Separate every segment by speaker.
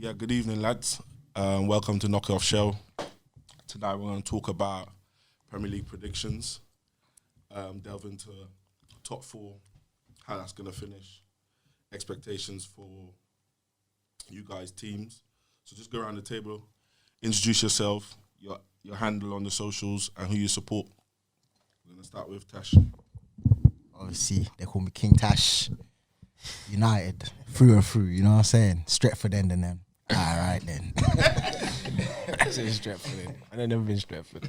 Speaker 1: Yeah, good evening, lads. Welcome to Knock It Off Show. Tonight we're going to talk about Premier League predictions, delve into top four, how that's going to finish, expectations for you guys' teams. So just go around the table, introduce yourself, your handle on the socials, and who you support. We're going to start with Tash.
Speaker 2: Obviously, they call me King Tash. United, through and through, you know what I'm saying? Stretford end and them. All right then.
Speaker 3: I say Stretford end. I never been Stretford.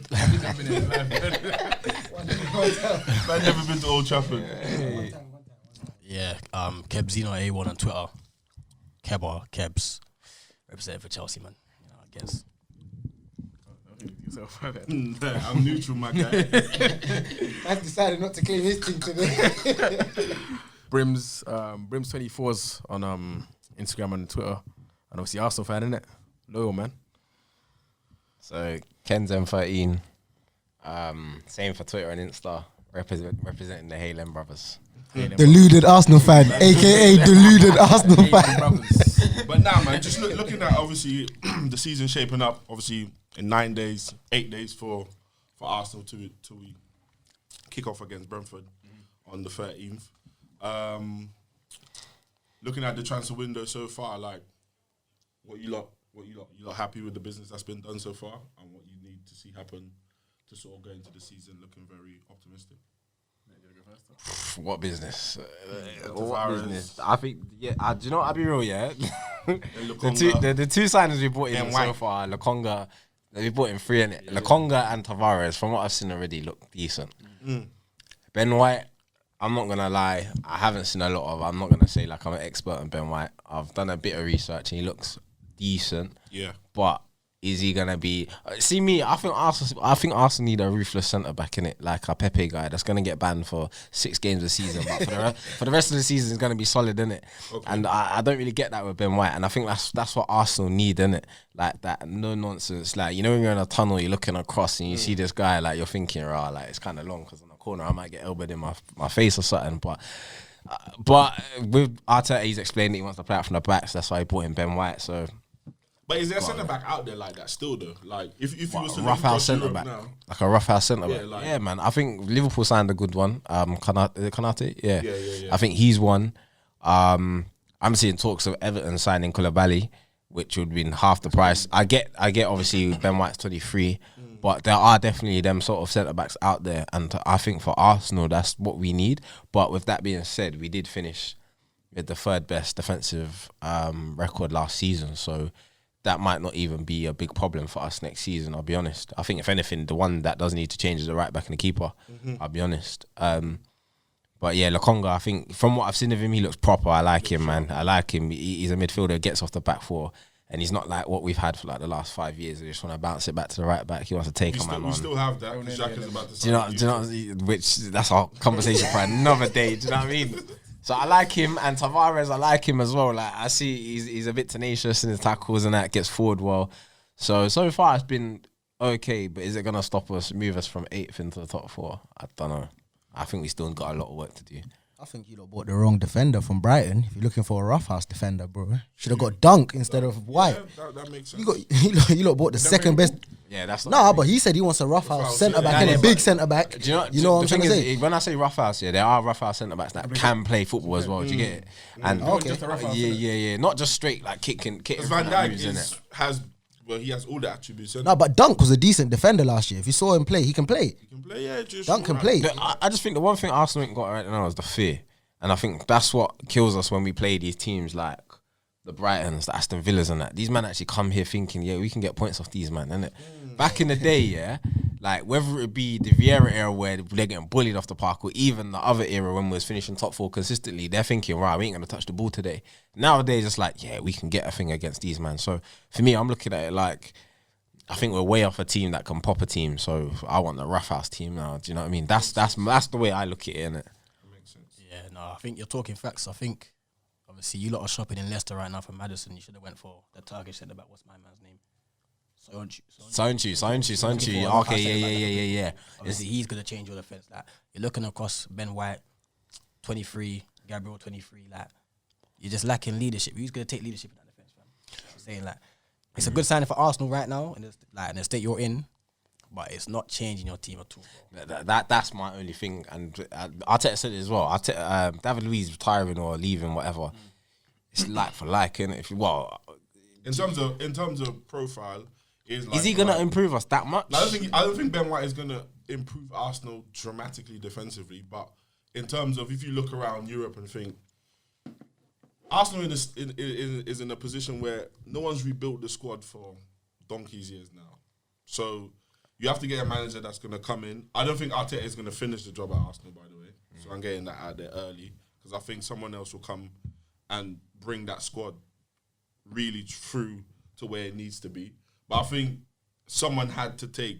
Speaker 1: I've never been to Old Trafford.
Speaker 4: Yeah, Kebzino A1 on Twitter. Kebs. Representing for Chelsea, man. You know, I guess.
Speaker 1: I'm neutral, my guy.
Speaker 2: I've decided not to claim his team today.
Speaker 3: Brims 24s on Instagram and Twitter. And obviously Arsenal fan, innit? Loyal, man.
Speaker 5: So Ken's M13, same for Twitter and Insta, representing the Halen brothers.
Speaker 2: Deluded Arsenal fan, aka deluded Arsenal fan.
Speaker 1: But now, man, just looking at obviously the season shaping up. Obviously, in 8 days for Arsenal to we kick off against Brentford on the 13th. Looking at the transfer window so far, like what you lot happy with the business that's been done so far, and what you need to see happen to sort of go into the season looking very optimistic.
Speaker 5: What business?
Speaker 1: What
Speaker 5: business? I think, yeah. Do you know what? I'll be real, yeah.
Speaker 1: Lokonga.
Speaker 5: the two signings we brought in
Speaker 1: Ben
Speaker 5: so
Speaker 1: White.
Speaker 5: far, Lokonga. We brought in three in it. Lokonga and Tavares, from what I've seen already, look decent. Ben White, I'm not gonna lie, I haven't seen a lot of. I'm not gonna say like I'm an expert on Ben White. I've done a bit of research and he looks decent.
Speaker 1: Yeah.
Speaker 5: But is he gonna be? See me, I think Arsenal need a ruthless centre back in it, like a Pepe guy that's gonna get banned for 6 games a season, but for the rest of the season, is gonna be solid in it.
Speaker 1: Okay.
Speaker 5: And I don't really get that with Ben White, and I think that's what Arsenal need in it, like that no nonsense. Like, you know, when you're in a tunnel, you're looking across and you see this guy, like you're thinking, rah, like it's kind of long because on the corner I might get elbowed in my face or something, but. With Arteta, he's explained that he wants to play out from the back, so that's why he brought in Ben White. So.
Speaker 1: But is there a centre back out there like that still though? Like if you was to look
Speaker 5: Rough house
Speaker 1: across
Speaker 5: centre
Speaker 1: Europe
Speaker 5: back,
Speaker 1: now,
Speaker 5: like a rough house centre back.
Speaker 1: like-
Speaker 5: Yeah, man. I think Liverpool signed a good one. Kanate. Yeah.
Speaker 1: Yeah.
Speaker 5: I think he's one. I'm seeing talks of Everton signing Koulibaly, which would be half the price. I get. Obviously, Ben White's 23, but there are definitely them sort of centre backs out there, and I think for Arsenal, that's what we need. But with that being said, we did finish with the third best defensive record last season, so. That might not even be a big problem for us next season, I'll be honest. I think, if anything, the one that does need to change is the right back and the keeper, I'll be honest. But yeah, Lokonga, I think, from what I've seen of him, he looks proper. I like him, man. I like him. He's a midfielder, gets off the back four, and he's not like what we've had for like the last 5 years. They just want to bounce it back to the right back. He wants to take a man
Speaker 1: we
Speaker 5: on.
Speaker 1: still have that. Jack is about to
Speaker 5: Do you know, which that's our conversation for another day. Do you know what I mean? So I like him, and Tavares, I like him as well. Like I see, he's a bit tenacious in his tackles and that, gets forward well. So far it's been okay, but is it gonna move us from 8th into the top 4? I don't know. I think we still got a lot of work to do.
Speaker 2: I think you lot bought the wrong defender from Brighton. If you're looking for a roughhouse defender, bro, should have got Dunk instead of White.
Speaker 1: Yeah, that makes sense.
Speaker 2: You lot bought the second best.
Speaker 5: Yeah, that's not.
Speaker 2: Nah, but he said he wants a roughhouse centre back and a big centre back.
Speaker 5: Do
Speaker 2: you know what I'm trying to say?
Speaker 5: When I say roughhouse, yeah, there are roughhouse centre backs that can play football as well. Do you get it? And
Speaker 2: Okay.
Speaker 5: yeah, not just straight like kicking
Speaker 1: Van Dijk
Speaker 5: moves, innit?
Speaker 1: he has all the attributes.
Speaker 2: No, but Dunk was a decent defender last year. If you saw him play, he can play.
Speaker 1: He can play, yeah. Just
Speaker 2: Dunk can
Speaker 1: alright.
Speaker 2: play.
Speaker 5: I just think the one thing Arsenal ain't got right now is the fear. And I think that's what kills us when we play these teams like the Brightons, the Aston Villas and that. These men actually come here thinking, yeah, we can get points off these men, innit? Back in the day, yeah, like whether it be the Vieira era where they're getting bullied off the park, or even the other era when we was finishing top 4 consistently, they're thinking, right, we ain't going to touch the ball today. Nowadays, it's like, yeah, we can get a thing against these men. So for me, I'm looking at it like, I think we're way off a team that can pop a team. So I want the roughhouse team now. Do you know what I mean? That's the way I look at it, innit?
Speaker 4: Yeah, no, I think you're talking facts. I think, obviously, you lot are shopping in Leicester right now for Madison. You should have went for the Turkish centre back. What's my man's name?
Speaker 5: Soyuncu. Okay, yeah.
Speaker 4: Obviously, he's going to change your defence. Like, you're looking across Ben White, 23, Gabriel, 23. Like, you're just lacking leadership. Who's going to take leadership in that defence, fam? saying like it's a good signing for Arsenal right now, and in the state you're in, but it's not changing your team at all.
Speaker 5: That's my only thing, and Arteta said it as well. David Luiz retiring or leaving, whatever. It's like for like, innit?
Speaker 1: In terms of profile, is
Speaker 5: he gonna improve us that much?
Speaker 1: I don't think Ben White is gonna improve Arsenal dramatically defensively, but in terms of if you look around Europe and think Arsenal is in a position where no one's rebuilt the squad for donkey's years now, so you have to get a manager that's gonna come in. I don't think Arteta is gonna finish the job at Arsenal, by the way. So I'm getting that out there early because I think someone else will come and bring that squad really through to where it needs to be. But I think someone had to take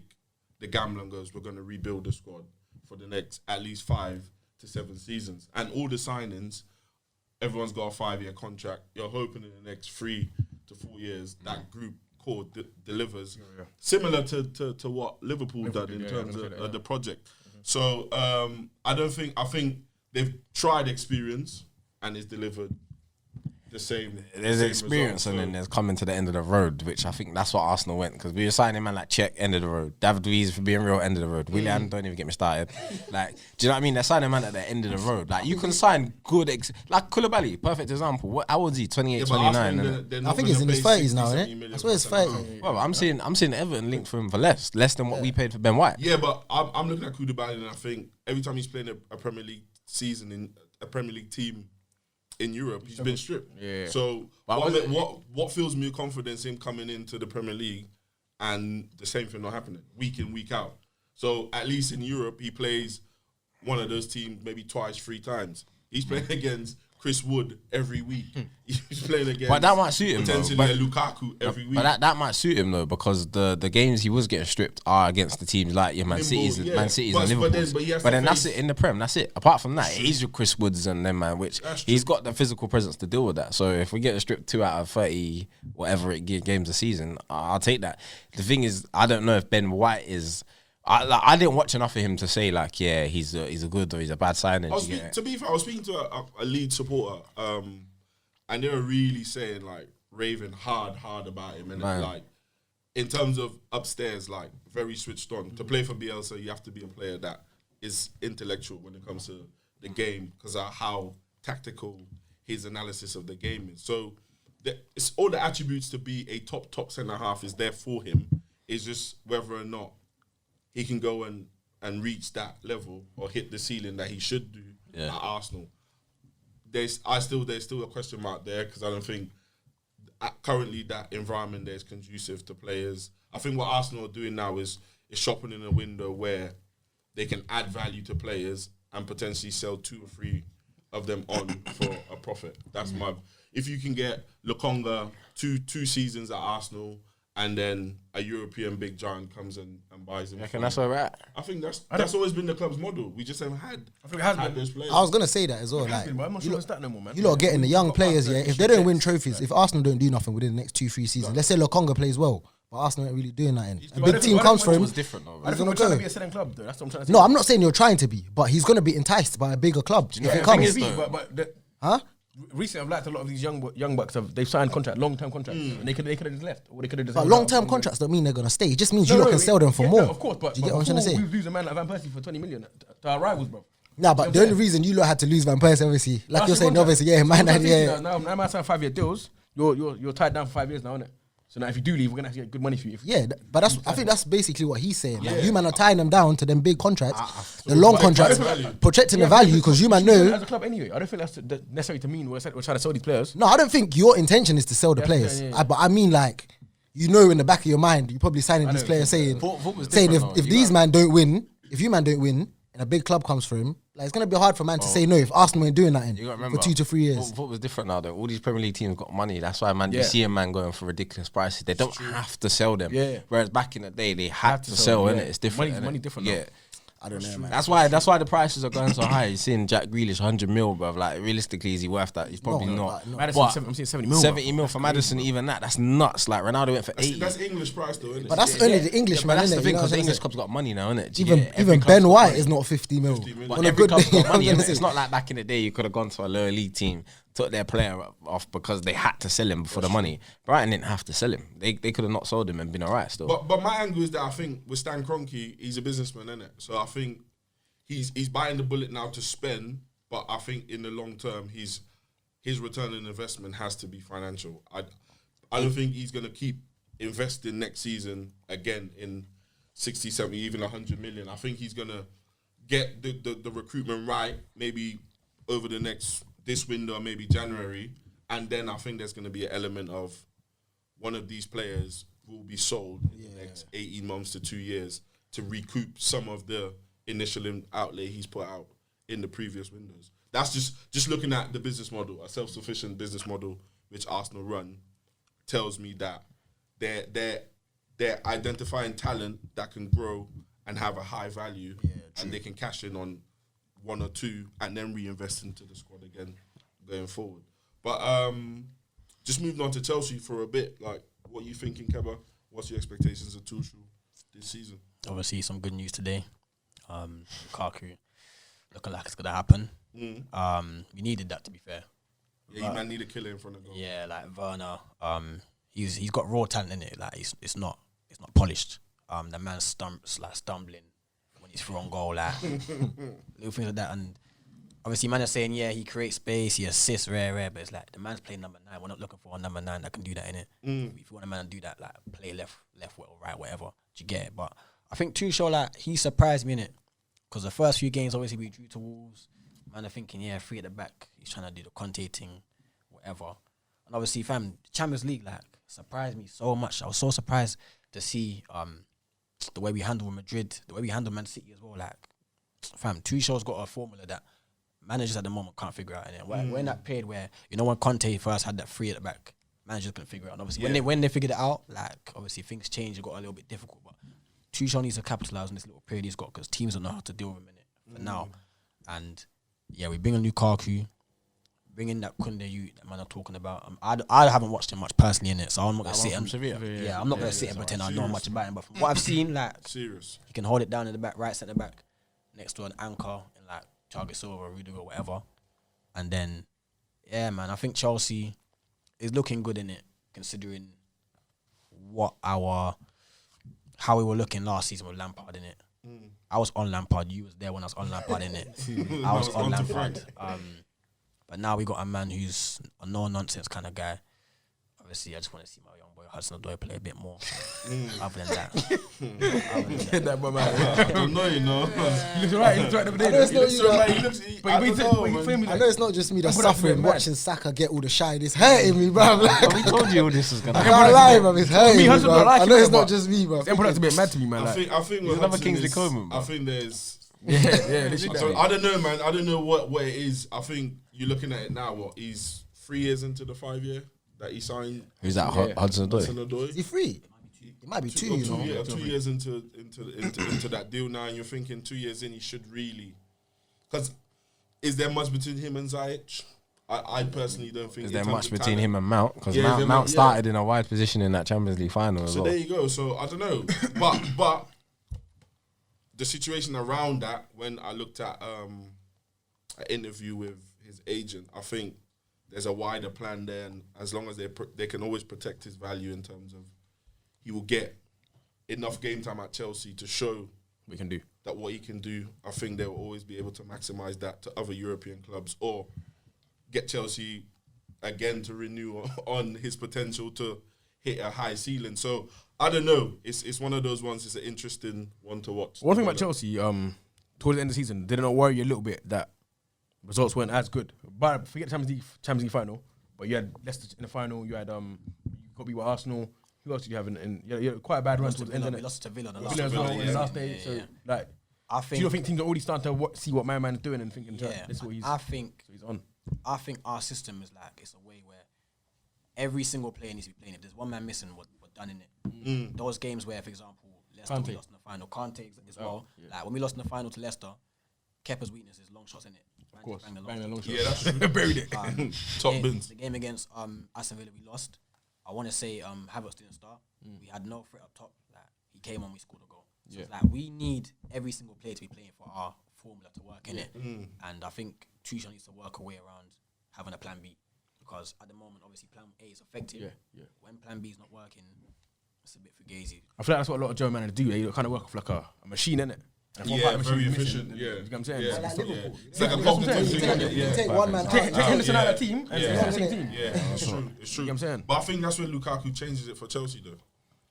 Speaker 1: the gamble and goes, we're going to rebuild the squad for the next at least 5 to 7 seasons. And all the signings, everyone's got a 5-year contract. You're hoping in the next 3 to 4 years that group core delivers. Similar to what Liverpool done in terms of the project. So I think they've tried experience and it's delivered the same.
Speaker 5: There's
Speaker 1: same
Speaker 5: experience,
Speaker 1: results,
Speaker 5: and then there's coming to the end of the road, which I think that's what Arsenal went, because we were signing man like Czech, end of the road. David Luiz, for being real, end of the road. Willian, don't even get me started. Like, do you know what I mean? They're signing man at the end of the road. Like, you can sign good, like Koulibaly, perfect example. How old is he? 28, 29.
Speaker 2: I think he's in his 30s now, isn't it? That's where he's 30.
Speaker 5: Well, I'm seeing Everton linked for him for less than what we paid for Ben White.
Speaker 1: Yeah, but I'm looking at Koulibaly and I think every time he's playing a Premier League season in a Premier League team in Europe, he's been stripped. Yeah. So what fills me with confidence in coming into the Premier League and the same thing not happening week in, week out. So at least in Europe, he plays one of those teams maybe twice, 3 times. He's playing against Chris Wood every week. He's playing against
Speaker 5: but that might suit him,
Speaker 1: potentially
Speaker 5: though.
Speaker 1: Lukaku every week.
Speaker 5: But that might suit him though, because the games he was getting stripped are against the teams like your Man Cities and Liverpool. But then that's it in the Prem. That's it. Apart from that, it is your Chris Woods and them, man, which he's got the physical presence to deal with that. So if we get stripped 2 out of 30, whatever games a season, I'll take that. The thing is, I don't know if Ben White is. I didn't watch enough of him to say like, yeah, he's a good or he's a bad signing.
Speaker 1: To be fair, I was speaking to a lead supporter, and they were really saying like raving hard about him, and like in terms of upstairs, like very switched on. To play for Bielsa, you have to be a player that is intellectual when it comes to the game because of how tactical his analysis of the game is. So it's all the attributes to be a top centre half is there for him. It's just whether or not he can go and reach that level or hit the ceiling that he should do at Arsenal. There's still a question mark there because I don't think currently that environment there is conducive to players. I think what Arsenal are doing now is shopping in a window where they can add value to players and potentially sell 2 or 3 of them on for a profit. That's my. If you can get Lokonga two seasons at Arsenal, and then a European big giant comes and buys him.
Speaker 5: I reckon that's all right.
Speaker 1: I think that's always been the club's model. We just haven't had.
Speaker 3: I think it has been
Speaker 1: those players.
Speaker 2: I was gonna say that as well. Like,
Speaker 3: I'm not sure it's that no more, man.
Speaker 2: you lot are getting the young players, yeah. If they don't win trophies, if Arsenal don't do nothing within the next 2-3 seasons, let's say Lokonga plays well, but Arsenal ain't really doing nothing. A big team comes for him.
Speaker 5: Was different though.
Speaker 3: I don't think we're trying to be a selling club, though. That's what I'm trying to say.
Speaker 2: No, I'm not saying you're trying to be, but he's gonna be enticed by a bigger club if it comes. Huh?
Speaker 3: Recently, I've liked a lot of these young bucks. They've signed long-term contracts, and they could have just left, or they could have just.
Speaker 2: But long-term contracts don't mean they're gonna stay. It just means you lot can sell them for more.
Speaker 3: Of course, but
Speaker 2: do you get what I'm trying to say?
Speaker 3: We lose a man like Van Persie for 20 million to our rivals, bro.
Speaker 2: Nah, but the only reason you lot had to lose Van Persie, obviously, like you're saying, obviously, yeah, man, yeah.
Speaker 3: Now man sign 5-year deals. You're tied down for 5 years now, isn't it? So now if you do leave, we're gonna have to get good money for you.
Speaker 2: Yeah, but I think that's basically what he's saying. Like, you man are tying them down to them big contracts, the long contracts, protecting the value because you man know.
Speaker 3: As a club, anyway, I don't think that's necessary to mean we're trying to sell these players.
Speaker 2: No, I don't think your intention is to sell the players. But I mean, like, you know, in the back of your mind, you're probably signing these players saying if these man don't win, if you man don't win, and a big club comes for him, like it's gonna be hard for man to say no if Arsenal ain't doing that for 2 to 3 years.
Speaker 5: What was different now though? All these Premier League teams got money. That's why you see a man going for ridiculous prices. They don't have to sell them. Yeah. Whereas back in the day, they had to sell. Innit? It's different.
Speaker 3: Money different.
Speaker 5: Yeah.
Speaker 2: I don't know, man.
Speaker 5: That's why the prices are going so high. You're seeing Jack Grealish 100 mil, bruv. Like realistically, is he worth that? He's probably not.
Speaker 3: Madison, I'm seeing 70 mil.
Speaker 5: 70 mil for Madison, even that's nuts. Like Ronaldo went for 80.
Speaker 1: That's English price though, isn't it?
Speaker 2: But that's only the English man,
Speaker 5: that's
Speaker 2: innit?
Speaker 5: the thing,
Speaker 2: You know
Speaker 5: because the
Speaker 2: what I'm
Speaker 5: English
Speaker 2: saying?
Speaker 5: club's got money now, innit?
Speaker 2: Even Ben White is not 50 mil.
Speaker 5: But
Speaker 2: On a
Speaker 5: every
Speaker 2: good
Speaker 5: club's
Speaker 2: day,
Speaker 5: got money,
Speaker 2: I'm
Speaker 5: innit?
Speaker 2: gonna
Speaker 5: It's
Speaker 2: say.
Speaker 5: not like back in the day you could have gone to a lower league team took their player off because they had to sell him for the money. Brighton didn't have to sell him. They could have not sold him and been all right still.
Speaker 1: But my angle is that I think with Stan Kroenke, he's a businessman, isn't it? So I think he's biting the bullet now to spend, but I think in the long term, his return on investment has to be financial. I don't think he's going to keep investing next season again in 60, 70, even 100 million. I think he's going to get the recruitment right, maybe over this window, maybe January, and then I think there's going to be an element of one of these players will be sold in the next 18 months to 2 years to recoup some of the initial outlay he's put out in the previous windows. That's just looking at the business model, a self-sufficient business model which Arsenal run, tells me that they're identifying talent that can grow and have a high value, and they can cash in on one or two and then reinvest into the squad again going forward. But just moving on to Chelsea for a bit, like, what are you thinking, Keba? What's your expectations of Tuchel this season?
Speaker 4: Obviously, some good news today. Lukaku looking like it's gonna happen. We needed that, to be fair.
Speaker 1: Yeah, you might need a killer in front of goal.
Speaker 4: Yeah, like Werner. He's got raw talent in it. Like it's not polished. The man's stumbling when he's through on goal, like little things like that. And obviously, man are saying, yeah, he creates space, he assists, rare, but it's like the man's playing number 9. We're not looking for a number 9 that can do that, innit? If you want a man to do that, like play left, or right, whatever, do you get it? But I think Tuchel, like, he surprised me, innit? Because the first few games, obviously, we drew to Wolves. Man are thinking, yeah, 3 at the back. He's trying to do the Conte thing, whatever. And obviously, fam, Champions League, like, surprised me so much. I was so surprised to see the way we handle Madrid, the way we handle Man City as well. Like, fam, Tuchel's got a formula that managers at the moment can't figure out. And we're in that period where, you know, when Conte first had that 3 at the back, managers couldn't figure it out. And obviously, when they figured it out, like, obviously things changed. It got a little bit difficult. But Tuchel needs to capitalise on this little period he's got because teams don't know how to deal with him in it for now. And yeah, we bring in Lukaku, bring in that Kunde that man are talking about. I haven't watched him much personally in it, so I'm not gonna sit and I'm not gonna sit and pretend I know much about him. But from what I've seen, like,
Speaker 1: serious,
Speaker 4: he can hold it down in the back, right centre back, next to an anchor in like Thiago Silva, Rudiger, or whatever. And then, yeah, man, I think Chelsea is looking good in it, considering how we were looking last season with Lampard in it. I was on Lampard. You was there when I was on Lampard in it. I was on Lampard. But now we got a man who's a no-nonsense kind of guy. Obviously, I just want to see my young boy Hudson-Odoi play a bit more. Other than that.
Speaker 1: I don't know, you know.
Speaker 3: He looks alright. He looks right over there.
Speaker 2: I know it's not you.
Speaker 1: I
Speaker 2: know it's not just me that's suffering watching Saka get all the shine. It's hurting me, bro. Like,
Speaker 5: We told you all this was gonna
Speaker 2: I
Speaker 5: happen.
Speaker 2: can't lie, bro. It's hurting me,
Speaker 3: Hudson
Speaker 2: bro.
Speaker 3: don't like
Speaker 2: I know
Speaker 3: him,
Speaker 2: it's not
Speaker 3: but
Speaker 2: just me, bro.
Speaker 3: Them products a bit mad to me, man.
Speaker 1: I think
Speaker 5: He's
Speaker 1: with
Speaker 5: another
Speaker 1: Hudson
Speaker 5: Kingsley
Speaker 1: is-
Speaker 5: Coman, bro.
Speaker 1: I think there's.
Speaker 3: literally.
Speaker 1: I don't know, man. I don't know what it is. I think you're looking at it now. What, he's 3 years into the 5 year that he signed.
Speaker 5: Who's that? Hudson-Odoi.
Speaker 1: Hudson-Odoi.
Speaker 2: Is he free? It might be 2, you know.
Speaker 1: 2 years into that deal now, and you're thinking 2 years in, he should really. Because is there much between him and Ziyech? I personally don't think.
Speaker 5: Is there much between him and Mount? Because
Speaker 1: Yeah,
Speaker 5: Mount started in a wide position in that Champions League final as
Speaker 1: So
Speaker 5: well.
Speaker 1: there you go. So I don't know, but the situation around that, when I looked at an interview with his agent, I think there's a wider plan there, and as long as they can always protect his value in terms of he will get enough game time at Chelsea to show
Speaker 3: We can do.
Speaker 1: that what he can do. I think they will always be able to maximise that to other European clubs or get Chelsea again to renew on his potential to hit a high ceiling. So I don't know. It's one of those ones. It's an interesting one to watch.
Speaker 3: One thing about Chelsea, towards the end of the season, did it not worry you a little bit that results weren't as good? But forget the Champions League final. But you had Leicester in the final. You had you got to be with Arsenal. Who else did you have in you had quite a bad run towards the end.
Speaker 4: We lost to Villa the
Speaker 3: Villa as well in the last day.
Speaker 4: Yeah,
Speaker 3: So
Speaker 4: yeah.
Speaker 3: like,
Speaker 4: I
Speaker 3: do you not think teams are already starting to see what my man's doing and thinking,
Speaker 4: Yeah,
Speaker 3: this is what he's on?
Speaker 4: I think our system is like, it's a way where every single player needs to be playing. If there's one man missing, we're done in it. Those games where, for example, Leicester we
Speaker 3: Kante.
Speaker 4: lost in the final, Kante as well. Like when we lost in the final to Leicester, Kepa's weakness is long shots in it.
Speaker 3: Of course,
Speaker 4: Bang the
Speaker 3: bang the
Speaker 4: long
Speaker 3: long
Speaker 1: Yeah,
Speaker 3: shots.
Speaker 1: that's
Speaker 3: Buried it.
Speaker 1: top bins.
Speaker 4: The game against Aston Villa, we lost. I want to say Havertz didn't start. We had no threat up top. Like he came on, we scored a goal. So it's like we need every single player to be playing for our formula to work in it. And I think Tuchel needs to work a way around having a plan B, because at the moment, obviously, plan A is effective.
Speaker 3: Yeah.
Speaker 4: When plan B is not working, it's a bit fugazi.
Speaker 3: I feel like that's what a lot of German managers do. They kind of work off like a machine, innit?
Speaker 1: Yeah, very efficient. Yeah,
Speaker 3: you know what I'm saying?
Speaker 1: Yeah.
Speaker 2: Like Liverpool.
Speaker 1: It's like a cognitive thing.
Speaker 2: You take one man out.
Speaker 3: Take Henderson out of that team and
Speaker 1: Yeah.
Speaker 3: it's the same team.
Speaker 1: Yeah, it's true. It's true.
Speaker 3: You know what I'm saying?
Speaker 1: But I think that's when Lukaku changes it for Chelsea, though,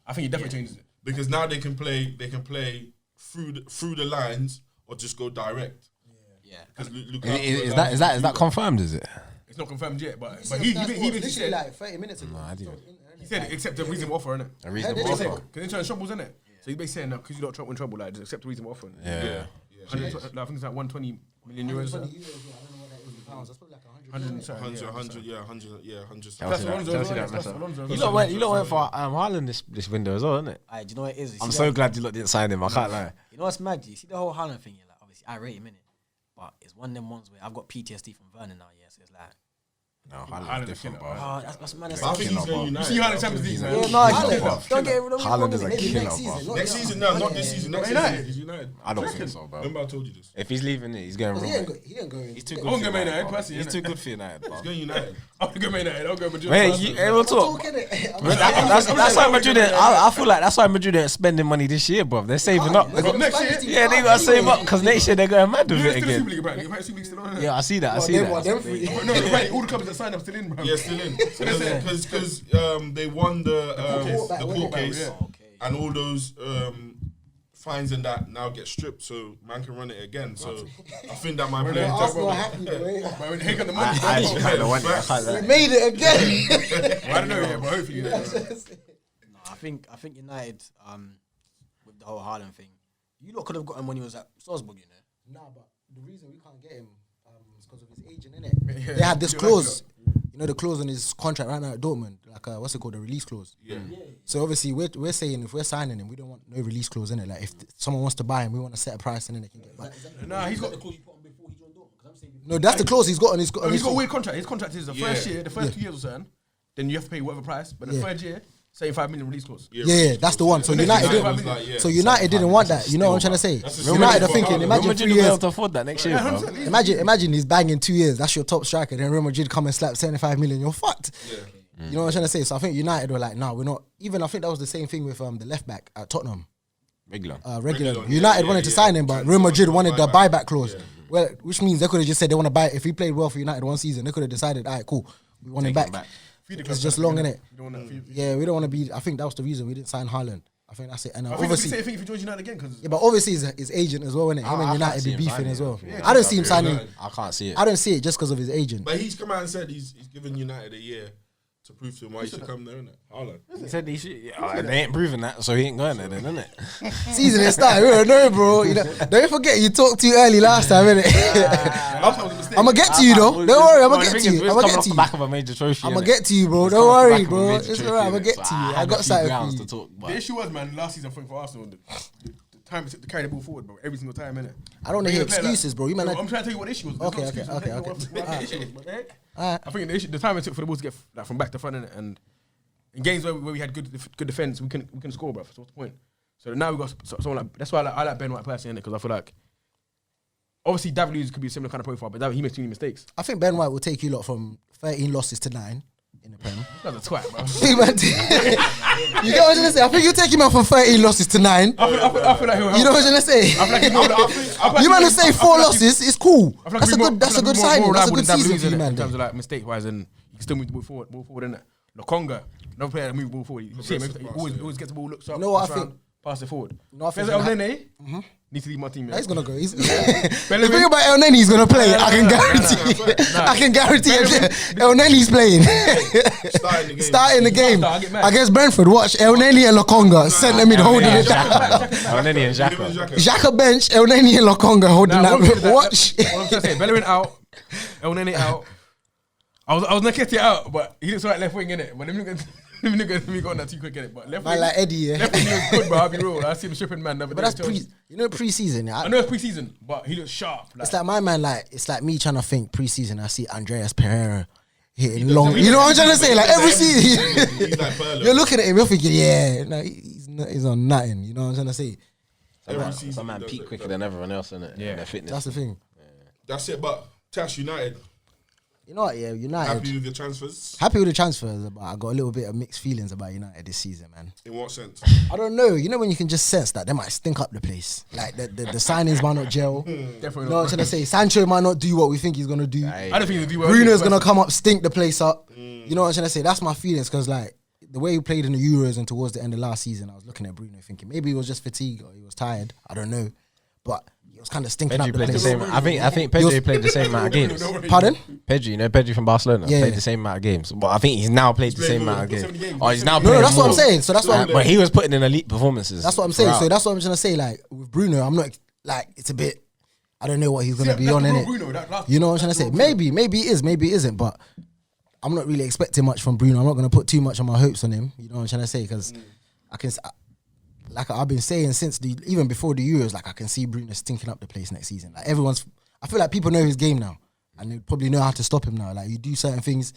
Speaker 3: I think he definitely changes it.
Speaker 1: because now they can play through the lines or just go direct.
Speaker 4: Yeah.
Speaker 1: Because
Speaker 5: Is that confirmed? Is it?
Speaker 3: It's not confirmed yet, but
Speaker 2: He
Speaker 3: basically
Speaker 2: literally
Speaker 3: said,
Speaker 2: like 30 minutes ago.
Speaker 5: I didn't.
Speaker 3: he said except a reasonable offer, innit?
Speaker 5: A reasonable
Speaker 2: Yeah,
Speaker 5: offer.
Speaker 3: Because they're trying to troubles, innit? So he's basically saying that because you don't in trouble, like just accept a reasonable offer.
Speaker 5: Yeah.
Speaker 3: I think it's like 120 million euros.
Speaker 2: 120 euros, yeah, I don't know what that is in pounds. That's probably like 100.
Speaker 1: 100.
Speaker 3: That's
Speaker 5: Chelsea
Speaker 3: Alonso.
Speaker 5: don't mess
Speaker 3: That's
Speaker 5: up.
Speaker 3: Alonso.
Speaker 5: You lot went for Haaland this window as well, isn't it?
Speaker 4: Do you know what it is? You
Speaker 5: I'm
Speaker 4: see
Speaker 5: so
Speaker 4: that-
Speaker 5: glad you lot didn't sign him. I can't lie.
Speaker 4: You know what's mad? You see the whole Haaland thing, yeah, like obviously I rate him, innit? But it's one of them ones where I've got PTSD from Vernon now, yeah, so it's like,
Speaker 5: No,
Speaker 3: Haaland's
Speaker 5: Haaland's different,
Speaker 3: killer,
Speaker 5: bro.
Speaker 4: that's mad.
Speaker 1: But I think he's going
Speaker 3: You see
Speaker 1: United.
Speaker 3: how the Champions League, man?
Speaker 4: Yeah, no,
Speaker 2: Haaland.
Speaker 4: don't get it wrong.
Speaker 5: Haaland is a
Speaker 2: Maybe
Speaker 5: killer,
Speaker 2: next
Speaker 5: bro.
Speaker 2: season.
Speaker 1: Next season, no, not this season. Next
Speaker 3: United.
Speaker 1: season, he's United.
Speaker 5: I don't think so, bro.
Speaker 1: Remember I told you this.
Speaker 5: If he's leaving it, he's going
Speaker 2: He
Speaker 5: wrong.
Speaker 2: ain't going.
Speaker 5: He's too
Speaker 3: I
Speaker 5: good.
Speaker 3: won't
Speaker 5: for
Speaker 3: go Man
Speaker 5: United,
Speaker 3: United,
Speaker 5: bro.
Speaker 3: personally,
Speaker 5: He's
Speaker 3: innit?
Speaker 5: too good for United, bro.
Speaker 1: He's going United.
Speaker 3: I'll go Man United. I'll go Madrid.
Speaker 5: Wait, we'll talk. That's why Madrid. I feel like that's why Madrid ain't spending money this year, bro. They're saving up.
Speaker 3: Next year?
Speaker 5: Yeah, they gotta save up because next year they're going mad with it
Speaker 3: Super
Speaker 5: again.
Speaker 3: League, bro. Super League still on.
Speaker 5: Yeah, I see that. I see
Speaker 2: Them
Speaker 5: that.
Speaker 2: three.
Speaker 3: No, right, all the clubs that signed up still in, bro.
Speaker 1: Yeah, still in. Because they won the court case, and all those fines and that now get stripped, so man can run it again. So I think that might play.
Speaker 2: Arsenal are happy, bro.
Speaker 3: Bro, they got the money.
Speaker 5: I actually kind of want it. I can't lie.
Speaker 2: We made it again.
Speaker 3: I don't know, yeah, but hopefully.
Speaker 4: No, I think United, with the whole Haaland thing, you lot could have got him when he was at Salzburg, you know.
Speaker 2: Nah, but the reason we can't get him is because of his agent, innit? They had this clause. You know the clause on his contract right now at Dortmund, like what's it called, the release clause.
Speaker 1: Yeah.
Speaker 2: So obviously we're saying if we're signing him, we don't want no release clause in it. Like if someone wants to buy him, we want to set a price and then they can get back.
Speaker 3: Nah, he's got.
Speaker 2: No, that's the clause he's got on his.
Speaker 3: He's got a weird contract. His contract is the first
Speaker 1: Yeah.
Speaker 3: year, the first 2 years or something. Then you have to pay whatever price. But the third year, 75 million release clause.
Speaker 2: Yeah, that's the one. So United didn't. So United didn't want that. You know what I'm trying to say?
Speaker 1: the
Speaker 2: United are
Speaker 1: same
Speaker 2: thinking,
Speaker 1: for
Speaker 2: imagine
Speaker 5: Madrid
Speaker 2: 3
Speaker 5: will be able
Speaker 2: years.
Speaker 5: to afford that next year, bro.
Speaker 2: Imagine he's banging 2 years. That's your top striker. Then Real Madrid come and slap 75 million. You're fucked. You know what I'm trying to say? So I think United were like, nah, we're not. Even I think that was the same thing with the left back at Tottenham.
Speaker 5: Regular.
Speaker 2: Regular. United wanted to sign him, but Real Madrid wanted the buyback clause. Well, which means they could have just said they want to buy it. If he played well for United one season, they could have decided, all right, cool, we want him back. It's just long, innit? Yeah, we don't want to be. I think that was the reason we didn't sign Haaland. I think that's it. And
Speaker 3: I think
Speaker 2: obviously,
Speaker 3: if he joins United again, because
Speaker 2: yeah, but obviously his agent as well, innit? Him
Speaker 5: I
Speaker 2: and
Speaker 5: can't
Speaker 2: United
Speaker 5: see
Speaker 2: be
Speaker 5: him
Speaker 2: beefing
Speaker 5: signing
Speaker 2: as well.
Speaker 5: him.
Speaker 2: I don't see him signing.
Speaker 5: I can't see it.
Speaker 2: I don't see it just because of his agent.
Speaker 1: But he's come out and said he's given United a year to prove to him why he should come there, innit? Haaland.
Speaker 5: He said he should. Yeah, they ain't proving that, so he ain't going there then, isn't it?
Speaker 2: Season is starting. We don't know, bro. You know, don't forget you talked too early last time, innit? I'm gonna get to you though. Don't worry, I'm gonna get to you. I'm gonna get to you.
Speaker 5: Back of a major trophy.
Speaker 2: I'm gonna
Speaker 5: innit?
Speaker 2: get to you, bro.
Speaker 5: It's
Speaker 2: Don't
Speaker 5: coming off the
Speaker 2: worry,
Speaker 5: back of a
Speaker 2: bro.
Speaker 5: major
Speaker 2: It's
Speaker 5: trophy,
Speaker 2: alright. I'm gonna
Speaker 5: innit?
Speaker 2: get
Speaker 5: So
Speaker 2: to you. I
Speaker 5: had
Speaker 2: got
Speaker 5: a few
Speaker 2: something
Speaker 5: grounds
Speaker 2: for
Speaker 5: to
Speaker 2: you.
Speaker 5: talk,
Speaker 3: the
Speaker 5: but
Speaker 3: issue was, man, last season, I think for Arsenal, the time it took to carry the ball forward, bro, every single time, innit?
Speaker 2: I don't want to hear
Speaker 3: Bring a player
Speaker 2: excuses, bro. You man.
Speaker 3: I'm trying to tell you what the issue was. There's
Speaker 2: Okay,
Speaker 3: no
Speaker 2: okay,
Speaker 3: excuses.
Speaker 2: okay,
Speaker 3: What the issue was, okay?
Speaker 2: Alright.
Speaker 3: I think the time it took for the ball to get like, from back to front, innit? And in games where we had good defense, we can score, bro. So what's the point? So now we got someone like, that's why I like Ben White personally, innit? Because I feel like obviously David Luiz could be a similar kind of profile, but he makes too many mistakes.
Speaker 2: I think Ben White will take you lot from 13 losses to 9 in the Prem.
Speaker 3: That's a twat, bro.
Speaker 2: You get what I'm trying to say? I think you take him out from 13 losses to 9.
Speaker 3: I feel like he'll help.
Speaker 2: You know what I'm trying to say?
Speaker 3: I feel like he'll
Speaker 2: You man who say 4 losses, it's cool.
Speaker 3: I feel like
Speaker 2: That's a
Speaker 3: he'll be
Speaker 2: good. That's a
Speaker 3: more-
Speaker 2: good
Speaker 3: more
Speaker 2: signing. That's a
Speaker 3: reliable
Speaker 2: good
Speaker 3: than David
Speaker 2: season
Speaker 3: Luiz,
Speaker 2: for you,
Speaker 3: innit?
Speaker 2: man.
Speaker 3: In terms of like mistake wise, and you can still move the ball forward, innit? Lokonga, another player that move the ball forward. You see him, he always gets the ball, looks up,
Speaker 2: You know what
Speaker 3: looks
Speaker 2: I think?
Speaker 3: around, pass it forward.
Speaker 2: No, I think
Speaker 3: El Nene needs to leave my team. Yeah.
Speaker 2: He's gonna go. The thing about El Neni, he's gonna play. I can guarantee. I can guarantee El Neni's playing. Starting the game
Speaker 3: I'll get mad.
Speaker 2: against Brentford. Watch El Neni and Lokonga centre mid holding it down.
Speaker 5: and then he and Xhaka.
Speaker 2: Xhaka bench, El Neni and Lokonga holding
Speaker 3: Nah,
Speaker 2: that. Watch.
Speaker 3: What I'm trying to say, Bellerin out, El Nene out. I was gonna get it out, but he looks like left wing, innit? But let me go on that too quick, innit? But left
Speaker 2: Man
Speaker 3: wing,
Speaker 2: like Eddie, yeah.
Speaker 3: left wing he was good, bro. I'll be real. I see him stripping man.
Speaker 2: But that's pre-season. Yeah.
Speaker 3: I know it's pre-season, but he looks sharp.
Speaker 2: It's like my man, like it's like me trying to think pre-season. I see Andreas Pereira hitting long. You know what I'm trying to say? Like every season,
Speaker 1: He's like Perlo.
Speaker 2: you're looking at him, you're thinking, yeah, no, he's on nothing. You know what I'm trying to say?
Speaker 1: Every season
Speaker 5: Some
Speaker 1: he
Speaker 5: man
Speaker 1: does
Speaker 5: peak
Speaker 1: it.
Speaker 5: quicker than everyone else, innit?
Speaker 3: Yeah.
Speaker 5: Their fitness.
Speaker 2: That's the thing.
Speaker 1: That's it. But Tash United.
Speaker 2: You know what? Yeah, United.
Speaker 1: Happy with your transfers?
Speaker 2: Happy with the transfers, but I got a little bit of mixed feelings about United this season, man.
Speaker 1: In what sense?
Speaker 2: I don't know. You know when you can just sense that they might stink up the place. Like the signings might not gel.
Speaker 3: Definitely
Speaker 2: You know what I'm trying to say? Sancho might not do what we think he's gonna do.
Speaker 3: I don't think he'll do well.
Speaker 2: Bruno's gonna come up, stink the place up. You know what I'm trying to say? That's my feelings because like the way he played in the Euros and towards the end of last season, I was looking at Bruno thinking maybe he was just fatigued or he was tired. I don't know, but he was kind of stinking
Speaker 5: Pedri
Speaker 2: up the
Speaker 5: played the
Speaker 2: place.
Speaker 5: same. I think Pedri played the same amount of games.
Speaker 2: Pardon?
Speaker 5: Pedri, you know Pedri from Barcelona
Speaker 2: Yeah.
Speaker 5: played the same amount of games. But I think he's now played the same amount of games. Oh, he's now
Speaker 2: No,
Speaker 5: playing
Speaker 2: that's what I'm
Speaker 5: more.
Speaker 2: saying. So that's what I'm,
Speaker 5: But he was putting in elite performances.
Speaker 2: that's what I'm saying. So
Speaker 5: throughout.
Speaker 2: that's what I'm trying to say. Like with Bruno, I'm not like it's a bit. I don't know what he's gonna be on in it. You know what I'm trying to say? Maybe it is, maybe it isn't. But I'm not really expecting much from Bruno. I'm not gonna put too much of my hopes on him. You know what I'm trying to say? Because I can, like I've been saying since even before the Euros, like I can see Bruno stinking up the place next season. Like I feel like people know his game now, and they probably know how to stop him now. Like you do certain things,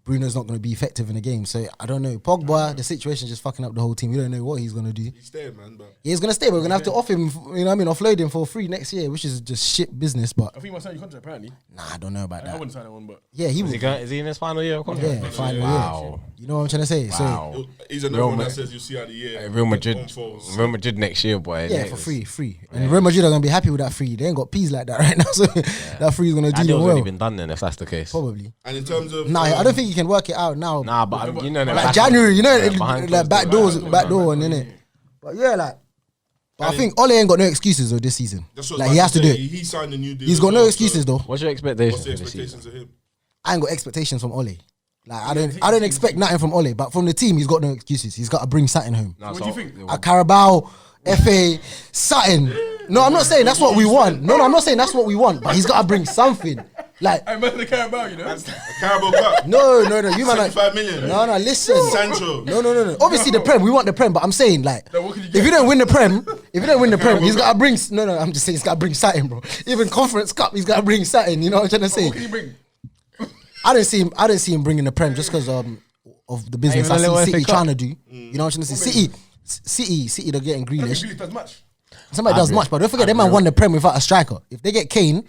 Speaker 2: Bruno's not going to be effective in the game. So I don't know. Pogba, the situation's just fucking up the whole team. We don't know what he's going to do.
Speaker 1: He's staying, man. But
Speaker 2: Yeah, he's going to stay, but we're going to have to off him, you know what I mean, offload him for free next year, which is just shit business. But
Speaker 3: I think he must sign your contract apparently.
Speaker 2: nah, I don't know about
Speaker 3: I
Speaker 2: that.
Speaker 3: wouldn't sign that one, but
Speaker 2: Yeah, he
Speaker 5: Is
Speaker 2: will.
Speaker 5: is he in his final year of contract?
Speaker 2: Yeah, final
Speaker 5: Wow.
Speaker 2: year. You know what I'm trying to say?
Speaker 5: Wow.
Speaker 1: he's another
Speaker 5: Real
Speaker 1: one that
Speaker 5: Ma-
Speaker 1: says you see how the year.
Speaker 5: Real Madrid,
Speaker 1: unfolds.
Speaker 5: Real Madrid next year, boy.
Speaker 2: So, yeah, for free. And Real Madrid are going to be happy with that free. They ain't got peas like that right now, so that free is going to
Speaker 5: That
Speaker 2: do them
Speaker 5: deal's
Speaker 2: well.
Speaker 5: already been done then, if that's the case.
Speaker 2: Probably.
Speaker 1: And in terms of
Speaker 2: Nah, I don't think you can work it out now.
Speaker 5: Nah, but you know,
Speaker 2: Like January, you know,
Speaker 5: behind
Speaker 2: like
Speaker 5: closed
Speaker 2: back door one, innit? But yeah, like, but I think Ole ain't got no excuses though this season.
Speaker 1: that's what
Speaker 2: Like he has to do it.
Speaker 1: He signed a new deal.
Speaker 2: He's
Speaker 1: as
Speaker 2: got no
Speaker 1: well,
Speaker 2: excuses
Speaker 1: so
Speaker 2: though.
Speaker 5: What's your expectations
Speaker 1: What's the
Speaker 5: for this season?
Speaker 1: expectations of him?
Speaker 2: I ain't got expectations from Ole. Like I don't expect nothing from Ole, but from the team, he's got no excuses. He's got to bring something home.
Speaker 5: No,
Speaker 3: What do you think?
Speaker 2: A Carabao, FA, something. No, I'm not saying that's what we want. No, I'm not saying that's what we want. But he's got to bring something. Like
Speaker 3: I remember the Carabao, you know.
Speaker 1: A Carabao Cup.
Speaker 2: no, you man.
Speaker 1: 75 million.
Speaker 2: No, listen.
Speaker 1: Sancho.
Speaker 2: No. Obviously the Prem, we want the Prem, but I'm saying like,
Speaker 3: No, what can you
Speaker 2: if
Speaker 3: get?
Speaker 2: you don't win the Prem, he's got to bring. No, I'm just saying he's got to bring something, bro. Even Conference Cup, he's got to bring something. You know what I'm trying to say?
Speaker 3: What can you bring?
Speaker 2: I didn't see him bringing the Prem just because of the business
Speaker 5: Even a
Speaker 2: I
Speaker 5: little
Speaker 2: see City
Speaker 5: FA Cup.
Speaker 2: trying to do. You know what I'm trying to say? City, they're getting
Speaker 3: I don't think
Speaker 2: Grealish.
Speaker 3: Grealish does much.
Speaker 2: Somebody does much, but don't forget, they man won the Prem without a striker. If they get Kane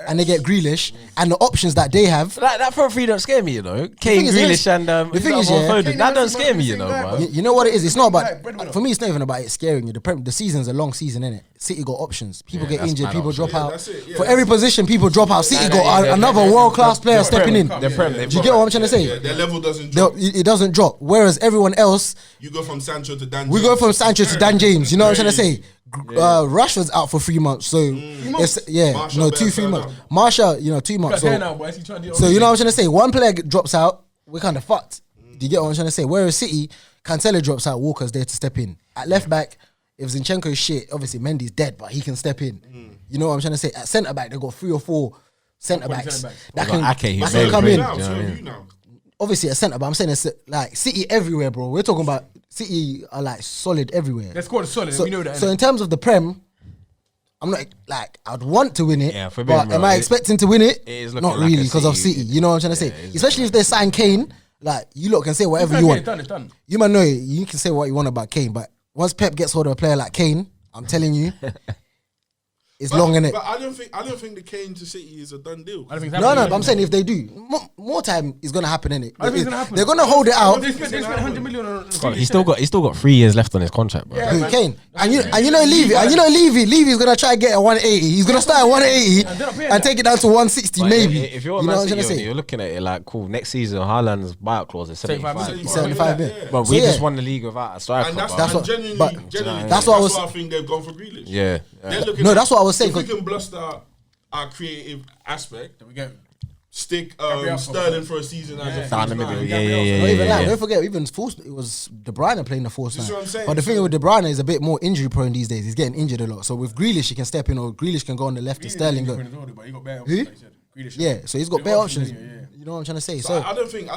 Speaker 2: and they get Grealish and the options that they have,
Speaker 5: That front three don't scare me, you know. Kane,
Speaker 2: thing is,
Speaker 5: Grealish, and
Speaker 2: the thing is, yeah,
Speaker 5: Foden.
Speaker 3: Kane
Speaker 5: That don't
Speaker 3: and
Speaker 5: scare me, you
Speaker 3: Messi
Speaker 5: know,
Speaker 3: guy,
Speaker 5: bro.
Speaker 3: bro.
Speaker 2: you know what it is? It's not
Speaker 3: Breadwinner.
Speaker 2: about, for me, it's not even about it scaring you. The season's a long season, innit? City got options. People get
Speaker 5: that's
Speaker 2: injured,
Speaker 5: mad
Speaker 2: people
Speaker 5: option.
Speaker 2: drop out.
Speaker 1: that's it, yeah,
Speaker 2: For
Speaker 1: that's
Speaker 2: every position, people drop out. City got
Speaker 5: yeah,
Speaker 2: another
Speaker 5: yeah,
Speaker 2: world-class player stepping in.
Speaker 3: Prem,
Speaker 5: They're Prem.
Speaker 3: yeah.
Speaker 5: they've
Speaker 2: Do you
Speaker 5: got-
Speaker 2: get what I'm trying to say?
Speaker 1: Yeah, their level doesn't
Speaker 2: They'll-
Speaker 1: drop.
Speaker 2: It doesn't drop. Whereas everyone else,
Speaker 1: You go from Sancho to Dan.
Speaker 2: we
Speaker 1: James.
Speaker 2: go from Sancho to Dan James. You know what I'm trying to say? Rashford's out for 3 months. So, it's, yeah,
Speaker 1: Martial
Speaker 2: no,
Speaker 1: better
Speaker 2: 2-3
Speaker 1: turn
Speaker 2: months.
Speaker 1: up.
Speaker 2: Martial, 2 months.
Speaker 3: Got hair
Speaker 2: So,
Speaker 3: now, boy. Is he trying to do it
Speaker 2: so you know what I'm
Speaker 3: already?
Speaker 2: trying to say? One player drops out, we're kind of fucked. Do you get what I'm trying to say? Whereas City, Cancelo drops out, Walker's there to step in. At left back, if Zinchenko's shit, obviously Mendy's dead, but he can step in. You know what I'm trying to say? At centre back, they've got 3 or 4 centre backs
Speaker 3: centre-backs.
Speaker 2: that
Speaker 5: Well,
Speaker 2: can,
Speaker 5: Ake,
Speaker 2: that
Speaker 5: very
Speaker 2: can come
Speaker 5: good.
Speaker 2: in.
Speaker 1: Now,
Speaker 5: Do you know
Speaker 1: so
Speaker 5: what I
Speaker 1: have
Speaker 5: mean?
Speaker 1: you now.
Speaker 2: Obviously a centre, but I'm saying it's like City everywhere, bro. We're talking about City are like solid everywhere.
Speaker 3: Their squad is solid.
Speaker 2: So,
Speaker 3: we know that.
Speaker 2: so
Speaker 3: innit?
Speaker 2: in terms of the Prem, I'm not like I'd want to win it,
Speaker 5: Yeah, for being
Speaker 2: but am
Speaker 5: real,
Speaker 2: I
Speaker 5: it-
Speaker 2: expecting to win it?
Speaker 5: it is looking
Speaker 2: Not
Speaker 5: like
Speaker 2: really
Speaker 5: a
Speaker 2: because of
Speaker 5: City-
Speaker 2: City. You know what I'm trying to say?
Speaker 5: it's
Speaker 2: Especially if they sign Kane, like you lot can say whatever
Speaker 3: It's
Speaker 2: you
Speaker 3: okay,
Speaker 2: want.
Speaker 3: It's done.
Speaker 2: You might know it. You can say what you want about Kane, but once Pep gets hold of a player like Kane, I'm telling you, it's long in it.
Speaker 1: But I don't think the Kane to City is a done deal.
Speaker 3: I don't think it's
Speaker 2: No,
Speaker 3: happening.
Speaker 2: but I'm saying if they do, more time is gonna happen in it.
Speaker 3: I don't think it's gonna happen.
Speaker 2: They're gonna hold it out.
Speaker 3: They spent 100 million on
Speaker 5: God, he's still got 3 years left on his contract, bro.
Speaker 3: Yeah.
Speaker 2: Who,
Speaker 3: man.
Speaker 2: Kane, and you know Levy's gonna try to get a 180. He's gonna start at 180
Speaker 3: And they're not paying
Speaker 2: and
Speaker 3: that.
Speaker 2: take it down to 160
Speaker 5: But
Speaker 2: maybe.
Speaker 5: if you're
Speaker 2: you know
Speaker 5: Man
Speaker 2: what I'm
Speaker 5: City,
Speaker 2: trying to say?
Speaker 5: you're looking at it like, cool, next season Haaland's buyout clause is 75.
Speaker 2: 75
Speaker 1: yeah,
Speaker 2: mil.
Speaker 1: yeah.
Speaker 5: But
Speaker 2: So
Speaker 5: we
Speaker 2: yeah.
Speaker 5: just won the league without a striker.
Speaker 1: And that's,
Speaker 5: bro.
Speaker 2: what-
Speaker 1: genuinely,
Speaker 2: but-
Speaker 1: genuinely,
Speaker 2: that's what I was-
Speaker 1: I think they've gone for Grealish.
Speaker 5: Yeah.
Speaker 1: They're looking
Speaker 2: No,
Speaker 1: at-
Speaker 2: that's what I was saying,
Speaker 1: If we
Speaker 2: 'cause-
Speaker 1: can bluster our creative aspect,
Speaker 3: We get
Speaker 1: stick
Speaker 3: Gabriel
Speaker 1: Sterling for a season as a
Speaker 5: Down the
Speaker 1: false
Speaker 5: middle,
Speaker 1: nine.
Speaker 5: yeah.
Speaker 2: Not even that. Don't forget, even false. It was De Bruyne playing the false
Speaker 1: This is
Speaker 2: nine.
Speaker 1: what I'm saying.
Speaker 2: But the thing
Speaker 1: So-
Speaker 2: with De Bruyne is a bit more injury prone these days. He's getting injured a lot. So with Grealish, he can step in, or Grealish can go on the left and Sterling go.
Speaker 3: But he got better
Speaker 2: Who?
Speaker 3: options, like you said. Grealish.
Speaker 2: Yeah, so he's got
Speaker 3: They've
Speaker 2: better
Speaker 3: got
Speaker 2: options.
Speaker 3: yeah.
Speaker 2: You know what I'm trying to say?
Speaker 1: So
Speaker 2: So,
Speaker 1: I don't think.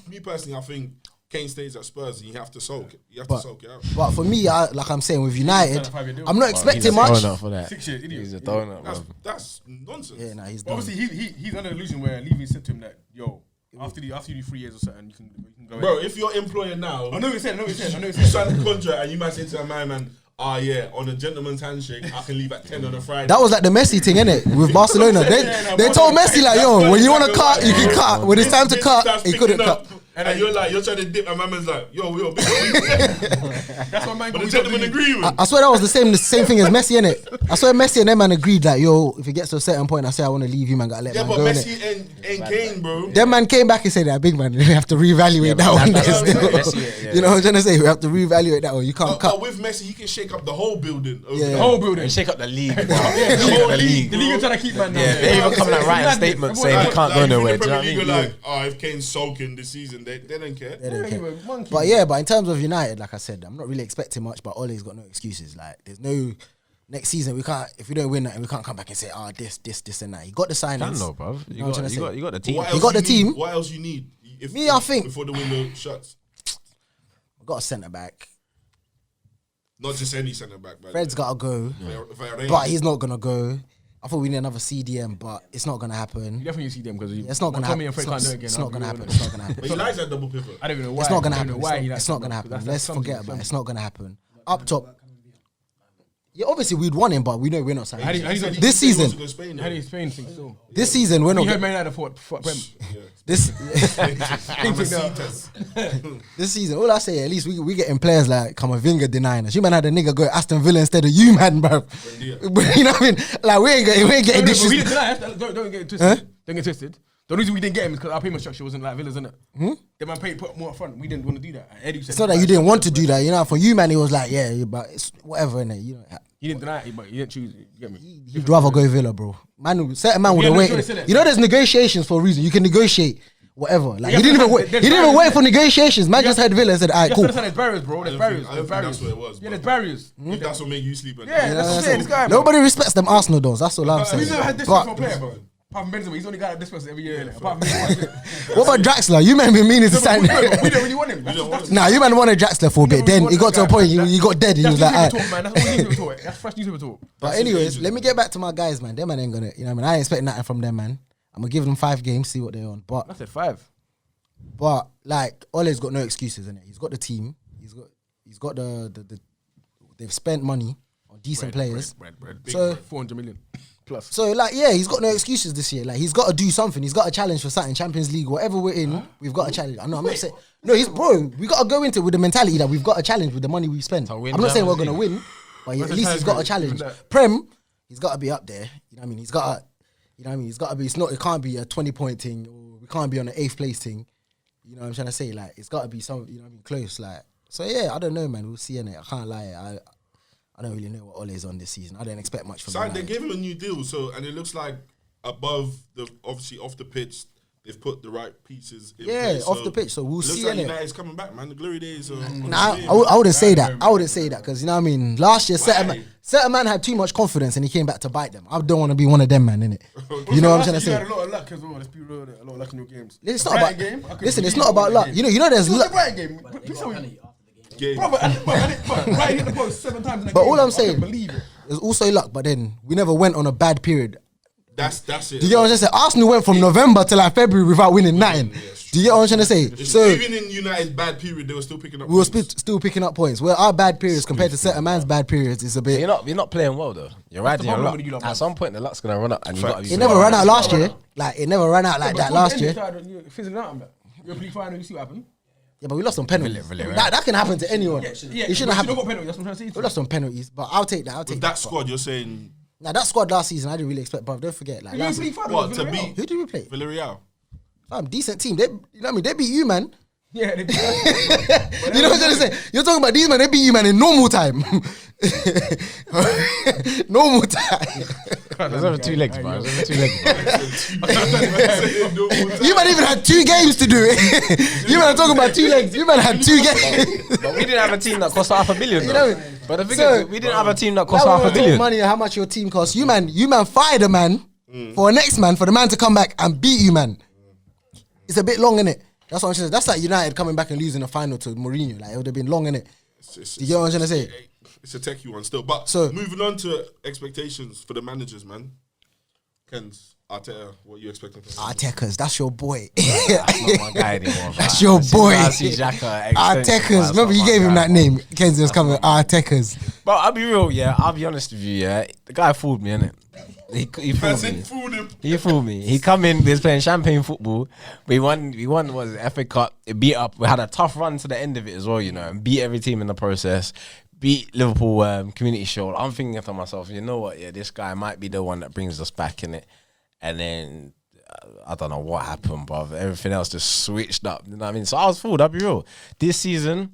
Speaker 1: Me personally, I think Kane stays at Spurs and you have to soak it. You have to soak it out.
Speaker 2: but for me, like I'm saying, with United,
Speaker 3: Signed a 5-year deal.
Speaker 2: I'm not
Speaker 5: He's
Speaker 2: expecting
Speaker 5: a
Speaker 2: much.
Speaker 5: donut for that.
Speaker 3: 6 years, idiot.
Speaker 5: He's a donut, bro.
Speaker 1: That's nonsense.
Speaker 2: Yeah, nah, he's
Speaker 3: But
Speaker 2: done.
Speaker 3: obviously, he's under the illusion where Levy said to him that, yo, after you do 3 years or something, you can go
Speaker 1: Bro,
Speaker 3: in.
Speaker 1: if your employer now,
Speaker 3: I know what he said.
Speaker 1: you sign a contract and you might say to a man, yeah, on a gentleman's handshake, I can leave at 10 on a Friday.
Speaker 2: That was like the Messi thing, innit? With Barcelona. They told Messi, like, yo, when you want to cut, you can cut. When it's time to cut, he couldn't cut.
Speaker 1: And you're trying to dip, and my man's like, yo, big.
Speaker 3: That's what man.
Speaker 1: But the gentleman agreed with.
Speaker 2: I swear that was the same thing as Messi, innit? I swear Messi and them man agreed, like, yo, if it gets to a certain point, I say I want to leave, you man gotta let
Speaker 1: Yeah,
Speaker 2: man
Speaker 1: but
Speaker 2: go,
Speaker 1: Messi
Speaker 2: innit?
Speaker 1: ain't Kane, bro.
Speaker 2: Them man came back and said that big man, we have to reevaluate that one. You know what I'm trying to say? We have to reevaluate that one. You can't cut.
Speaker 1: But with Messi, he can shake up the whole building.
Speaker 3: The whole building.
Speaker 5: And shake up the league.
Speaker 1: The whole league.
Speaker 3: The league are trying to keep man.
Speaker 5: Yeah, they even coming out writing statements saying he can't go nowhere. Do you know what I mean?
Speaker 1: Like, if Kane's sulking this season, they don't care.
Speaker 2: But in terms of United, like I said, I'm not really expecting much, but Ole's got no excuses. Like, there's no next season we can't, if we don't win that, we can't come back and say, this and that. He got the signings.
Speaker 5: No, bro. You
Speaker 2: know what I'm trying to say?
Speaker 5: got the team.
Speaker 2: He got the team.
Speaker 1: What else you need?
Speaker 2: I think
Speaker 1: before the window shuts.
Speaker 2: I've got a centre back.
Speaker 1: Not just any centre back, but
Speaker 2: Fred's got to go, but he's not gonna go. I thought we need another CDM, but it's not gonna happen.
Speaker 3: You definitely see them because
Speaker 2: it's not gonna happen. It's not gonna happen. It's not gonna happen.
Speaker 1: But he likes that double pivot.
Speaker 3: I don't even know why.
Speaker 2: It's not gonna happen.
Speaker 3: Why
Speaker 2: It's not gonna happen. Let's forget about it. It's not gonna happen. Up top. Yeah, obviously we'd want him, but we know we're not signing. This season,
Speaker 3: How do you Spain think so?
Speaker 2: this season we're
Speaker 3: You
Speaker 2: not.
Speaker 3: heard Man United for Prem.
Speaker 2: This
Speaker 1: I'm a C-test.
Speaker 2: this season, all I say, at least we getting players like Camavinga denying us. You man had a nigga go to Aston Villa instead of you, man, bro. You know what I mean? Like we ain't getting this.
Speaker 3: We didn't deny us. Don't get it twisted. Don't get twisted. The reason we didn't get him is because our payment structure wasn't like Villa's, innit? The man paid put more up front. We didn't want to do that. Eddie said
Speaker 2: It's not that you didn't want to do that, you know. For you, man, he was like, yeah, but it's whatever, innit? You know,
Speaker 3: he didn't deny it, but he didn't choose it. You get me?
Speaker 2: he'd rather go Villa, bro. Certain man would have
Speaker 3: no
Speaker 2: waited.
Speaker 3: choice, innit?
Speaker 2: You know, there's negotiations for a reason. You can negotiate whatever. Like he didn't even wait. He didn't even wait for negotiations. Man just had Villa and said, "Alright, cool."
Speaker 3: There's barriers, bro. There's barriers.
Speaker 1: I don't think that's what it was.
Speaker 3: Yeah, there's barriers.
Speaker 1: If that's what make you sleep at
Speaker 3: Yeah,
Speaker 1: night.
Speaker 3: that's what I'm saying. This guy, bro.
Speaker 2: Nobody respects them Arsenal doors. That's all I'm saying.
Speaker 3: He's never had this
Speaker 2: But
Speaker 3: from a player, bro. Apart from Benzema, he's only got this person every year. Apart from
Speaker 2: what about Draxler? You man been meaning to sign.
Speaker 3: we don't really want him.
Speaker 2: Nah, you man wanted Draxler for a bit. Then he got to a point. He got dead. He was like,
Speaker 3: That's
Speaker 2: "Alright."
Speaker 3: newspaper talk, man. That's all newspaper talk. That's fresh newspaper talk.
Speaker 2: But anyways, let me get back to my guys, man. Them man ain't gonna. You know what I mean? I ain't expecting nothing from them, man. I'm gonna give them 5 games, see what they're on.
Speaker 3: I said 5.
Speaker 2: But like Ole's got no excuses in it. He's got the team. He's got the they've spent money on decent players.
Speaker 3: Bread.
Speaker 2: So
Speaker 3: 400 million plus.
Speaker 2: So like he's got no excuses this year. Like he's got to do something. He's got to challenge for something. Champions League, whatever we're in, we've got to challenge. I know. I'm not saying no. We got to go into it with the mentality that we've got to challenge with the money we spent. I'm not saying we're gonna win, but at least he's got a challenge. Prem, he's got to be up there. You know what I mean? He's got to. You know what I mean? He's got to be. It can't be a 20-point thing. Or we can't be on an 8th place thing. You know what I'm trying to say? Like it's got to be some. You know what I mean? Close. Like so. Yeah, I don't know, man. We'll see innit. I can't lie. I don't really know what Ole's on this season. I don't expect much from him.
Speaker 1: They gave him a new deal, and it looks like above obviously off the pitch, they've put the right pieces in place.
Speaker 2: Off the pitch. So we'll see.
Speaker 1: Looks like
Speaker 2: innit?
Speaker 1: United's coming back, man. The glory days.
Speaker 2: Nah, I wouldn't say that. I wouldn't say that because you know what I mean. Last year, certain man had too much confidence and he came back to bite them. I don't want to be one of them, man. Innit? You know what I'm trying to say?
Speaker 3: You had a lot of luck as well. Let's be real. A lot of luck in your games.
Speaker 2: It's not about. Listen, it's not about luck. You know, there's luck.
Speaker 3: Game.
Speaker 1: Game.
Speaker 3: Bro, right hit the post 7 times in the
Speaker 2: But
Speaker 3: game.
Speaker 2: all I'm
Speaker 3: I
Speaker 2: saying,
Speaker 3: can't believe it.
Speaker 2: there's also luck. But then we never went on a bad period.
Speaker 1: That's it.
Speaker 2: Do you get what I'm trying to say? Arsenal went from November to like February without winning nothing. Do you get what I'm trying to say? So
Speaker 1: even in United's bad period, they were still picking up.
Speaker 2: we were
Speaker 1: points.
Speaker 2: still picking up points. Where our bad periods compared to certain man's bad periods is a bit.
Speaker 5: You're not playing well though. You're riding your
Speaker 3: problem
Speaker 5: luck.
Speaker 3: with you lot, man?
Speaker 5: At some point, the luck's gonna run up, and you got to be.
Speaker 2: It never ran out last year. Like it never ran out like that last year.
Speaker 3: Fizzling out, man. European final, you see what happened?
Speaker 2: Yeah, but we lost on penalties.
Speaker 5: Villa, right?
Speaker 2: That can happen to anyone.
Speaker 3: Yeah,
Speaker 2: It shouldn't
Speaker 3: but
Speaker 2: happen.
Speaker 3: you don't got penalty, that's what I'm trying to say.
Speaker 2: We lost on penalties, but I'll take that.
Speaker 1: With that squad, you're saying
Speaker 2: Now that squad last season, I didn't really expect. But don't forget, like last season,
Speaker 1: what to beat
Speaker 2: who did we play?
Speaker 1: Villarreal?
Speaker 2: Decent team. You know what I mean? They beat you, man.
Speaker 3: Yeah, they beat
Speaker 2: You know what I'm trying to say? You're talking about these man. They beat you, man, in normal time. Normal time.
Speaker 5: There's over 2 legs, bro. There's over 2 legs, bro.
Speaker 2: You man even had 2 games to do it. You man are talking about 2 legs. You man had 2 games.
Speaker 5: But we didn't have a team that cost $500 million.
Speaker 2: You know,
Speaker 5: But the thing
Speaker 2: so-
Speaker 5: is, we didn't have a team that cost
Speaker 2: Now we're
Speaker 5: $500
Speaker 2: talking
Speaker 5: million.
Speaker 2: money and how much your team costs. You man fired a man for a next man, for the man to come back and beat you, man. It's a bit long, innit? That's what I'm saying. That's like United coming back and losing the final to Mourinho. Like it would have been long, innit? You get what I'm trying to say?
Speaker 1: It's a techie one still. But
Speaker 2: So-
Speaker 1: moving on to expectations for the managers, man. Kens, Arteta, what are you expecting from him?
Speaker 2: Artekas, that's your boy.
Speaker 5: That's not my guy anymore.
Speaker 2: That's your boy.
Speaker 5: Artekas.
Speaker 2: Remember you gave him that name. Kenzie was coming. Artekas.
Speaker 5: But I'll be real, yeah. I'll be honest with you, yeah. The guy fooled me, innit? He fooled me. He fooled me. He come in, he was playing champagne football. We won was the FA Cup. It beat up. We had a tough run to the end of it as well, you know, and beat every team in the process. Beat Liverpool Community Shield. I'm thinking to myself, you know what? Yeah, this guy might be the one that brings us back in it. And then I don't know what happened, bruv. Everything else just switched up. You know what I mean? So I was fooled. I'll be real. This season,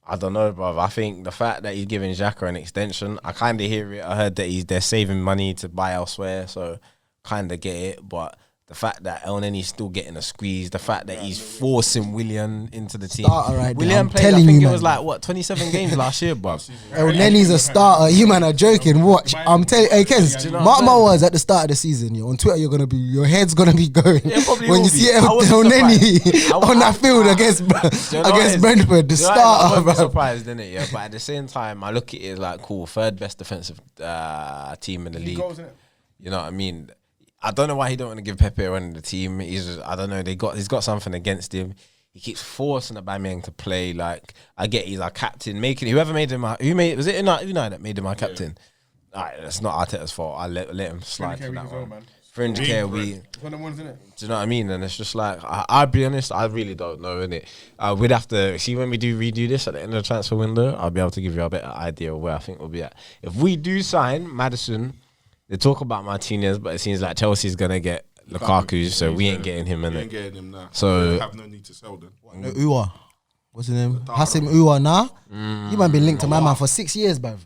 Speaker 5: I don't know, bruv. I think the fact that he's giving Xhaka an extension, I kind of hear it. I heard that they're saving money to buy elsewhere, so kind of get it. But the fact that Elneny's still getting a squeeze, the fact that he's forcing Willian into the team.
Speaker 2: Starter right there,
Speaker 5: Willian
Speaker 2: I'm
Speaker 5: played,
Speaker 2: telling
Speaker 5: I think
Speaker 2: you,
Speaker 5: it was
Speaker 2: man.
Speaker 5: like, what, 27 games last year, bruv.
Speaker 2: Elneny's a starter. You man are joking. Watch. I'm telling you, hey, Kens, mark my words at the start of the season. On Twitter, your head's going to be going.
Speaker 5: Probably
Speaker 2: When
Speaker 5: will
Speaker 2: you
Speaker 5: be.
Speaker 2: see
Speaker 5: I wouldn't be
Speaker 2: Elneny
Speaker 5: surprised.
Speaker 2: on that field against
Speaker 5: Do you know what it is?
Speaker 2: Brentford, the
Speaker 5: Do you know what it is? I
Speaker 2: starter,
Speaker 5: won't be
Speaker 2: bro.
Speaker 5: surprised, innit? Yeah, but at the same time, I look at it as like, cool, third best defensive team in the league.
Speaker 3: Goals, innit?
Speaker 5: You know what I mean? I don't know why he don't want to give Pepe a run in the team. I don't know. He's got something against him. He keeps forcing Aubameyang to play. Like, I get he's our captain. Whoever made him, was it Unai that made him our captain? All right, that's not Arteta's fault. I let him slide for that one. Fringe care,
Speaker 3: One of them ones, innit?
Speaker 5: do you know what I mean? And it's just like, I'll be honest, I really don't know, innit? We'd have to see when we do redo this at the end of the transfer window. I'll be able to give you a better idea of where I think we'll be at. If we do sign Maddison, they talk about Martinez, but it seems like Chelsea's gonna get Lukaku, so we ain't getting him,
Speaker 1: We
Speaker 5: innit?
Speaker 1: ain't getting him now.
Speaker 5: So-
Speaker 1: We have no need to sell them.
Speaker 2: No, Uwa. What's his name? Hassim Uwa, nah? You man been linked to my man for 6 years, bruv.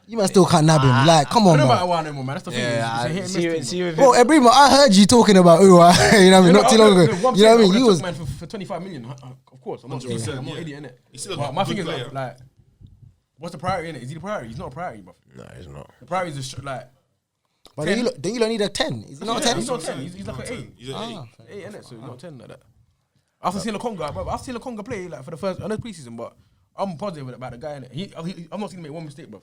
Speaker 2: You man still can't nab him. Like, come on,
Speaker 3: I don't
Speaker 2: bro.
Speaker 3: matter what anymore, man. That's the thing. It's a hit and miss thing,
Speaker 5: see
Speaker 2: Bro, Ebrima, I heard you talking about Uwa, you know what I mean, not too long ago. You know what I mean? You was...
Speaker 3: man for 25 million. Of course, I'm not
Speaker 1: 100%,
Speaker 3: I'm not
Speaker 1: yeah.
Speaker 3: an idiot, innit?
Speaker 1: He's still a
Speaker 3: But my
Speaker 1: good
Speaker 3: thing
Speaker 1: player.
Speaker 3: is like, what's the priority, innit? Is he the priority? He's not a priority, bro.
Speaker 5: No, he's not.
Speaker 3: The priority is just like,
Speaker 2: But don't you don't need a 10? Is he not a 10?
Speaker 3: he's not 10. He's like an 8.
Speaker 1: He's an 8.
Speaker 3: 8, innit? So he's not 10 like that. After seeing Lokonga play like for the first, I know preseason, but I'm positive about the guy, innit? I'm not seeing him make one mistake, bro.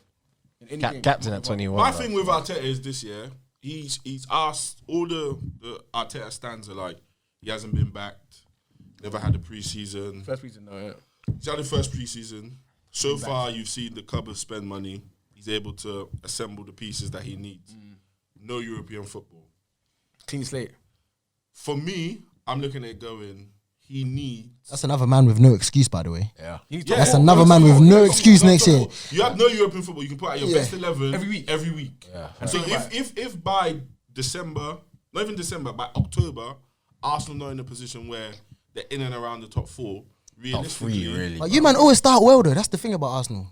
Speaker 3: In any game.
Speaker 5: Captain at 21.
Speaker 1: My
Speaker 5: bro.
Speaker 1: thing with Arteta is this year, he's asked, all the Arteta stands are like, he hasn't been backed, never had a preseason.
Speaker 3: First preseason, no, yeah.
Speaker 1: He's had the first preseason. So far, you've seen the cupboard spend money. He's able to assemble the pieces that he needs. No European football.
Speaker 3: Clean slate.
Speaker 1: For me, I'm looking at going, he needs...
Speaker 2: That's another man with no excuse, by the way.
Speaker 5: Yeah.
Speaker 2: That's another man with no excuse next year.
Speaker 1: You have no European football. You can put out your best 11
Speaker 3: Every week.
Speaker 5: Yeah.
Speaker 1: So if by December, not even December, by October, Arsenal are in a position where they're in and around the top 4,
Speaker 5: Top
Speaker 1: realistically,
Speaker 5: 3, really.
Speaker 2: But you man always start well, though. That's the thing about Arsenal.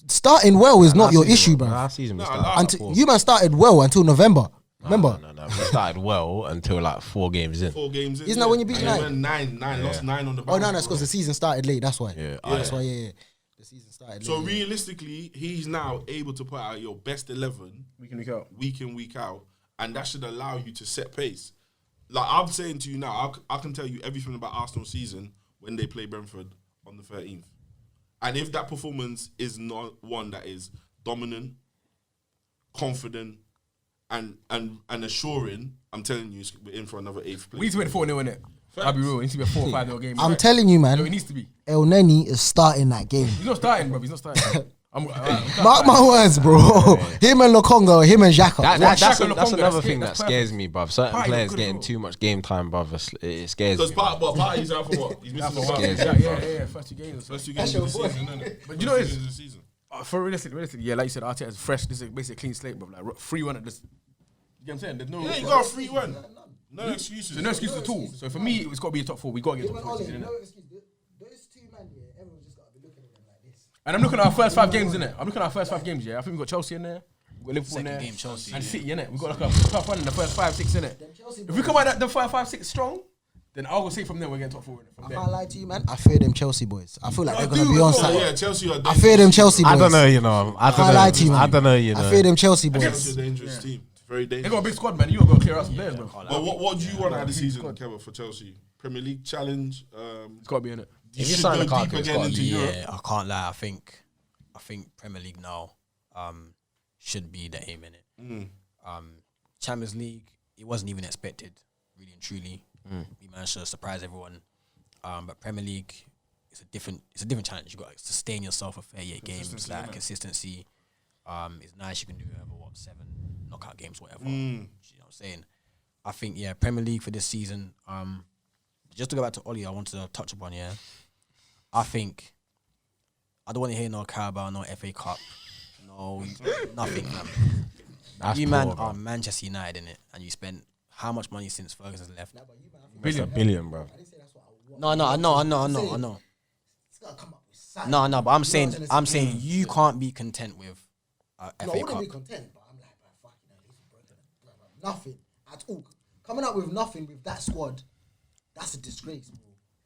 Speaker 2: Starting well is not your issue, bro.
Speaker 5: Last season we started.
Speaker 2: Until you man started well until November. Remember?
Speaker 5: No. We started well until like 4 games in.
Speaker 1: 4 games in.
Speaker 2: Isn't that when you beat
Speaker 1: And
Speaker 2: United?
Speaker 1: went 9, lost 9 on the
Speaker 2: Oh, no,
Speaker 1: bounce,
Speaker 2: that's because
Speaker 1: bro.
Speaker 2: the season started late. That's why.
Speaker 5: Yeah.
Speaker 2: That's why, yeah. The season started
Speaker 1: So
Speaker 2: late.
Speaker 1: realistically, he's now able to put out your best 11
Speaker 3: Week in, week out.
Speaker 1: week in, week out, and that should allow you to set pace. Like I'm saying to you now, I can tell you everything about Arsenal season when they play Brentford on the 13th. And if that performance is not one that is dominant, confident, and assuring, I'm telling you, we're in for another 8th place.
Speaker 3: We need to win 4-0, innit? I'll be real. It needs to be a 4 or 5-0 game.
Speaker 2: I'm
Speaker 3: right?
Speaker 2: telling you,
Speaker 3: No, it
Speaker 2: man,
Speaker 3: needs to be.
Speaker 2: Elneny is starting that game.
Speaker 3: He's not starting, bro. He's not starting.
Speaker 2: Mark my words, bro. Him and Lokonga, him and Xhaka.
Speaker 5: That's
Speaker 3: Xhaka and
Speaker 5: that's
Speaker 3: Lokonga,
Speaker 5: another
Speaker 3: that's
Speaker 5: thing
Speaker 3: it,
Speaker 5: that
Speaker 3: that's
Speaker 5: scares me, bruv. Certain
Speaker 3: Partey
Speaker 5: players
Speaker 3: good
Speaker 5: getting
Speaker 3: as well.
Speaker 5: too much game time, bruv. It scares me.
Speaker 1: Because Partey's out for what? He's missing the
Speaker 3: Yeah. First 2 games.
Speaker 1: First 2 games of the season, isn't it?
Speaker 3: But you know
Speaker 1: First
Speaker 3: it's-
Speaker 1: games of the season.
Speaker 3: For realistically, yeah, like you said, Arteta is fresh. This is basically a clean slate, bro. Like 3-1 at this. You get what I'm saying? There's no.
Speaker 1: Yeah, you got a 3-1. No excuses.
Speaker 3: There's no excuse at all. So for me, it's got to be a top 4. We got to get top 4 season, innit?
Speaker 2: Those 2 man, everyone's just got to be looking at them like this.
Speaker 3: And I'm looking at our first 5 games, innit? I'm looking at our first 5 games, yeah. I think we got Chelsea in there. We got Liverpool in there.
Speaker 4: game, Chelsea.
Speaker 3: And City, innit? We got like a tough run in the first 5, 6, innit? If we come out the 5, 5, 6 strong, then I'll say from there we're getting top 4 innit? From
Speaker 2: I
Speaker 3: there.
Speaker 2: can't lie to you, man. I fear them Chelsea boys. I feel like they're going to be
Speaker 3: do
Speaker 2: on
Speaker 3: as well,
Speaker 2: side.
Speaker 1: Yeah, Chelsea are
Speaker 2: I fear them Chelsea boys.
Speaker 5: I don't know, you know. I
Speaker 2: Can't lie to you, man.
Speaker 5: I don't know, you know.
Speaker 2: I fear them Chelsea
Speaker 1: Chelsea
Speaker 2: boys.
Speaker 1: are a dangerous team. It's very
Speaker 3: They
Speaker 1: dangerous.
Speaker 3: got a big squad, man. You got to clear out some players, bro.
Speaker 1: But what do you want out of the season, Kevin, for Chelsea? Premier League challenge?
Speaker 3: It's got to be in it.
Speaker 5: If you
Speaker 1: should
Speaker 5: sign
Speaker 1: go
Speaker 5: Lukaku,
Speaker 1: deep
Speaker 5: it's
Speaker 1: again
Speaker 5: gotta
Speaker 1: into
Speaker 5: be-
Speaker 1: Europe.
Speaker 4: Yeah, I can't lie. I think Premier League now should be the aim in it. Champions League, it wasn't even expected, really and truly. We managed to surprise everyone. But Premier League, it's a different challenge. You got to sustain yourself for 38 games, like consistency. It's nice you can do 7 knockout games, whatever. You know what I'm saying? I think Premier League for this season. Just to go back to Ollie, I wanted to touch upon. I think I don't want to hear no Carabao, no FA Cup, no nothing. You man are Manchester United in it, and you spent how much money since Ferguson's left?
Speaker 5: That's a billion, bro.
Speaker 4: No, I know. No, but I'm saying you can't be content with FA
Speaker 2: I wouldn't
Speaker 4: Cup.
Speaker 2: be content, but I'm like, bro, nothing at all. Coming up with nothing with that squad, that's a disgrace,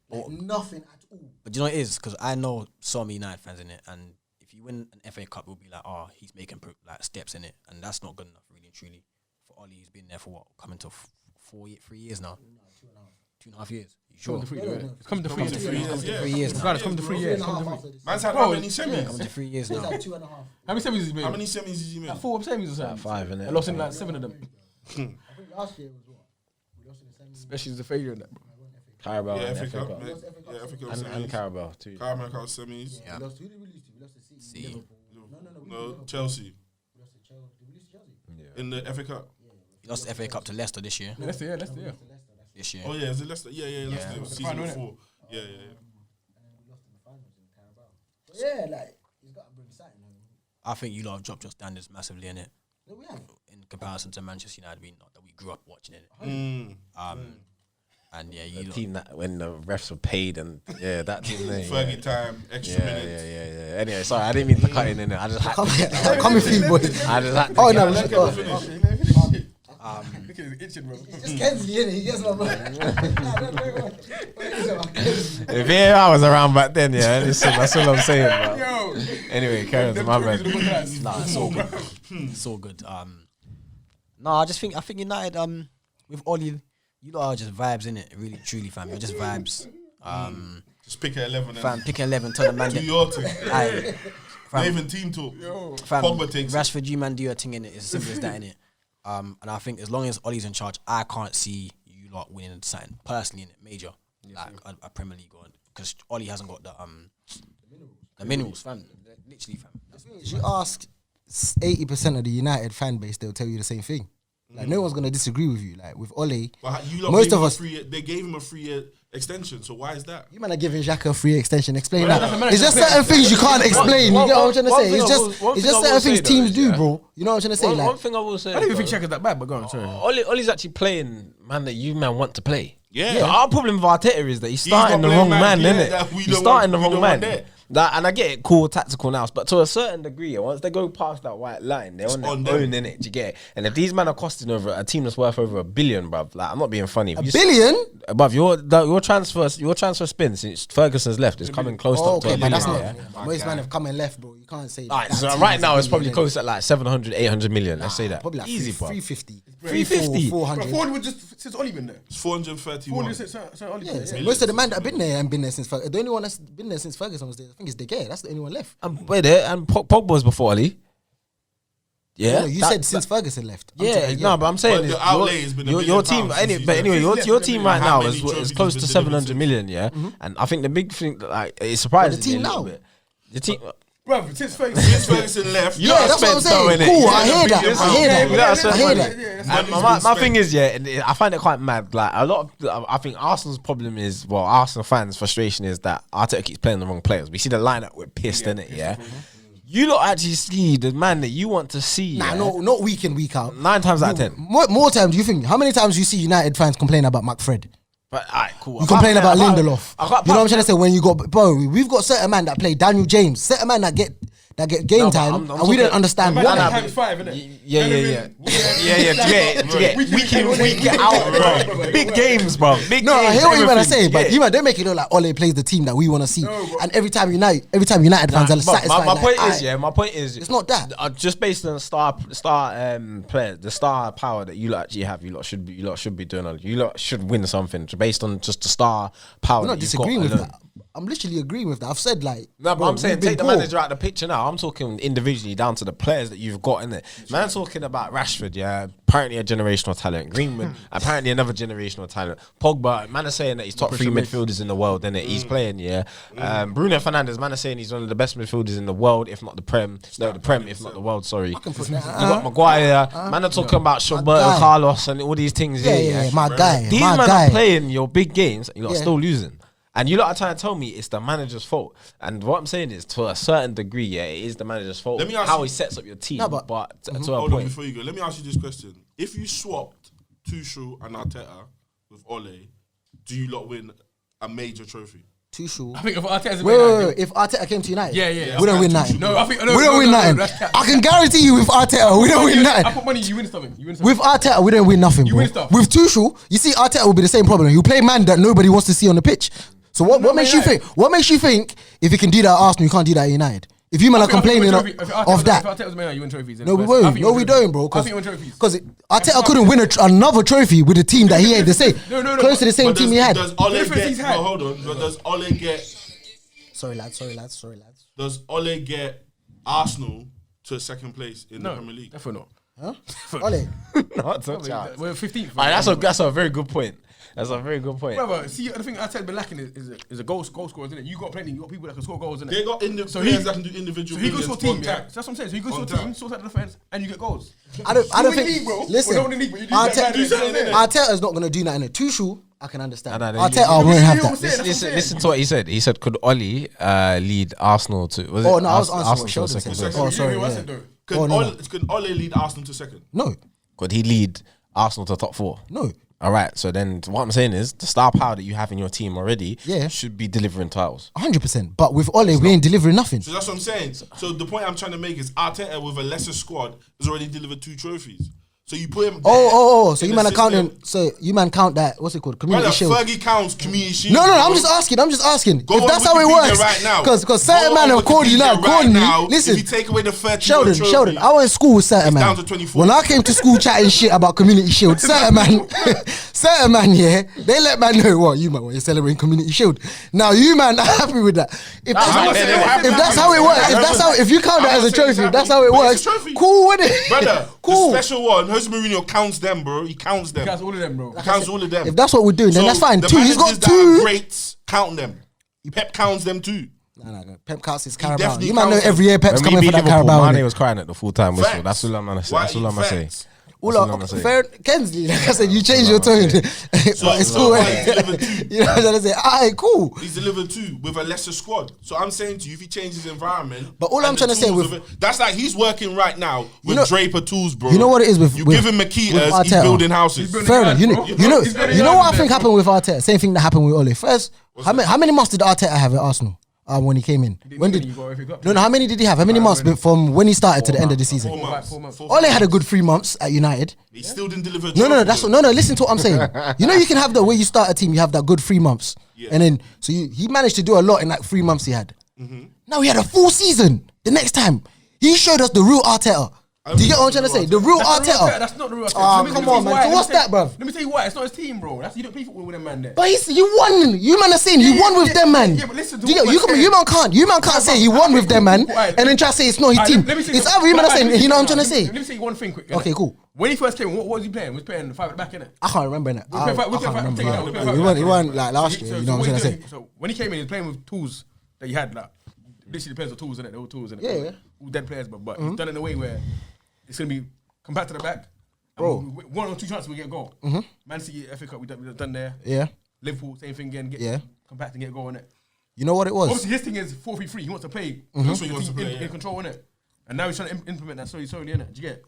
Speaker 2: bro. Like, nothing at all.
Speaker 4: But you know what it is? Because I know so many United fans in it, and if you win an FA Cup, we'll be like, oh, he's making like steps in it, and that's not good enough, really and truly. For Ollie, he's been there for what? Coming to 3 years now. 2.5 years. You sure?
Speaker 3: It's coming to 3 years.
Speaker 4: 3 years now.
Speaker 3: It's coming to 3 years.
Speaker 1: Man's had how many semis?
Speaker 4: Coming to 3 years now.
Speaker 2: Like 2.5.
Speaker 3: How many semis has he made?
Speaker 1: How many semis did he make?
Speaker 3: 4 semis or something.
Speaker 5: 5, innit?
Speaker 3: I lost in like 7 of them.
Speaker 2: I think last year was what? We lost in the semi.
Speaker 3: Especially the failure in that, bro.
Speaker 5: Carabao
Speaker 1: Yeah,
Speaker 5: and
Speaker 1: FA
Speaker 5: FA
Speaker 1: Cup.
Speaker 5: Cup.
Speaker 1: Yeah, FA Cup
Speaker 5: And
Speaker 1: semis.
Speaker 5: Carabao too.
Speaker 1: Carabao Cup semis.
Speaker 4: Yeah.
Speaker 2: We lost, who did we lose to? We lost to City.
Speaker 4: See.
Speaker 2: Liverpool.
Speaker 1: No, Chelsea.
Speaker 2: We lost to Chelsea. Did we lose to Chelsea?
Speaker 1: In the FA Cup.
Speaker 4: He lost the FA Cup to Leicester this year.
Speaker 3: Leicester, yeah.
Speaker 4: This year.
Speaker 1: Oh yeah, is it Leicester? Yeah, Leicester.
Speaker 4: Yeah.
Speaker 1: Season
Speaker 3: Final, innit?
Speaker 1: before. Yeah.
Speaker 2: And then we lost in the finals in Carabao. But yeah, like, he's got to bring something.
Speaker 4: I think you lot have dropped your standards massively in it.
Speaker 2: No, we have.
Speaker 4: In comparison to Manchester United, we grew up watching it. And yeah, you
Speaker 5: The
Speaker 4: lot,
Speaker 5: team that when the refs were paid and that team there.
Speaker 1: Fergie time, extra minutes.
Speaker 5: Yeah. Anyway, sorry, I didn't mean to cut in there. I just had to.
Speaker 2: Come with you, boys.
Speaker 5: I just had to.
Speaker 2: Oh, no.
Speaker 1: Let Kevin finish.
Speaker 3: Look at his itching, bro.
Speaker 2: Just Kensley, innit? He gets my money.
Speaker 5: If VAR was around back then, listen, that's all I'm saying, bro.
Speaker 3: Yo.
Speaker 5: Anyway, carry on, my bad.
Speaker 4: nah, it's all good. It's all good. No, I think United, with Ollie, you lot are just vibes, innit? Really, truly, fam. You're just vibes.
Speaker 1: Just pick an 11 and
Speaker 4: Fam, pick 11, tell the man.
Speaker 1: do your thing.
Speaker 4: Aye,
Speaker 1: Not
Speaker 4: fam,
Speaker 1: even team talk.
Speaker 4: fam,
Speaker 1: Pogba takes it.
Speaker 4: Rashford, you man do your thing in it. It's as simple as that, innit? And I think as long as Ollie's in charge, I can't see you lot winning something personally in it, major, like a Premier League one, because Ollie hasn't got the minerals, fam. Literally, fam.
Speaker 2: You ask 80% of the United fan base, they'll tell you the same thing. Like, no one's going to disagree with you. Like, with Ole,
Speaker 1: But you lot
Speaker 2: most
Speaker 1: gave
Speaker 2: of
Speaker 1: him
Speaker 2: us...
Speaker 1: they gave him a 3-year extension. So why is that?
Speaker 2: You man are giving Xhaka a free extension. Explain
Speaker 1: Well,
Speaker 2: that. It's just certain things you can't explain. You get what I'm trying to say? It's just certain things teams do, bro. You know what I'm trying to say?
Speaker 5: One
Speaker 2: Like,
Speaker 5: thing I will say,
Speaker 3: I don't even think Shaka's that bad, but go on, sorry.
Speaker 5: Ollie's actually playing man that you man want to play.
Speaker 1: Yeah.
Speaker 5: Our problem with Arteta is that he's starting
Speaker 1: not
Speaker 5: the wrong
Speaker 1: playing
Speaker 5: man,
Speaker 1: man,
Speaker 5: innit?
Speaker 1: that we
Speaker 5: He's
Speaker 1: don't
Speaker 5: starting
Speaker 1: want-
Speaker 5: the
Speaker 1: we
Speaker 5: wrong
Speaker 1: don't want
Speaker 5: man.
Speaker 1: there.
Speaker 5: That, and I get it, cool tactical now, but to a certain degree, once they go past that white line, they're on
Speaker 1: on
Speaker 5: their
Speaker 1: them.
Speaker 5: own, innit? Do you get it? And if these men are costing over a team that's worth over $1 billion, bruv, like I'm not being funny.
Speaker 2: $1 billion?
Speaker 5: Bruv, your transfer spin since Ferguson's left is coming close
Speaker 2: Oh,
Speaker 5: to
Speaker 2: okay,
Speaker 5: $1
Speaker 2: but
Speaker 5: billion.
Speaker 2: that's not.
Speaker 5: Yeah?
Speaker 2: Most men have come and left, bro. You can't say.
Speaker 5: Alright,
Speaker 2: that
Speaker 5: so
Speaker 2: team
Speaker 5: right
Speaker 2: is
Speaker 5: now
Speaker 2: $1
Speaker 5: it's probably
Speaker 2: billion.
Speaker 5: close at like 700, 800 million. Let's say that.
Speaker 2: Probably like
Speaker 5: Easy, bro.
Speaker 2: 350.
Speaker 5: 350.
Speaker 2: 400.
Speaker 3: Ford was just since Ollie been there.
Speaker 1: It's 431.
Speaker 3: Since Ollie
Speaker 2: Yeah,
Speaker 3: been
Speaker 2: so
Speaker 3: there.
Speaker 2: most of the men that have been there and been there since Ferguson. The only one that's been there since Ferguson was there. I think it's De Gea. That's the only one left.
Speaker 5: And wait there, and Pogba was before Ali. Yeah,
Speaker 2: No, you said since Ferguson left. I'm
Speaker 5: Yeah,
Speaker 2: saying,
Speaker 5: no, but I'm saying
Speaker 1: But
Speaker 5: is
Speaker 1: the outlay has been a
Speaker 5: your
Speaker 1: billion
Speaker 5: team.
Speaker 1: pounds since
Speaker 5: But
Speaker 1: he's
Speaker 5: anyway,
Speaker 1: left.
Speaker 5: your team right
Speaker 1: How
Speaker 5: now
Speaker 1: many
Speaker 5: is
Speaker 1: trophies
Speaker 5: close
Speaker 1: has
Speaker 5: to
Speaker 1: been delivered
Speaker 5: 700 million. Yeah, and I think the big thing that like it
Speaker 2: But
Speaker 5: surprises
Speaker 2: the team
Speaker 5: me a little
Speaker 2: now?
Speaker 5: bit. The team.
Speaker 3: Bro, since
Speaker 1: Since Ferguson left,
Speaker 2: Yeah, that's what I'm saying. Cool, I hear that. I hear that. I hear that.
Speaker 5: And my thing is, I find it quite mad. Like a lot of, I think Arsenal's problem is, well, Arsenal fans' frustration is that Arteta keeps playing the wrong players. We see the lineup, we're pissed in it. Yeah, you lot actually see the man that you want to see.
Speaker 2: Nah,
Speaker 5: yeah?
Speaker 2: no, not week in, week out.
Speaker 5: 9 times out of 10.
Speaker 2: More times, do you think? How many times do you see United fans complain about McFred?
Speaker 5: But alright, cool.
Speaker 2: You complain about Lindelof. You know what I'm trying to say? When you got, bro, we've got certain man that play Daniel James, certain man that get game
Speaker 5: but
Speaker 2: time,
Speaker 5: I'm
Speaker 2: and we
Speaker 5: talking-
Speaker 2: don't understand
Speaker 3: Man,
Speaker 2: why.
Speaker 3: that times 5, innit?
Speaker 5: Yeah. Do you get it? Week in, week out, bro. Big games, bro. Big
Speaker 2: No,
Speaker 5: games.
Speaker 2: I hear what you man are
Speaker 5: everything,
Speaker 2: saying, but
Speaker 5: yeah.
Speaker 2: you man don't make it look like Ole plays the team that we want to see. And every time United fans are
Speaker 5: But
Speaker 2: satisfied.
Speaker 5: my
Speaker 2: like,
Speaker 5: point
Speaker 2: aight.
Speaker 5: is, my point is,
Speaker 2: It's not that.
Speaker 5: Just based on the star players, the star power that you lot actually have, you lot should be doing. You lot should win something based on just the star power.
Speaker 2: I'm not
Speaker 5: that you've got
Speaker 2: disagreeing with
Speaker 5: alone.
Speaker 2: that. I'm literally agreeing with that. I've said like,
Speaker 5: No, but
Speaker 2: bro,
Speaker 5: I'm saying
Speaker 2: we've been
Speaker 5: take the
Speaker 2: poor.
Speaker 5: manager out of the picture now. I'm talking individually down to the players that you've got in it. Man, talking about Rashford, yeah, apparently a generational talent. Greenwood, apparently another generational talent. Pogba, man is saying that he's top 3 midfielders in the world, innit? He's playing, yeah. Bruno Fernandes, man is saying he's one of the best midfielders in the world, if not the Prem. No, the Prem, if not the world, sorry.
Speaker 2: I can put
Speaker 5: You
Speaker 2: that.
Speaker 5: got Maguire, man are talking about Roberto
Speaker 2: guy.
Speaker 5: Carlos and all these things
Speaker 2: Yeah,
Speaker 5: here,
Speaker 2: yeah, my guy,
Speaker 5: These
Speaker 2: my
Speaker 5: men
Speaker 2: guy.
Speaker 5: are playing your big games and you're
Speaker 2: Yeah.
Speaker 5: still losing. And you lot are trying to tell me it's the manager's fault. And what I'm saying is, to a certain degree, yeah, it is the manager's fault.
Speaker 1: Let me ask
Speaker 5: how
Speaker 1: you-
Speaker 5: he sets up your team.
Speaker 2: No,
Speaker 5: but
Speaker 2: but-
Speaker 5: to a
Speaker 1: Hold on
Speaker 5: point.
Speaker 1: before you go. Let me ask you this question: if you swapped Tuchel and Arteta with Ole, do you lot win a major trophy?
Speaker 2: Tuchel.
Speaker 3: I think if Arteta's
Speaker 2: Wait. If Arteta came to United,
Speaker 3: Yeah.
Speaker 2: we don't win nothing.
Speaker 3: No, I think
Speaker 2: We don't win nothing. I can guarantee you with Arteta, we don't win
Speaker 3: I
Speaker 2: nothing.
Speaker 3: put money, you win something. You win something.
Speaker 2: With Arteta, we don't win nothing,
Speaker 3: You
Speaker 2: bro.
Speaker 3: win stuff.
Speaker 2: With Tuchel, you see, Arteta will be the same problem. He'll play man that nobody wants to see on the pitch. So what makes you think? What makes you think if he can do that at Arsenal, you can't do that at United? If you man are complaining of that,
Speaker 3: If Arteta was man, you win trophies.
Speaker 2: no, we won't. No, we don't, bro.
Speaker 3: I think you win trophies.
Speaker 2: Because Arteta couldn't win another trophy with a team that he had the same,
Speaker 3: No,
Speaker 2: close to the same
Speaker 1: But
Speaker 2: team he had.
Speaker 1: Does Ole
Speaker 3: difference
Speaker 1: get?
Speaker 3: he's had.
Speaker 1: No, hold on. But does Ole get?
Speaker 2: Sorry, lads.
Speaker 1: Does Ole get Arsenal to second place in the
Speaker 3: No,
Speaker 1: Premier League?
Speaker 3: definitely not.
Speaker 2: Ole,
Speaker 5: Not touch out.
Speaker 3: We're 15th.
Speaker 5: That's a very good point. That's a very good point.
Speaker 3: Brother, see, the thing Arteta's been lacking is a goal scorers, isn't it? You got plenty. You got people that can score goals, isn't
Speaker 1: They
Speaker 3: it?
Speaker 1: got
Speaker 3: So
Speaker 1: players
Speaker 3: he-
Speaker 1: that can do individual.
Speaker 3: So he goes for
Speaker 1: brilliance
Speaker 3: team,
Speaker 1: on
Speaker 3: yeah.
Speaker 1: tap.
Speaker 3: That's what I'm saying. So he goes
Speaker 1: On
Speaker 3: for
Speaker 1: tap.
Speaker 3: team, sorts out the defense, and you get goals.
Speaker 2: I don't
Speaker 3: You win
Speaker 2: think.
Speaker 3: league, bro.
Speaker 2: Listen,
Speaker 3: Well, not in the league, but you do that, do something, innit?
Speaker 2: Arteta's not gonna do nothing. Tuchel, I can understand.
Speaker 5: No, no,
Speaker 2: Arteta
Speaker 5: you-
Speaker 2: won't have
Speaker 3: you know what I'm
Speaker 2: that.
Speaker 3: saying?
Speaker 5: Listen to what he said. He said, could Oli lead Arsenal to? Was
Speaker 2: Oh
Speaker 5: it
Speaker 2: no, I was
Speaker 5: Arsenal
Speaker 2: answering what
Speaker 5: to
Speaker 2: Sheldon
Speaker 5: second
Speaker 2: said.
Speaker 5: place?
Speaker 2: Oh, sorry.
Speaker 3: You know what I
Speaker 2: Yeah.
Speaker 3: said, though?
Speaker 1: Can
Speaker 2: Oh, no.
Speaker 1: Ole lead Arsenal to second?
Speaker 2: No,
Speaker 5: Could he lead Arsenal to top 4?
Speaker 2: no.
Speaker 5: All right. So then, what I'm saying is, the star power that you have in your team already,
Speaker 2: Yeah.
Speaker 5: should be delivering titles.
Speaker 2: 100%. But with Ole, we ain't delivering nothing.
Speaker 1: So that's what I'm saying. So the point I'm trying to make is Arteta with a lesser squad has already delivered 2 trophies. So you put him. there
Speaker 2: Oh. So
Speaker 1: in
Speaker 2: you
Speaker 1: the
Speaker 2: man are counting.
Speaker 1: system.
Speaker 2: So you man count that. What's it called? Community
Speaker 1: Brother,
Speaker 2: Shield.
Speaker 1: Fergie counts community shield.
Speaker 2: No. I'm
Speaker 1: bro.
Speaker 2: just asking.
Speaker 1: Go
Speaker 2: If
Speaker 1: on
Speaker 2: that's how it
Speaker 1: Wikipedia
Speaker 2: works,
Speaker 1: right now.
Speaker 2: because certain
Speaker 1: Go
Speaker 2: man
Speaker 1: on
Speaker 2: have called you
Speaker 1: Wikipedia
Speaker 2: now,
Speaker 1: right
Speaker 2: calling
Speaker 1: now.
Speaker 2: me. Listen,
Speaker 1: If you take away the 30
Speaker 2: Sheldon, I went to school with certain
Speaker 1: It's
Speaker 2: man.
Speaker 1: down to 24.
Speaker 2: When I came to school chatting shit about Community Shield, certain man, yeah, they let man know what you man when you're celebrating Community Shield. Now you man are happy with that. If that's how it works, if you count that as a trophy, if that's how it works. Cool with it,
Speaker 1: Brother,
Speaker 2: Cool.
Speaker 1: the special one, Jose Mourinho counts them, bro. He counts them.
Speaker 3: That's all of them, bro.
Speaker 1: He counts all of them.
Speaker 2: If that's what we're doing, then that's fine.
Speaker 1: the
Speaker 2: 2, he's got
Speaker 1: managers that are
Speaker 2: 2.
Speaker 1: greats, count them. Pep counts them too.
Speaker 2: No. Pep counts his Carabao.
Speaker 1: definitely
Speaker 2: You man know
Speaker 1: counts
Speaker 2: every year Pep's
Speaker 5: When we
Speaker 2: coming for
Speaker 5: beat
Speaker 2: that
Speaker 5: Liverpool,
Speaker 2: Carabao.
Speaker 5: Mane
Speaker 2: innit?
Speaker 5: was crying at the full-time whistle.
Speaker 1: Facts.
Speaker 5: That's all I'm gonna say.
Speaker 1: Why
Speaker 5: That's all I'm gonna say.
Speaker 1: facts?
Speaker 2: All
Speaker 5: That's
Speaker 2: up,
Speaker 5: all I'm gonna say.
Speaker 2: fair, Kensley, like I said, you changed your tone. But it's cool.
Speaker 1: he's delivered 2.
Speaker 2: You know what I'm trying to say? Alright, cool.
Speaker 1: He's delivered 2 with a lesser squad. So I'm saying to you, if he changes environment,
Speaker 2: But all
Speaker 1: and
Speaker 2: I'm
Speaker 1: the
Speaker 2: trying to say
Speaker 1: tools
Speaker 2: with-
Speaker 1: of it- that's like he's working right now with
Speaker 2: know-
Speaker 1: Draper tools, bro.
Speaker 2: You know what it is with-
Speaker 1: you
Speaker 2: with-
Speaker 1: give him
Speaker 2: with
Speaker 1: Makitas, he's
Speaker 2: Arteta.
Speaker 1: building houses.
Speaker 3: building-
Speaker 2: Fair enough. You know,
Speaker 3: bro.
Speaker 2: you know,
Speaker 3: He's very
Speaker 2: you know what I
Speaker 3: young,
Speaker 2: think
Speaker 3: bro.
Speaker 2: happened with Arteta. Same thing that happened with Ole. First, how many months did Arteta have at Arsenal when he came in? When did?
Speaker 3: You got FA Cup.
Speaker 2: No. How many did he have? How many months from when he started to the end of the season?
Speaker 1: 4 months.
Speaker 3: 4 months.
Speaker 2: Ole had a good 3 months at United.
Speaker 1: He still didn't deliver.
Speaker 2: No. Listen to what I'm saying. You know, you can have the way you start a team. You have that good 3 months, and then he managed to do a lot in that 3 months he had. Now he had a full season. The next time he showed us the real Arteta. Do you get what I'm trying to say? The real Arteta.
Speaker 3: That's not the real Arteta.
Speaker 2: Ah,
Speaker 3: Let me
Speaker 2: come
Speaker 3: tell you
Speaker 2: on, man.
Speaker 3: why.
Speaker 2: So
Speaker 3: Let me
Speaker 2: what's
Speaker 3: tell-
Speaker 2: that, bruv?
Speaker 3: Let me tell you why. It's not his team, bro. That's you don't play football with them man there.
Speaker 2: But you won. You man are saying he won with them, man.
Speaker 3: Yeah, but listen to
Speaker 2: Do you,
Speaker 3: what
Speaker 2: you,
Speaker 3: I'm saying.
Speaker 2: you man can't say he won with them, man, and then try to say it's not his
Speaker 3: Alright,
Speaker 2: team.
Speaker 3: let me say
Speaker 2: It's
Speaker 3: something.
Speaker 2: either you man are
Speaker 3: Alright,
Speaker 2: saying, you know what I'm trying to
Speaker 3: let
Speaker 2: say.
Speaker 3: me say one thing quick.
Speaker 2: Okay, cool.
Speaker 3: When he first came, what was he playing? He was playing 5 at the back, innit?
Speaker 2: I can't remember that. I can't remember.
Speaker 3: He
Speaker 2: He won like last year. You know what I'm trying to say.
Speaker 3: So when he came in, he was playing with tools that he had. Like, literally depends on tools, innit? They were tools, innit?
Speaker 2: Yeah.
Speaker 3: All dead players, but he's done it in a way where it's gonna be compact to the back.
Speaker 2: Bro.
Speaker 3: One or 2 chances we get a goal. Man City FA Cup we done there.
Speaker 2: Yeah.
Speaker 3: Liverpool same thing again.
Speaker 2: Yeah.
Speaker 3: Compact and get a goal in it.
Speaker 2: You know what it was?
Speaker 3: Obviously his thing is 4-3-3. He wants to play.
Speaker 1: That's what he wants to play,
Speaker 3: in
Speaker 1: yeah.
Speaker 3: control, innit? And now he's trying to implement that slowly, innit? Do you get?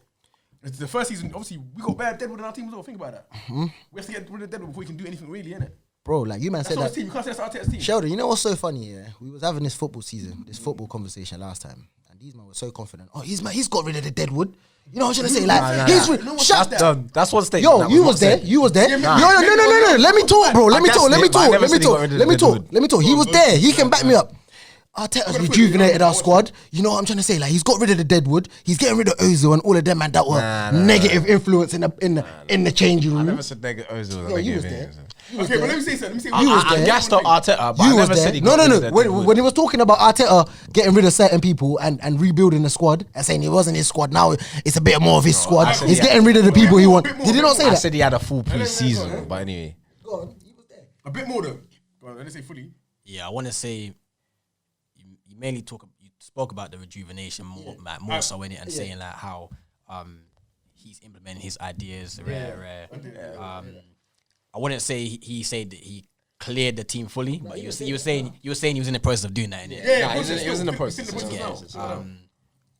Speaker 3: It's the first season, obviously, we got bad Deadwood in our team as well. Think about that. We have to get rid of Deadwood before we can do anything really, innit?
Speaker 2: Bro, like you man
Speaker 3: That's
Speaker 2: said
Speaker 3: not his
Speaker 2: that.
Speaker 3: team. You can't say that's Arteta's team.
Speaker 2: Sheldon, you know what's so funny? Yeah, we was having this football season, this football conversation last time, and these men were so confident. Oh, he's got rid of the Deadwood. You know what I'm trying to say? Like shut
Speaker 5: That's done. That's one statement.
Speaker 2: Yo,
Speaker 5: that
Speaker 2: you
Speaker 5: not
Speaker 2: was there.
Speaker 5: said.
Speaker 2: You was there.
Speaker 3: Nah.
Speaker 2: No. Let me talk, bro. Let me
Speaker 5: I
Speaker 2: talk.
Speaker 5: guessed it, but I never said he got rid of the Deadwood.
Speaker 2: Let me talk. He was there. He can back me up. Arteta's rejuvenated our squad. You know what I'm trying to say? Like he's got rid of the deadwood. He's getting rid of Ozil and all of them man that were negative influence in the changing room.
Speaker 5: I never said negative Ozil.
Speaker 2: Yeah, you was there.
Speaker 3: Okay, but let me say something.
Speaker 5: I gassed up Arteta, but I never said he
Speaker 2: No.
Speaker 5: got rid of the deadwood.
Speaker 2: When he was talking about Arteta getting rid of certain people and rebuilding the squad and saying it wasn't his squad, now it's a bit more of his squad. He's getting rid of the people he wants. Did he not say
Speaker 5: I
Speaker 2: that?
Speaker 5: said he had a full pre-season, but anyway.
Speaker 2: Go on, he was there.
Speaker 3: A bit more though. Go on, let's say fully.
Speaker 4: Yeah, I want to say you mainly you spoke about the rejuvenation more so in it and saying like how he's implementing his ideas. I wouldn't say he said that he cleared the team fully, but you were saying he was in the process of doing that, innit?
Speaker 3: Yeah,
Speaker 5: he was in the process.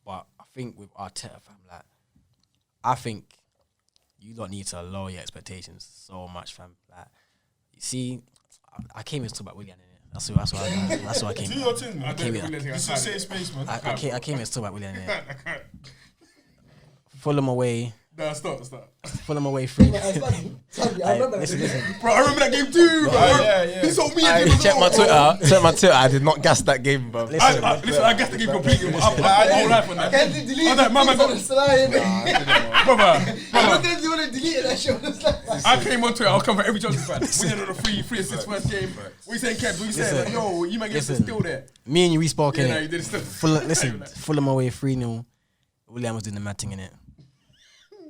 Speaker 4: But I think with Arteta, fam, like I think you don't need to lower your expectations so much, fam. Like you see, I came here to talk about Willian, innit? That's what I came.
Speaker 1: Do your thing, man.
Speaker 4: came here.
Speaker 1: This is safe space, man.
Speaker 4: I came here to talk about Willian, innit? Fulham away.
Speaker 3: No, stop.
Speaker 4: Fulham away 3.
Speaker 2: I remember that.
Speaker 3: Bro, I remember that game too, bro.
Speaker 1: Yeah.
Speaker 3: He told me
Speaker 5: I check my Twitter. I did not gas that game, bro.
Speaker 3: Listen, I guessed the game completely. I put my whole life on that.
Speaker 2: Can't you delete
Speaker 3: I was like, my man got... Brother.
Speaker 2: How can you want to delete that shit?
Speaker 3: I came on Twitter, I'll come for every Chelsea fan. Winning on the 3 assists first game. What you saying, Kev? What you saying? Like, yo, you might get still there.
Speaker 4: Me and you, we spoke,
Speaker 3: Yeah,
Speaker 4: innit?
Speaker 3: no, you did it still.
Speaker 4: Fulham away 3-0. Willian was doing the mad thing, innit?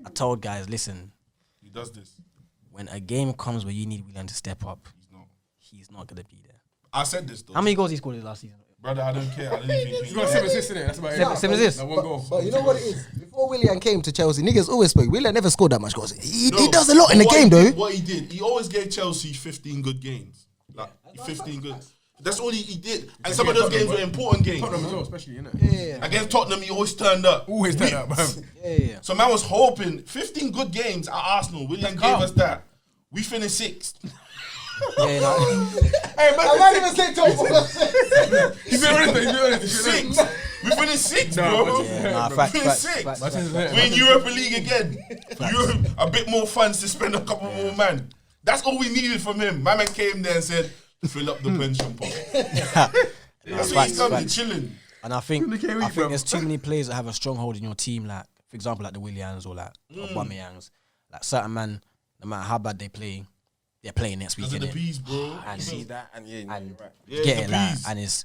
Speaker 4: I told guys, listen,
Speaker 1: He does this.
Speaker 4: when a game comes where you need Willian to step up, he's not gonna be there.
Speaker 1: I said this though.
Speaker 4: How many goals he scored last season?
Speaker 1: Brother, I don't care. I don't even
Speaker 3: He's got 7 assists in it. That's about it.
Speaker 4: 7 assists.
Speaker 3: Like 1 goal.
Speaker 2: But you know what it is? Before Willian came to Chelsea, niggas always spoke. Willian never scored that much goals. He does a lot in the game, though.
Speaker 1: What he did, he always gave Chelsea 15 good games. Like 15 good. That's all he did. And some of those games were important games.
Speaker 3: Tottenham as well, especially, innit?
Speaker 2: Yeah.
Speaker 1: Against Tottenham, he always turned up.
Speaker 3: Always turned up, bro.
Speaker 2: Yeah.
Speaker 1: So man was hoping 15 good games at Arsenal. Willian gave us that. We finished 6th.
Speaker 4: Yeah, like,
Speaker 3: Hey, man,
Speaker 2: I might even say top four.
Speaker 3: he's been honest.
Speaker 1: 6th. We finished 6th, bro.
Speaker 4: nah,
Speaker 1: We
Speaker 4: facts,
Speaker 1: finished
Speaker 4: facts,
Speaker 1: 6th.
Speaker 4: facts.
Speaker 1: We're in Europa League again. Europe, a bit more funds to spend a couple more man. That's all we needed from him. My man came there and said, fill up the pension pot. That's why he's coming, chilling.
Speaker 4: And I think
Speaker 3: bro.
Speaker 4: there's too many players that have a stronghold in your team, like for example, like the Willians or like Aubameyangs. Like certain man, no matter how bad they play, they're playing next week.
Speaker 1: Because of the
Speaker 4: innit?
Speaker 1: peas, bro.
Speaker 4: And
Speaker 5: See that, and yeah,
Speaker 4: and
Speaker 5: you're right.
Speaker 1: Yeah,
Speaker 4: get
Speaker 1: the
Speaker 4: it, like,
Speaker 1: peas.
Speaker 4: and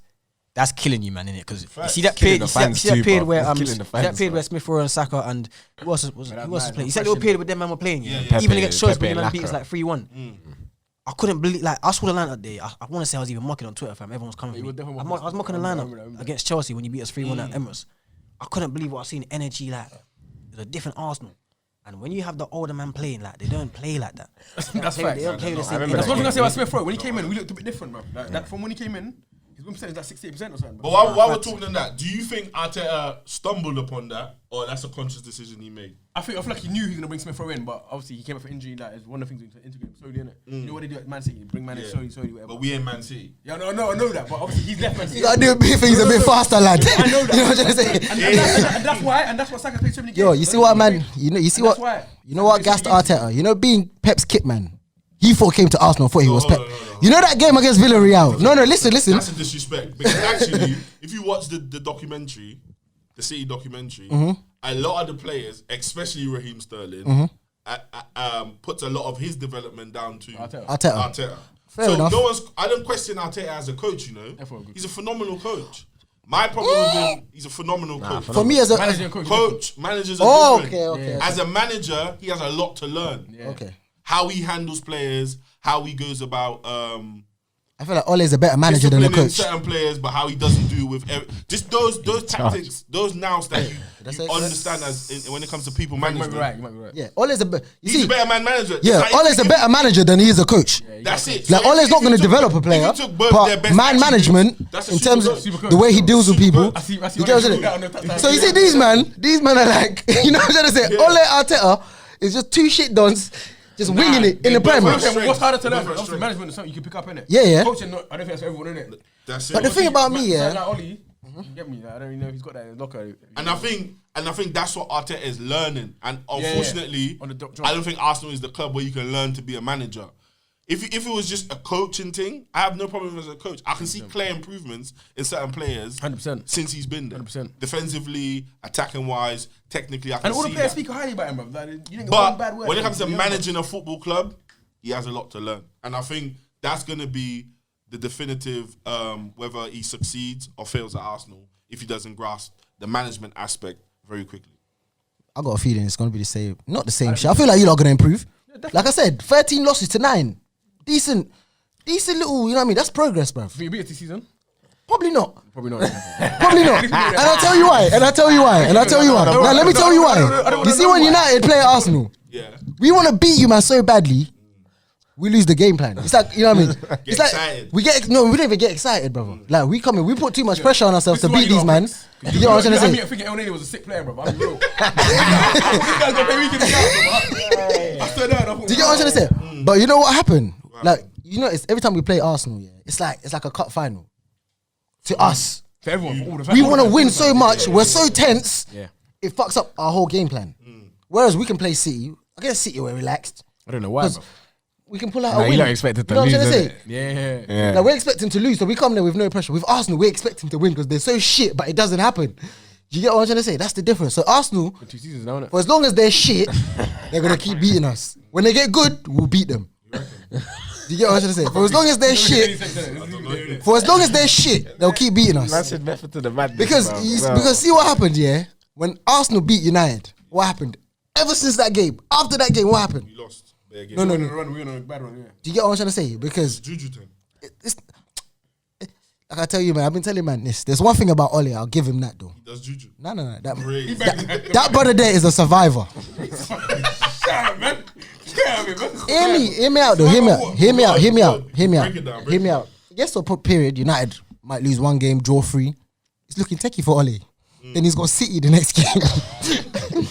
Speaker 4: that's killing you, man, innit? Because you
Speaker 1: Facts.
Speaker 4: see that
Speaker 5: Killing
Speaker 4: period,
Speaker 5: the
Speaker 4: you see that
Speaker 5: fans
Speaker 4: period
Speaker 5: too, bro.
Speaker 4: where
Speaker 5: It's killing the
Speaker 4: that
Speaker 5: fans,
Speaker 4: period
Speaker 5: bro.
Speaker 4: where Smith Rowe and Saka and who else was playing? You see that little
Speaker 5: pressure,
Speaker 4: period where them man were playing,
Speaker 1: Yeah.
Speaker 4: even
Speaker 5: Pepe-
Speaker 4: against Chelsea,
Speaker 5: Pepe
Speaker 4: when man
Speaker 5: and
Speaker 4: beat us
Speaker 5: Lacra.
Speaker 4: like 3-1. I couldn't believe, like, I saw the lineup there. I want to say I was even mocking on Twitter, fam. Everyone was coming for me. I was mocking the lineup against Chelsea when you beat us 3-1 at Emirates. I couldn't believe what I seen. Energy, like, it was a different Arsenal. And when you have the older man playing, like, they don't play like that.
Speaker 3: That's
Speaker 4: They
Speaker 3: facts.
Speaker 4: don't play the same.
Speaker 5: remember
Speaker 3: That's
Speaker 5: that
Speaker 3: one thing I
Speaker 5: game.
Speaker 3: say about Smith Rowe. When he came in, we looked a bit different, bro. Like, that, from when he came in, his win percentage is like 68% or something.
Speaker 1: But while we're talking on that, do you think Arteta stumbled upon that, or that's a conscious decision he made?
Speaker 3: I feel like he knew he was gonna bring Smith Rowe in, but obviously he came up for injury. Like, it's one of the things to integrate him slowly, innit? You know what they do at Man City? Bring Man in slowly, whatever.
Speaker 1: But we ain't Man City.
Speaker 3: Yeah, I know that, but obviously he's left Man City.
Speaker 2: You gotta do big things a bit faster, lad.
Speaker 3: I know that.
Speaker 2: You know what I'm trying to say?
Speaker 3: And that's why Saka played so many games.
Speaker 2: Yo, you see what, man? You see what?
Speaker 3: That's why.
Speaker 2: You know what gassed Arteta? You know, being Pep's kit man. He thought came to Arsenal, thought he was Pep.
Speaker 1: no.
Speaker 2: You know that game against Villarreal? No, listen.
Speaker 1: That's a disrespect. Because actually, if you watch the documentary, the City documentary, a lot of the players, especially Raheem Sterling, puts a lot of his development down to
Speaker 2: Arteta. Fair
Speaker 1: so
Speaker 2: enough.
Speaker 1: I don't question Arteta as a coach, you know. He's a phenomenal coach. My problem with him, he's a phenomenal coach.
Speaker 2: For me as a
Speaker 3: Manager and coach.
Speaker 1: Coach, managers are different.
Speaker 2: okay.
Speaker 1: As a manager, he has a lot to learn.
Speaker 2: Okay.
Speaker 1: How he handles players, how he goes about
Speaker 2: I feel like Ole's a better manager than the
Speaker 1: disciplining
Speaker 2: coach.
Speaker 1: certain players, but how he doesn't do with just those tactics, those nous that you understand as when it comes to people
Speaker 3: You might be
Speaker 1: management.
Speaker 3: right. You might be right.
Speaker 2: Yeah, Ole's a better. You
Speaker 1: He's
Speaker 2: see,
Speaker 1: a better manager.
Speaker 2: yeah,
Speaker 1: It's like
Speaker 2: Ole's a better manager than he is a coach.
Speaker 1: That's it.
Speaker 2: Like
Speaker 1: So
Speaker 2: Ole's
Speaker 1: if
Speaker 2: not
Speaker 1: you
Speaker 2: going to
Speaker 1: took
Speaker 2: develop a
Speaker 1: if
Speaker 2: player,
Speaker 1: you took both their
Speaker 2: but
Speaker 1: best
Speaker 2: man
Speaker 1: attributes,
Speaker 2: management
Speaker 1: that's a
Speaker 2: in terms of
Speaker 3: super coach.
Speaker 2: the way he deals with people.
Speaker 3: I see
Speaker 2: You
Speaker 3: what
Speaker 2: get what I'm
Speaker 3: you're
Speaker 2: saying?
Speaker 3: doing on the top-
Speaker 2: So you see these men are like, you know what I'm trying to say? Ole Arteta is just two shit dons, just winging it in the
Speaker 1: both
Speaker 2: Premier.
Speaker 1: have
Speaker 3: Okay, well, what's harder to learn?
Speaker 1: Strength.
Speaker 3: Obviously, management is something you can pick up, innit?
Speaker 2: Yeah.
Speaker 3: Coaching, I don't think that's for everyone, innit?
Speaker 1: That's it.
Speaker 2: But the thing about me,
Speaker 3: Like
Speaker 2: yeah,
Speaker 3: Oli, you get me? Like, I don't even know if he's got that in his locker.
Speaker 1: And I think that's what Arteta is learning. And unfortunately,
Speaker 3: On the job.
Speaker 1: I don't think Arsenal is the club where you can learn to be a manager. If it was just a coaching thing, I have no problem as a coach. I can see clear improvements in certain players
Speaker 3: 100%.
Speaker 1: since he's been there.
Speaker 3: 100%.
Speaker 1: Defensively, attacking wise, technically, I can
Speaker 3: And all
Speaker 1: see
Speaker 3: the players
Speaker 1: that.
Speaker 3: speak highly about him, bro. Like, you didn't get one bad
Speaker 1: But
Speaker 3: word.
Speaker 1: when it comes to
Speaker 3: You know,
Speaker 1: managing a football club, he has a lot to learn. And I think that's going to be the definitive whether he succeeds or fails at Arsenal if he doesn't grasp the management aspect very quickly.
Speaker 2: I got a feeling it's going to be the same. Not the same shit. I feel like you're not going to improve. Like I said, 13 losses to 9. Decent little, you know what I mean? That's progress, bruv.
Speaker 3: Think you beat it this season?
Speaker 2: Probably not.
Speaker 3: Probably not.
Speaker 2: Probably not. And I'll tell you why. Now, let me tell you why. You see when United play at Arsenal,
Speaker 1: Yeah.
Speaker 2: we want to beat you, man, so badly. We lose the game plan. It's like, you know what I mean? It's like
Speaker 1: excited.
Speaker 2: we don't even get excited, brother. Like we come in, we put too much pressure on ourselves to beat these man. You know what I'm trying to
Speaker 3: I mean,
Speaker 2: say?
Speaker 3: I think El Nene was a sick player, bro. I'm real. This guy's got play weekend bro. I stood down.
Speaker 2: Do you get what I'm trying to say? But you know what happened? Like, you know, it's every time we play Arsenal, yeah, it's like a cup final. To us.
Speaker 3: For everyone, for all the
Speaker 2: We
Speaker 3: fans.
Speaker 2: want to win so much. We're so tense.
Speaker 3: Yeah.
Speaker 2: It fucks up our whole game plan. Whereas we can play City. I guess City we're relaxed.
Speaker 3: I don't know why, bro.
Speaker 2: We can pull out
Speaker 3: Nah,
Speaker 2: a win.
Speaker 3: you don't expect it to
Speaker 2: You know
Speaker 3: lose,
Speaker 2: what I'm trying to
Speaker 3: innit?
Speaker 2: say?
Speaker 3: Yeah.
Speaker 2: Like we're expecting to lose, so we come there with no pressure. With Arsenal, we expect them to win because they're so shit, but it doesn't happen. Do you get what I'm trying to say? That's the difference. So Arsenal,
Speaker 3: 2 seasons now, innit?
Speaker 2: for as long as they're shit, they're gonna keep beating us. When they get good, we'll beat them. Do you get what I'm trying to say? For as long as they're shit, they'll keep beating us.
Speaker 5: Massive method to the madness.
Speaker 2: Because see what happened, yeah? When Arsenal beat United, what happened? Ever since that game, after that game, what happened?
Speaker 1: We lost. Bare game.
Speaker 2: No.
Speaker 3: We're on a bad run, yeah.
Speaker 2: Do you get what I'm trying to say? Because
Speaker 1: Juju thing.
Speaker 2: it's, like I tell you, man, I've been telling man this. There's one thing about Ole, I'll give him that though.
Speaker 1: He does Juju.
Speaker 2: No.
Speaker 1: Crazy.
Speaker 2: That brother there is a survivor.
Speaker 3: Shut up, man.
Speaker 2: Hear me out though. Hear me
Speaker 1: Break it down, break it
Speaker 2: out. Yes, so period. United might lose one game, draw 3. It's looking techie for Ole. Then he's got City the next game.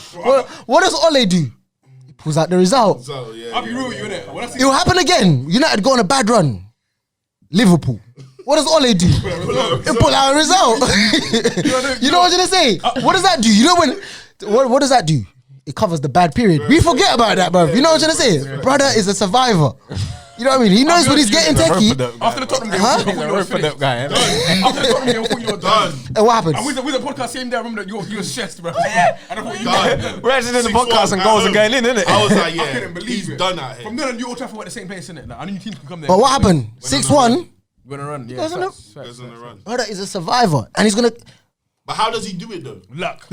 Speaker 2: what does Ole do? He pulls out the result.
Speaker 1: So, yeah,
Speaker 3: I'll be real with you, innit? When I see
Speaker 2: It will happen again. United go on a bad run. Liverpool. What does Ole do? He pull out a result. You know what I'm gonna say? What does that do? You know when? What does that do? It covers the bad period. We forget about that, bro. You know what I'm trying to say? Brother is a survivor. You know what I mean? He knows when he's getting techie.
Speaker 3: after the Tottenham game,
Speaker 2: Huh?
Speaker 3: I thought you were finished. After the Tottenham game, I thought you were done.
Speaker 2: And what happens?
Speaker 3: And with the podcast same day, I remember that you were stressed, bro. And I thought you were done.
Speaker 5: We're actually in the
Speaker 1: 6-1
Speaker 5: podcast and goals are going in, innit?
Speaker 1: I was like,
Speaker 3: I
Speaker 1: yeah,
Speaker 3: couldn't believe
Speaker 1: he's
Speaker 3: it.
Speaker 1: done out here.
Speaker 3: From then on, you all Trafford were at the same pace, innit? Like, I knew your teams could come there.
Speaker 2: But what happened? 6-1.
Speaker 3: We're gonna run, yeah.
Speaker 2: Doesn't
Speaker 3: facts,
Speaker 2: it?
Speaker 1: Goes on a run.
Speaker 2: Brother is a survivor, and he's gonna
Speaker 1: But how does he do it though?
Speaker 3: Luck.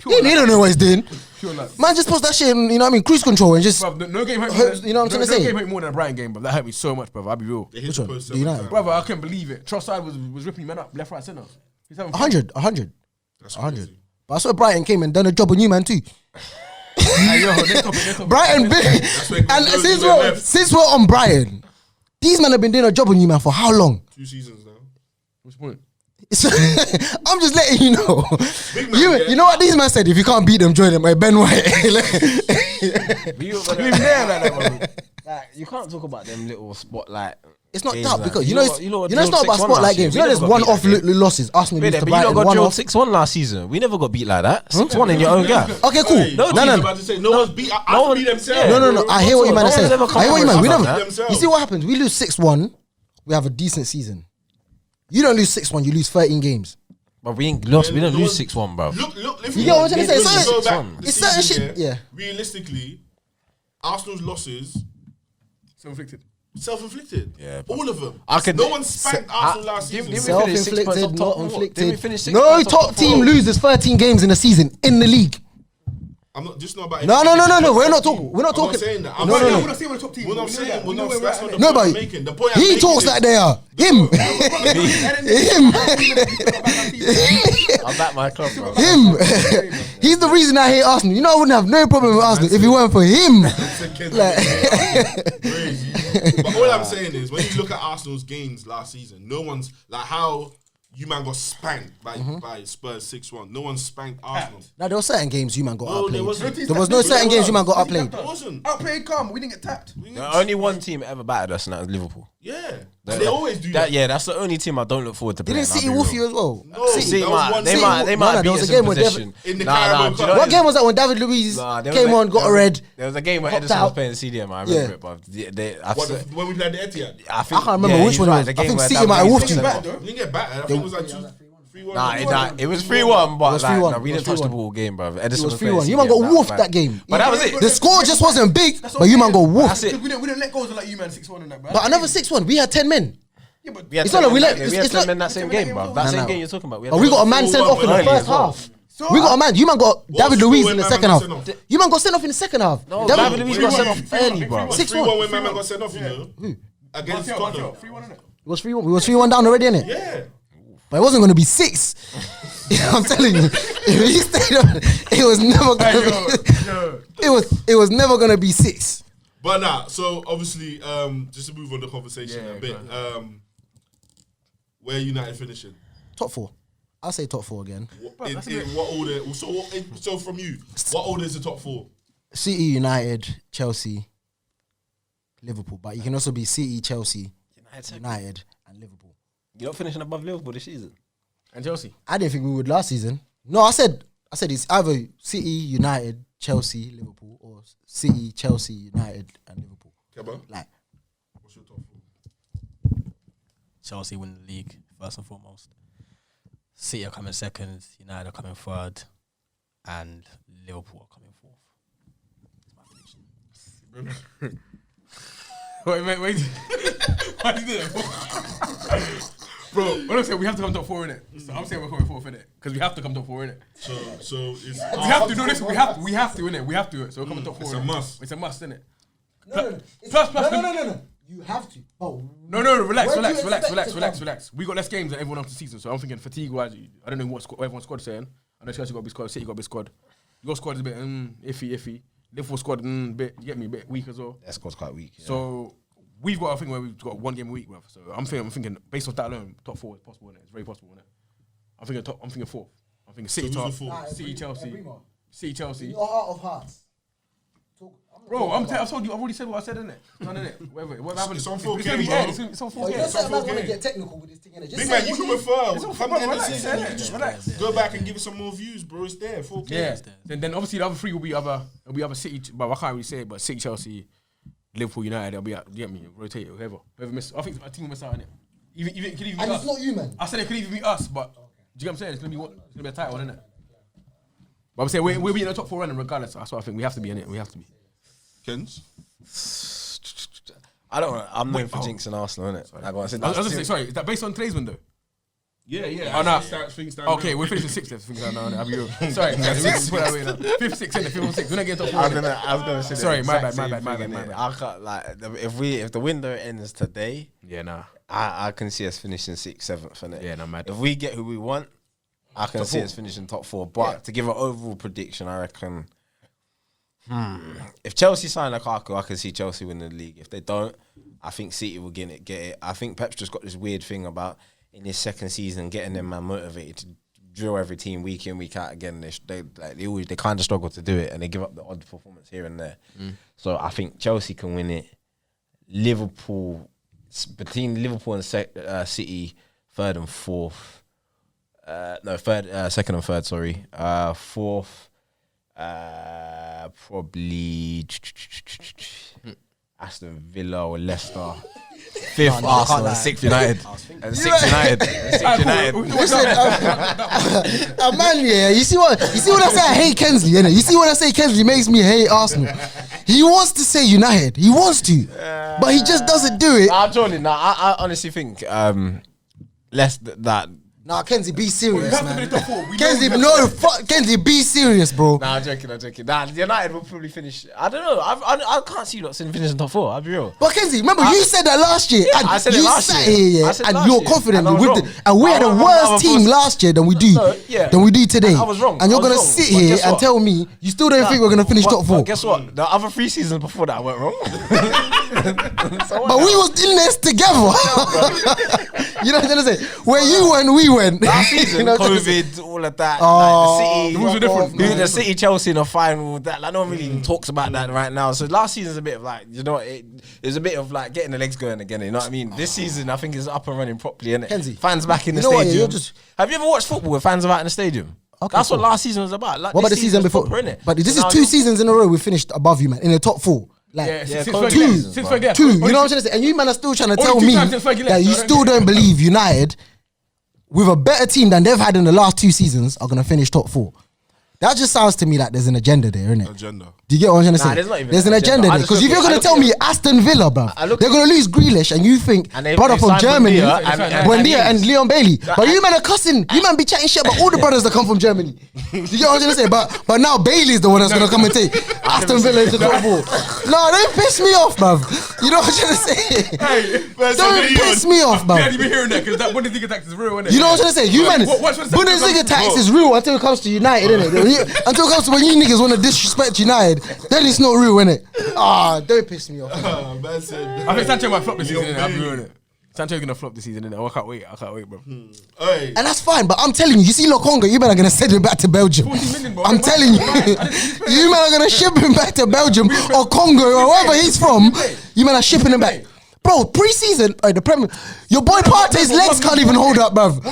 Speaker 2: he don't know what he's doing.
Speaker 3: Pure luck.
Speaker 2: Man, just post that shit in, you know what I mean, cruise control and just.
Speaker 3: Bruv, no game hurt me.
Speaker 2: Hurts, you know what I'm trying to say?
Speaker 3: No game hurt me more than a Brighton game, but that hurt me so much, bruv. I'll be real.
Speaker 1: They hit
Speaker 2: Which
Speaker 1: the
Speaker 2: one?
Speaker 1: post
Speaker 2: The
Speaker 1: seven
Speaker 2: United?
Speaker 1: times.
Speaker 3: Brother, I couldn't believe it. Trossard was ripping men up left, right, centre. He's having
Speaker 2: 100.
Speaker 1: That's
Speaker 2: 100.
Speaker 1: crazy.
Speaker 2: But I saw Brighton came and done a job on you, man, too.
Speaker 3: Next topic.
Speaker 2: Brighton,
Speaker 1: when
Speaker 2: and
Speaker 1: Goes
Speaker 2: since
Speaker 1: to the left.
Speaker 2: we're on Brighton, these men have been doing a job on you, man, for how long?
Speaker 1: 2 seasons now.
Speaker 3: What's the point?
Speaker 2: I'm just letting you know.
Speaker 1: Big man, yeah.
Speaker 2: You know what these men said? If you can't beat them, join them. Like Ben White.
Speaker 5: Like, you can't talk about them little spotlight.
Speaker 2: It's not
Speaker 5: games,
Speaker 2: that
Speaker 5: like,
Speaker 2: because
Speaker 5: you know
Speaker 2: it's not about
Speaker 5: 6-1
Speaker 2: spotlight
Speaker 5: last year.
Speaker 2: games.
Speaker 5: We
Speaker 2: You know,
Speaker 5: never
Speaker 2: there's
Speaker 5: got
Speaker 2: one
Speaker 5: beat
Speaker 2: off
Speaker 5: like that.
Speaker 2: losses. Arsenal lose to
Speaker 5: But you
Speaker 2: Brighton.
Speaker 5: not got
Speaker 2: One
Speaker 5: drilled
Speaker 2: off.
Speaker 5: 6-1 last season. We never got beat like that. 6-1 in your own gap.
Speaker 2: Okay, cool.
Speaker 1: Hey,
Speaker 2: No.
Speaker 1: I was about to say, no one's beat. I
Speaker 5: no one-
Speaker 1: beat themselves.
Speaker 5: yeah.
Speaker 2: No. I hear what you man are
Speaker 5: No one's
Speaker 2: saying.
Speaker 5: ever come
Speaker 2: I hear what you
Speaker 5: out
Speaker 2: man. We
Speaker 5: with
Speaker 2: never.
Speaker 1: themselves.
Speaker 2: You see what happens? We lose 6-1. We have a decent season. You don't lose 6-1. You lose 13 games.
Speaker 5: But we ain't lost. We
Speaker 1: Yeah,
Speaker 5: didn't
Speaker 1: no
Speaker 5: lose
Speaker 1: one-
Speaker 5: 6-1, bro.
Speaker 1: Look, if
Speaker 2: You get what I'm trying to say?
Speaker 1: look,
Speaker 2: It's
Speaker 1: go
Speaker 2: certain-
Speaker 1: back the
Speaker 2: it's certain
Speaker 1: season,
Speaker 2: shit, yeah.
Speaker 1: Realistically, Arsenal's losses
Speaker 3: Self-inflicted.
Speaker 1: self-inflicted.
Speaker 5: Yeah,
Speaker 1: all of them.
Speaker 5: I could-
Speaker 1: No one spanked Arsenal last season.
Speaker 5: didn't we finish 6 points
Speaker 2: Self-inflicted,
Speaker 5: off
Speaker 2: not
Speaker 5: top four?
Speaker 2: inflicted.
Speaker 5: Didn't we finish 6
Speaker 2: No
Speaker 5: points off
Speaker 2: top
Speaker 5: top
Speaker 2: team
Speaker 5: four?
Speaker 2: loses 13 games in a season in the league.
Speaker 1: I'm not just not about.
Speaker 2: No. We're not talking. We're not
Speaker 1: I'm
Speaker 2: talking.
Speaker 1: not saying that. I'm
Speaker 2: No,
Speaker 1: saying-
Speaker 2: no.
Speaker 3: We're not saying we're the top team.
Speaker 1: We're not
Speaker 3: We know
Speaker 1: saying.
Speaker 3: that.
Speaker 1: We're
Speaker 3: We know
Speaker 1: not.
Speaker 3: where we're
Speaker 1: That's
Speaker 3: at,
Speaker 1: not the
Speaker 3: innit?
Speaker 2: No,
Speaker 1: point
Speaker 2: but
Speaker 1: I'm making. The point I'm
Speaker 2: He
Speaker 1: making
Speaker 2: talks
Speaker 1: is-
Speaker 2: like they are. Him.
Speaker 5: I'm back my club, bro.
Speaker 2: Him. He's the reason I hate Arsenal. You know I wouldn't have no problem with Arsenal if it weren't for him.
Speaker 1: Crazy. But all I'm saying is, when you look at Arsenal's games last season, no one's like how you man got spanked by Spurs 6-1. No one spanked Arsenal.
Speaker 2: Now there were certain games you man got
Speaker 1: No, there
Speaker 2: outplayed.
Speaker 1: wasn't.
Speaker 2: There was no certain games you man got outplayed.
Speaker 1: There wasn't.
Speaker 3: Outplayed calm. We didn't get tapped.
Speaker 5: The only one team ever battered us, and that was Liverpool.
Speaker 1: Yeah. They always do
Speaker 5: that. Yeah, that's the only team I don't look forward to playing.
Speaker 2: Didn't City wolf you as well?
Speaker 1: No,
Speaker 5: City
Speaker 1: that was one
Speaker 5: they
Speaker 1: team.
Speaker 5: might
Speaker 2: No,
Speaker 5: beat
Speaker 2: there was
Speaker 5: us
Speaker 2: a game
Speaker 5: in
Speaker 2: where
Speaker 5: possession.
Speaker 1: In the
Speaker 5: Nah,
Speaker 1: Carabao
Speaker 5: do you
Speaker 1: Cup.
Speaker 5: know
Speaker 2: What game was that when David Luiz
Speaker 5: Nah, there
Speaker 2: came
Speaker 5: was a-
Speaker 2: on, got
Speaker 5: there
Speaker 2: a
Speaker 5: was-
Speaker 2: red?
Speaker 5: There was a game where
Speaker 2: Popped
Speaker 5: Edison was
Speaker 2: out.
Speaker 5: playing CDM. I remember
Speaker 2: Yeah.
Speaker 5: it, but
Speaker 1: When we played the Etihad.
Speaker 5: I think
Speaker 2: I can't remember which
Speaker 5: he's
Speaker 2: one it
Speaker 5: right,
Speaker 2: was.
Speaker 5: the
Speaker 2: I
Speaker 5: game
Speaker 2: think
Speaker 5: where
Speaker 2: City
Speaker 5: David
Speaker 2: might have
Speaker 5: Luiz
Speaker 2: wolfed
Speaker 5: was
Speaker 2: you.
Speaker 5: sent
Speaker 1: Back
Speaker 5: off.
Speaker 1: though. We didn't get back. I think it was like 3-1.
Speaker 5: Nah, it was 3-1, but
Speaker 2: was
Speaker 5: like,
Speaker 2: 3-1.
Speaker 5: nah, we didn't touch the ball game, bro.
Speaker 2: It
Speaker 5: Edison
Speaker 2: was
Speaker 5: was playing
Speaker 2: 3-1. You man got
Speaker 5: CDM,
Speaker 2: wolfed
Speaker 5: man.
Speaker 2: that game.
Speaker 5: But that was it.
Speaker 2: The score just wasn't big, but you man got wolfed.
Speaker 5: That's it.
Speaker 3: We didn't let goals like you, man. 6-1 and that, bro.
Speaker 2: But another 6-1. We had 10 men.
Speaker 3: Yeah, but
Speaker 5: We had
Speaker 2: It's not like we let-
Speaker 5: we
Speaker 2: it's
Speaker 5: had 10
Speaker 2: not-
Speaker 5: men that same game, bro. That same game you're talking about.
Speaker 2: But we got a man sent off in the
Speaker 1: early
Speaker 2: first
Speaker 5: as well.
Speaker 2: half. We got a man. You man got David
Speaker 1: score
Speaker 2: Luiz
Speaker 1: when
Speaker 2: in the
Speaker 1: my
Speaker 2: second
Speaker 1: man
Speaker 2: half.
Speaker 1: got sent off?
Speaker 2: You man got sent off in the second half.
Speaker 5: No,
Speaker 2: David-
Speaker 5: David Luiz got sent off early, bro.
Speaker 2: 6-1.
Speaker 1: 3-1 when my man got sent off, you know. Against Scotland.
Speaker 3: 3-1 innit?
Speaker 2: It was 3-1. We was 3-1 down already, innit?
Speaker 1: Yeah.
Speaker 2: But it wasn't going to be 6. I'm telling you, if he stayed on, it was never going to be. It was never going to be 6.
Speaker 1: But nah, so obviously, just to move on the conversation a bit, where United finishing?
Speaker 2: Top 4. I'll say top 4 again.
Speaker 1: In what order? So from you, what order is the top 4?
Speaker 2: City, United, Chelsea, Liverpool. But you can also be City, Chelsea, United, and Liverpool.
Speaker 5: You're not finishing above Liverpool this season.
Speaker 3: And Chelsea.
Speaker 2: I didn't think we would last season. No, I said it's either City, United, Chelsea, Liverpool, or City, Chelsea, United, and Liverpool.
Speaker 1: Keba,
Speaker 2: Like,
Speaker 1: what's your top 4?
Speaker 4: Chelsea win the league first and foremost. City are coming second. United are coming third, and Liverpool are coming fourth.
Speaker 3: Wait. Why did you do that? Bro, when I say we have to come top 4 in it, so I'm saying we're coming fourth in it because we have to come top 4 in it.
Speaker 1: So it's
Speaker 3: We have to do this. We have to in it. We have to. So we're coming top 4.
Speaker 1: It's a must.
Speaker 3: It's a must, isn't it?
Speaker 2: no. You have to. Oh,
Speaker 3: No. Relax. We got less games than everyone else this season, so I'm thinking fatigue-wise. I don't know what everyone's squad is saying. I know Chelsea got a big squad. City got a big squad. Your squad is a bit iffy. Liverpool squad bit. You get me, a bit weak as well.
Speaker 5: That squad's quite weak. Yeah.
Speaker 3: So we've got a thing where we've got 1 game a week, bruv. So I'm thinking based off that alone, top 4 is possible, innit? It's very possible, innit? I'm thinking 4th. I'm thinking City,
Speaker 1: who's
Speaker 3: top,
Speaker 1: the 4th?
Speaker 3: City, Chelsea, City, Chelsea.
Speaker 2: your heart of hearts.
Speaker 3: Bro, I've told you. I've already said what I said, innit? Done, innit? Whatever. What happened?
Speaker 1: It's on 4
Speaker 3: It's gonna be
Speaker 1: games, bro.
Speaker 3: It's on 4
Speaker 2: Oh, you
Speaker 3: games.
Speaker 2: don't say
Speaker 1: four
Speaker 2: I'm gonna
Speaker 1: games.
Speaker 2: get technical with this thing, innit? Just
Speaker 1: Big
Speaker 2: say
Speaker 1: man, you can refer.
Speaker 3: It's on
Speaker 1: Come
Speaker 3: four,
Speaker 1: in the
Speaker 3: relax,
Speaker 1: season,
Speaker 3: yeah,
Speaker 1: just
Speaker 3: relax.
Speaker 1: go back and give us some more views, bro. It's there. 4 games.
Speaker 3: Yeah. Then obviously the other 3 will be other City, but I can't really say it, but City, Chelsea, Liverpool, United, they'll be out. You get me? Rotate it, whoever miss. I think a team will miss out, innit? Even it could even be
Speaker 2: And
Speaker 3: us.
Speaker 2: it's not you, man.
Speaker 3: I said it could even be us, but do you get what I'm saying? It's gonna be a tight one, innit? But I'm saying we'll be in the top 4 running regardless. That's what I think. We have to be in it. We have to be.
Speaker 1: Kens?
Speaker 5: I don't know. I'm known for jinxing Arsenal, innit? I gotta say,
Speaker 3: I was gonna say, sorry, is that based on today's window?
Speaker 1: Yeah.
Speaker 3: Oh, no.
Speaker 1: Things stand
Speaker 3: Okay,
Speaker 1: real.
Speaker 3: we're finishing 6th. Let's think no, I'll be real. Sorry, guys, we can put that way now. 5th, 6th, innit? 5th, 6th. We're not getting top 4.
Speaker 5: I was
Speaker 3: innit?
Speaker 5: gonna say.
Speaker 3: Sorry,
Speaker 5: the
Speaker 3: my
Speaker 5: exact
Speaker 3: bad,
Speaker 5: same
Speaker 3: my
Speaker 5: thing,
Speaker 3: bad.
Speaker 5: innit? I can't like if the window ends today,
Speaker 3: Yeah, nah.
Speaker 5: I can see us finishing 6th, 7th, innit?
Speaker 3: Yeah, no, mad.
Speaker 5: If we get who we want, I can
Speaker 3: Top
Speaker 5: see
Speaker 3: 4.
Speaker 5: us finishing top 4. But to give an overall prediction, I reckon. If Chelsea sign Lukaku, I can see Chelsea win the league. If they don't, I think City will get it. I think Pep's just got this weird thing about in his second season getting them man motivated to drill every team week in, week out again. They kind of struggle to do it, and they give up the odd performance here and there. So I think Chelsea can win it. Liverpool, between Liverpool and City, 3rd and 4th. Second and third. Sorry, 4th. Probably Aston Villa or Leicester. 5th Arsenal and 6th United. And 6th United. And 6th United.
Speaker 2: Listen, man, yeah. You see when I say I hate Kensley, innit? You see when I say Kensley makes me hate Arsenal. He wants to say United. He wants to, but he just doesn't do it.
Speaker 5: I'm joining. I honestly think less that.
Speaker 2: Nah, Kenzie, be serious,
Speaker 3: have to be
Speaker 2: man.
Speaker 3: the top 4. We
Speaker 2: Kenzie,
Speaker 3: know we
Speaker 2: no,
Speaker 3: have to-
Speaker 2: fuck, Kenzie, be serious, bro.
Speaker 5: Nah, I'm joking. Nah, United will probably finish. I don't know. I can't see you lot finishing top 4. I'll be real.
Speaker 2: But Kenzie, remember you said that last year, and
Speaker 5: I said it
Speaker 2: you
Speaker 5: last
Speaker 2: sat
Speaker 5: year.
Speaker 2: here,
Speaker 5: I
Speaker 2: yeah,
Speaker 5: said
Speaker 2: and
Speaker 5: last
Speaker 2: you're
Speaker 5: year,
Speaker 2: confident
Speaker 5: and I was
Speaker 2: with
Speaker 5: wrong.
Speaker 2: and we had a
Speaker 5: I
Speaker 2: worse
Speaker 5: was-
Speaker 2: team last year than we do today.
Speaker 5: I was wrong.
Speaker 2: And you're
Speaker 5: I was
Speaker 2: gonna
Speaker 5: wrong.
Speaker 2: sit
Speaker 5: But
Speaker 2: here
Speaker 5: guess
Speaker 2: and
Speaker 5: what?
Speaker 2: tell me you still don't think we're gonna finish top 4.
Speaker 5: But guess what? The other 3 seasons before that I went wrong.
Speaker 2: But we was in this together. You know what I'm trying to say? Where you went, we went.
Speaker 5: Last season,
Speaker 2: You know what I'm saying?
Speaker 5: COVID, all of that.
Speaker 2: Oh,
Speaker 5: like
Speaker 3: the rules are different.
Speaker 5: The City Chelsea in the final. That like no one really talks about that right now. So last season's a bit of like, you know, it's a bit of like getting the legs going again. You know what I mean? This season, I think is up and running properly. And
Speaker 2: Kenzie,
Speaker 5: fans back in the
Speaker 2: you know what,
Speaker 5: stadium.
Speaker 2: you're just-
Speaker 5: Have you ever watched football with fans are out in the stadium?
Speaker 2: Okay,
Speaker 5: That's
Speaker 2: cool.
Speaker 5: what last season was about. Like,
Speaker 2: What about the
Speaker 5: this
Speaker 2: season
Speaker 5: was
Speaker 2: before?
Speaker 5: proper, innit?
Speaker 2: But this
Speaker 5: So
Speaker 2: is
Speaker 5: now
Speaker 2: 2
Speaker 5: you-
Speaker 2: seasons in a row we finished above you, man, in the top 4. Like,
Speaker 3: Yeah, since
Speaker 5: Kobe
Speaker 3: Fergie
Speaker 5: seasons,
Speaker 3: left. Since
Speaker 5: bro.
Speaker 3: Fergie left.
Speaker 2: 2, you know
Speaker 3: Only
Speaker 2: what I'm trying to say? And you man are still trying to
Speaker 3: Only
Speaker 2: tell
Speaker 3: 2
Speaker 2: me
Speaker 3: times since Fergie left,
Speaker 2: that you
Speaker 3: so I don't
Speaker 2: still
Speaker 3: get it.
Speaker 2: don't believe United, with a better team than they've had in the last 2 seasons, are going to finish top 4. That just sounds to me like there's an agenda there, innit?
Speaker 1: Agenda.
Speaker 2: Do you get what I'm trying to say?
Speaker 5: there's not even
Speaker 2: There's an
Speaker 5: an
Speaker 2: agenda
Speaker 5: agenda. I
Speaker 2: there.
Speaker 5: just
Speaker 2: Because if
Speaker 5: look
Speaker 2: you're
Speaker 5: at-
Speaker 2: going
Speaker 5: I
Speaker 2: to tell
Speaker 5: look
Speaker 2: me Aston Villa, bruv,
Speaker 5: I look
Speaker 2: they're going to lose Grealish, and you think
Speaker 5: And
Speaker 2: brother from Germany,
Speaker 5: Buendia
Speaker 2: and Leon Bailey. But you man are cussing. You man be chatting shit about all the brothers that come from Germany. You get what I'm trying to say? But now Bailey's the one that's going to come and take Aston Villa into top 4. No, don't piss me off, bruv. You know what I'm trying to say? Don't piss me off,
Speaker 3: Yeah,
Speaker 2: bruv.
Speaker 3: you've been hearing that because that Bundesliga tax is real, innit?
Speaker 2: You know what I'm trying to say? You man,
Speaker 3: What's the-
Speaker 2: Bundesliga tax is real until it comes to United, innit? Until it comes to when you niggas want to disrespect United, then it's not real, innit? Ah, don't piss me off.
Speaker 3: I think Sancho might flop this season, innit? I'll be real, innit? Sancho's gonna flop this season, innit? I can't wait, bro.
Speaker 1: Hey,
Speaker 2: And that's fine, but I'm telling you, you see Lokonga, you man are gonna send him back to Belgium.
Speaker 3: 40 million, bro.
Speaker 2: I'm telling you, you man are gonna ship him back to Belgium or Congo or wherever he's from. You man are shipping him back. Bro, pre-season, the Premier, your boy Partey's legs can't even hold up, bruv.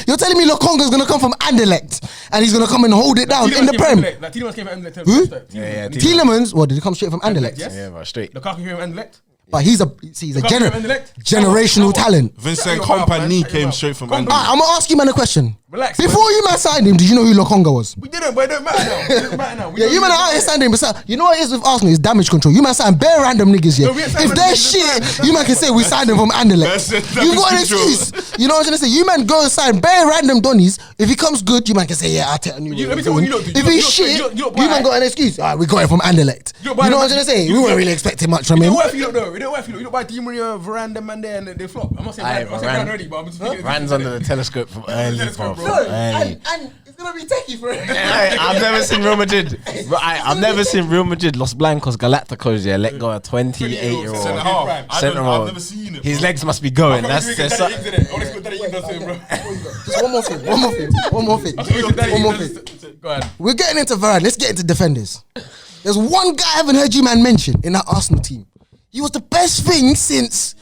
Speaker 2: You're telling me Lokonga's gonna come from Anderlecht and he's gonna come and hold it down in the Prem?
Speaker 3: Like, Tielemans came from Anderlecht.
Speaker 2: Who?
Speaker 5: Yeah,
Speaker 2: Tielemans, what did he come straight from Anderlecht?
Speaker 3: Yes.
Speaker 5: Yeah, bro, straight.
Speaker 3: Lukaku came from Anderlecht.
Speaker 2: But he's a
Speaker 3: Lukaku from Anderlecht.
Speaker 2: generational talent.
Speaker 1: Vincent
Speaker 3: Shut your mouth,
Speaker 1: Kompany
Speaker 3: man.
Speaker 1: came straight from Andy.
Speaker 2: I'm gonna ask you man a question.
Speaker 3: Relax,
Speaker 2: Before you man signed him, did you know who Lokonga was?
Speaker 3: We didn't, but it don't matter now. It doesn't matter now. We
Speaker 2: Yeah,
Speaker 3: know
Speaker 2: you man
Speaker 3: who
Speaker 2: are out
Speaker 3: he
Speaker 2: here
Speaker 3: is.
Speaker 2: signing him, but you know what it is with Arsenal? It's damage control. You man sign bare random niggas, yeah.
Speaker 3: No, we ain't signed
Speaker 2: If they're
Speaker 3: random niggas.
Speaker 2: shit, you man can say we signed him from
Speaker 1: That's
Speaker 2: Anderlecht.
Speaker 1: it,
Speaker 2: You got an
Speaker 1: damage control.
Speaker 2: excuse. You know what I'm trying to say? You man go and sign bare random Donnies. If he comes good, you man can say, yeah, I'll take a new
Speaker 3: Let me tell you what you don't do.
Speaker 2: If
Speaker 3: You
Speaker 2: he's
Speaker 3: don't-
Speaker 2: shit,
Speaker 3: you don't
Speaker 2: you
Speaker 3: buy-
Speaker 2: man got an excuse. All right, we got him from Anderlecht.
Speaker 3: You
Speaker 2: You
Speaker 3: don't buy
Speaker 2: know
Speaker 3: the
Speaker 2: what I'm trying to say?
Speaker 3: you-
Speaker 2: We weren't
Speaker 3: you-
Speaker 2: really expecting much from
Speaker 3: You
Speaker 2: him.
Speaker 3: know what if you don't know? You know what if you don't buy Di Maria, Varane, them man there, and they flop. I'm not saying
Speaker 5: Aye,
Speaker 3: Varane
Speaker 5: Varane.
Speaker 3: already, but I'm just thinking.
Speaker 5: Ran's under the telescope from early,
Speaker 3: Telescope,
Speaker 5: bro.
Speaker 3: bro.
Speaker 5: Early.
Speaker 2: And it's gonna be techie for him.
Speaker 5: I've never seen Real Madrid. I've never seen Real Madrid Los Blancos Galacticos. Yeah, let go a 28-year-old
Speaker 1: Centre
Speaker 3: Centre
Speaker 1: half.
Speaker 3: half.
Speaker 1: I've
Speaker 5: centre.
Speaker 1: never seen it.
Speaker 5: His
Speaker 1: bro.
Speaker 5: legs must be going. That's
Speaker 3: Daddy
Speaker 5: that's.
Speaker 3: Ings in it. I want to see what Daddy Ings does to him, bro.
Speaker 2: Just one more thing. One more thing. One more thing. One more thing.
Speaker 3: Go ahead.
Speaker 2: We're getting into Varane. Let's get into defenders. There's one guy I haven't heard you man mention in that Arsenal team. He was the best thing since.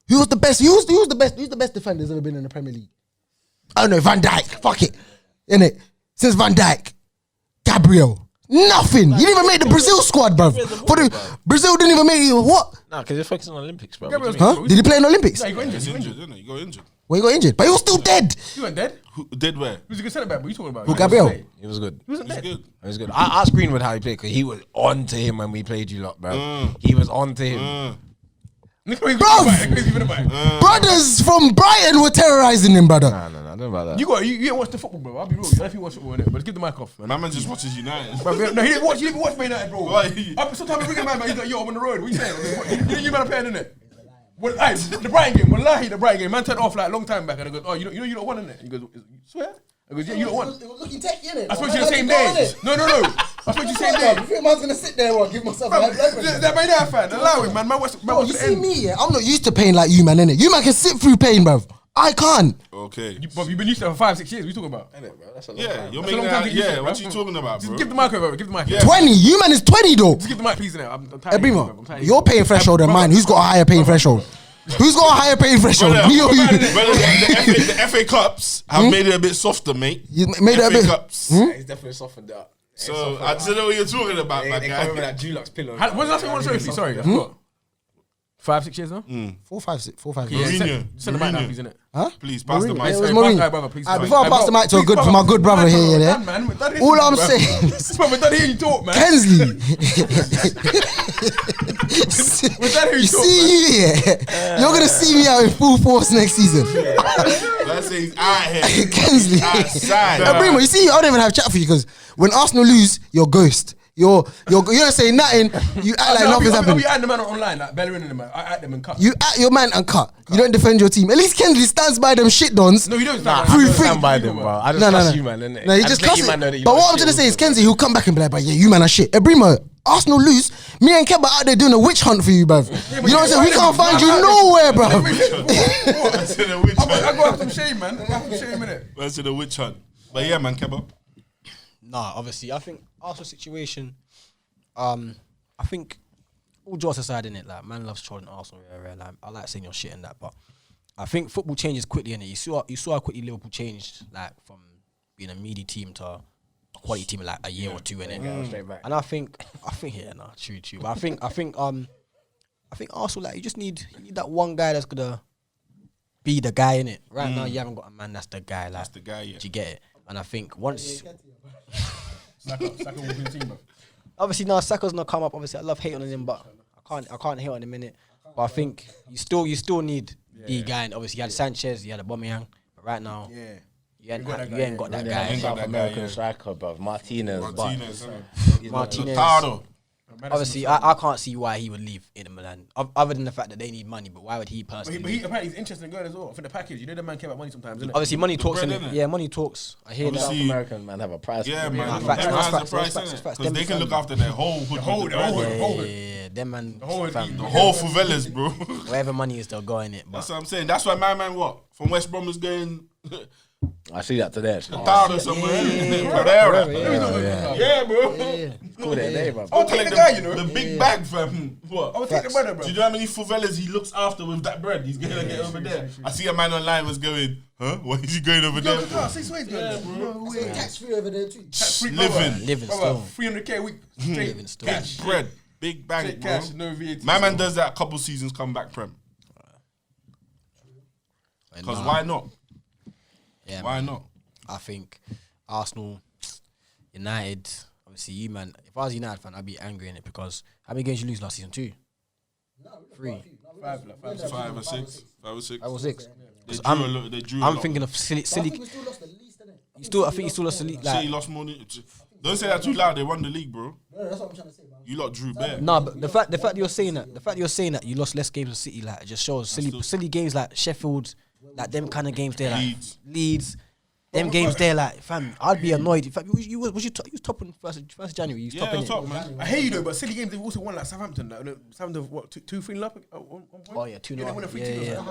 Speaker 2: Who was the best? Who's the best? Who's the best defender that's ever been in the Premier League? I don't know. Van Dijk. Fuck it. Innit? Since Van Dijk, Gabriel. Nothing. You didn't even make the Brazil squad, bruv. For the Brazil didn't even make you. What?
Speaker 5: Nah, because you're focusing on Olympics, bro.
Speaker 3: Gabriel's-
Speaker 2: Huh? Did he play in Olympics?
Speaker 3: Yeah, he got injured.
Speaker 1: He's
Speaker 3: He got
Speaker 1: injured,
Speaker 3: injured.
Speaker 1: isn't he? He got injured.
Speaker 2: Well, he got injured, but he was still dead.
Speaker 3: He went dead.
Speaker 1: Who did where?
Speaker 3: He was a good centre back. What are you talking about?
Speaker 2: Who,
Speaker 3: He
Speaker 2: Gabriel?
Speaker 3: wasn't
Speaker 5: He was good.
Speaker 3: He wasn't
Speaker 1: He's
Speaker 3: dead.
Speaker 1: good.
Speaker 5: It was good. I asked Greenwood how he played because he was on to him when we played you lot, bro. He was on to him.
Speaker 3: Look how he's
Speaker 2: Bruv!
Speaker 3: been back. He's been back.
Speaker 2: Brothers from Brighton were terrorizing him, brother.
Speaker 5: Nah, I don't know about that.
Speaker 3: You didn't watch the football, bro. I'll be real. I don't know if you watch football, innit? But give the mic off, man.
Speaker 1: My man just watches United.
Speaker 3: Bro, no, he didn't watch. He didn't watch Man United, bro.
Speaker 1: Why?
Speaker 3: Sometimes I bring a man, he's like, yo, I'm on the road. What you saying? You man are playing, innit? Well, aye, the Brighton game. Wallahi, the Brighton game. Man turned off like a long time back, and I goes, oh, you know, you don't want, innit? He goes, swear? I goes, yeah, you don't want.
Speaker 2: It was looking techie, innit?
Speaker 3: I spoke to you the same day. No. I spoke to you the same day.
Speaker 2: You think man's gonna sit there and give myself a high blood pressure?
Speaker 3: That Man United fan, allow it, man. Man,
Speaker 2: Bro, you see me, yeah? I'm not used to pain like you, man, innit? You man can sit through pain, bruv. I can't.
Speaker 1: Okay.
Speaker 3: But you've been used to it for 5-6 years. What you talking about?
Speaker 1: Yeah, you're
Speaker 3: That's a
Speaker 1: making
Speaker 3: long time
Speaker 1: that.
Speaker 3: to get used to
Speaker 1: Yeah,
Speaker 3: it,
Speaker 1: what
Speaker 3: bro.
Speaker 1: you talking about,
Speaker 3: Just
Speaker 1: bro?
Speaker 3: give the mic over. Give the mic.
Speaker 1: Yeah.
Speaker 2: 20. You man is 20, though.
Speaker 3: Just give the mic, please, innit? I'm tired. of you, bro. I'm
Speaker 2: Ebrima,
Speaker 3: tired of
Speaker 2: your pain threshold than mine. Who's got a higher pain threshold? Who's got a higher pain threshold?
Speaker 1: Brother,
Speaker 2: Me or you?
Speaker 1: the FA Cups have made it a bit softer, mate.
Speaker 2: You made it a
Speaker 1: FA
Speaker 2: bit.
Speaker 1: Cups.
Speaker 5: He's definitely softened up.
Speaker 1: So I don't know what you're talking about, my
Speaker 5: They
Speaker 1: guy.
Speaker 5: come with that Dulux pillow.
Speaker 3: When's the last time you won a trophy? Sorry, I forgot. 5-6 years now?
Speaker 2: 4, 5, 6, 4, 5.
Speaker 3: Yeah,
Speaker 1: Mourinho.
Speaker 3: send the mic now,
Speaker 1: Mourinho.
Speaker 3: please, innit?
Speaker 2: Huh?
Speaker 1: Please pass the
Speaker 2: Mourinho.
Speaker 1: mic.
Speaker 2: Yeah, it was
Speaker 3: Sorry,
Speaker 2: Mourinho.
Speaker 3: pass the brother, please.
Speaker 2: Before I pass the mic to my good brother here, yeah. All I'm saying is,
Speaker 3: Bro, we're done hearing you talk, man.
Speaker 2: Kensley.
Speaker 3: We're done hearing
Speaker 2: You
Speaker 3: you talk, man.
Speaker 2: see you here. You're gonna see me out in full force next season.
Speaker 1: Let's say he's out here.
Speaker 2: Kensley.
Speaker 1: Outside.
Speaker 2: Brimo, you see, I don't even have chat for you because when Arsenal lose, you're ghost. You don't say nothing. You act like nothing's
Speaker 3: I'll
Speaker 2: happening.
Speaker 3: be at the man online, like Bellerin and them, man. I at them and cut.
Speaker 2: You at your man and cut. You don't defend your team. At least Kensley stands by them shit dons.
Speaker 3: No, you don't.
Speaker 5: Nah,
Speaker 3: stand
Speaker 5: I
Speaker 2: Free
Speaker 5: don't
Speaker 2: free.
Speaker 5: stand by them, bro. I just
Speaker 2: No,
Speaker 5: trust
Speaker 2: no.
Speaker 5: you, man, innit?
Speaker 2: No, he
Speaker 5: I
Speaker 2: just
Speaker 5: let
Speaker 2: cuss
Speaker 5: you,
Speaker 2: it.
Speaker 5: man, know that you
Speaker 2: But
Speaker 5: lot
Speaker 2: what I'm
Speaker 5: shit
Speaker 2: trying to say is
Speaker 5: also.
Speaker 2: Kenzie, he'll come back and be like, but yeah, you man are shit. Brimo, Arsenal lose, me and Keba out there doing a witch hunt for you, bruv. You know what I'm saying? We can't find you nowhere, bruv.
Speaker 1: That's in a witch
Speaker 3: I
Speaker 1: hunt.
Speaker 3: go after some shame, man. I go after some shame, innit?
Speaker 1: That's in a witch hunt. But yeah, man, Keba.
Speaker 4: Nah, obviously, I think Arsenal situation. I think all jokes aside, in it, like man loves trolling Arsenal. Yeah, like, I like saying your shit and that, but I think football changes quickly, innit? You saw how quickly Liverpool changed, like from being a meaty team to a quality team in like a year or two, innit? And I think, yeah, nah, true. But I think Arsenal, like, you just need that one guy that's gonna be the guy, innit? Right now, you haven't got a man that's the guy. Like,
Speaker 1: That's the guy, yeah.
Speaker 4: do you get it? And I think once.
Speaker 3: Saka will be the team, bro.
Speaker 4: Obviously, now Saka's not come up. Obviously, I love hating on him, but I can't hate on him in it. But I think you still need the guy. And obviously, you had Sanchez, you had Aubameyang, but right now, you ain't got that guy.
Speaker 5: South American striker, bro. Martinez.
Speaker 1: Martinez, innit?
Speaker 4: Martinez.
Speaker 1: Lautaro.
Speaker 4: Obviously, I can't see why he would leave Inter Milan, other than the fact that they need money. But why would he personally?
Speaker 3: But he apparently he's interested in going as well. For the package, you know the man care about money sometimes, isn't it?
Speaker 4: Obviously, money talks,
Speaker 1: bread,
Speaker 4: innit?
Speaker 1: innit?
Speaker 4: Yeah, money talks. I hear that.
Speaker 5: South American man have a price.
Speaker 1: Yeah, man.
Speaker 4: Nah, facts,
Speaker 1: Everyone has
Speaker 4: facts,
Speaker 1: a price,
Speaker 4: facts,
Speaker 1: innit?
Speaker 4: facts.
Speaker 1: Because they can look after their whole hood.
Speaker 4: Yeah, them man, fam,
Speaker 1: The whole favelas, bro.
Speaker 4: wherever money is, they'll go in it. But
Speaker 1: That's what I'm saying. That's why my man, what? From West Brom was going
Speaker 5: I see that today.
Speaker 1: Qatar somewhere. Pereira. Yeah, bro.
Speaker 5: Cool that day, bro.
Speaker 3: Oh, take the guy, you know.
Speaker 1: The big bag, fam. What?
Speaker 3: I would take the brother, bro.
Speaker 1: Do you know how many favelas he looks after with that bread? He's gonna get over there. I see a man online was going, huh? Why is he going over there?
Speaker 3: Car, 6 ways, bro.
Speaker 2: Tax-free over there too.
Speaker 1: Living
Speaker 4: still.
Speaker 3: 300k a week.
Speaker 4: Living
Speaker 3: Straight
Speaker 4: still.
Speaker 3: cash.
Speaker 1: bread, big bang,
Speaker 3: Straight
Speaker 1: bro.
Speaker 3: cash, no VAT.
Speaker 1: My man does that a couple seasons, come back prem. Because why not?
Speaker 4: Yeah,
Speaker 1: Why not?
Speaker 4: I think Arsenal, United, obviously you, man. If I was a United fan, I'd be angry in it because how many games you lose last season? 2? 3.
Speaker 1: 5 or 6. 5 or 6.
Speaker 4: 5 or 6.
Speaker 1: They drew a
Speaker 4: I'm
Speaker 1: lot.
Speaker 4: thinking of silly.
Speaker 2: We still lost the least, innit?
Speaker 4: I think you still lost the league.
Speaker 1: City
Speaker 4: Like,
Speaker 1: lost more. Don't say that too loud. They won the league, bro.
Speaker 2: No, that's what I'm trying to say, man.
Speaker 1: You lot drew bare.
Speaker 4: nah, but the fact you're saying that you lost less games than City, like, it just shows silly games like Sheffield, like them kind of games there, like Leeds. Them games there, like, fam, I'd be annoyed. In fact, you was top on 1st of January. You was
Speaker 1: Yeah,
Speaker 4: topping
Speaker 1: top, man.
Speaker 3: I hear you though, but silly games they've also won like Southampton. Like, Southampton, what, 2-3 up at one point?
Speaker 4: Oh yeah, 2-0.
Speaker 3: Yeah, they won a 3-2.
Speaker 4: Yeah.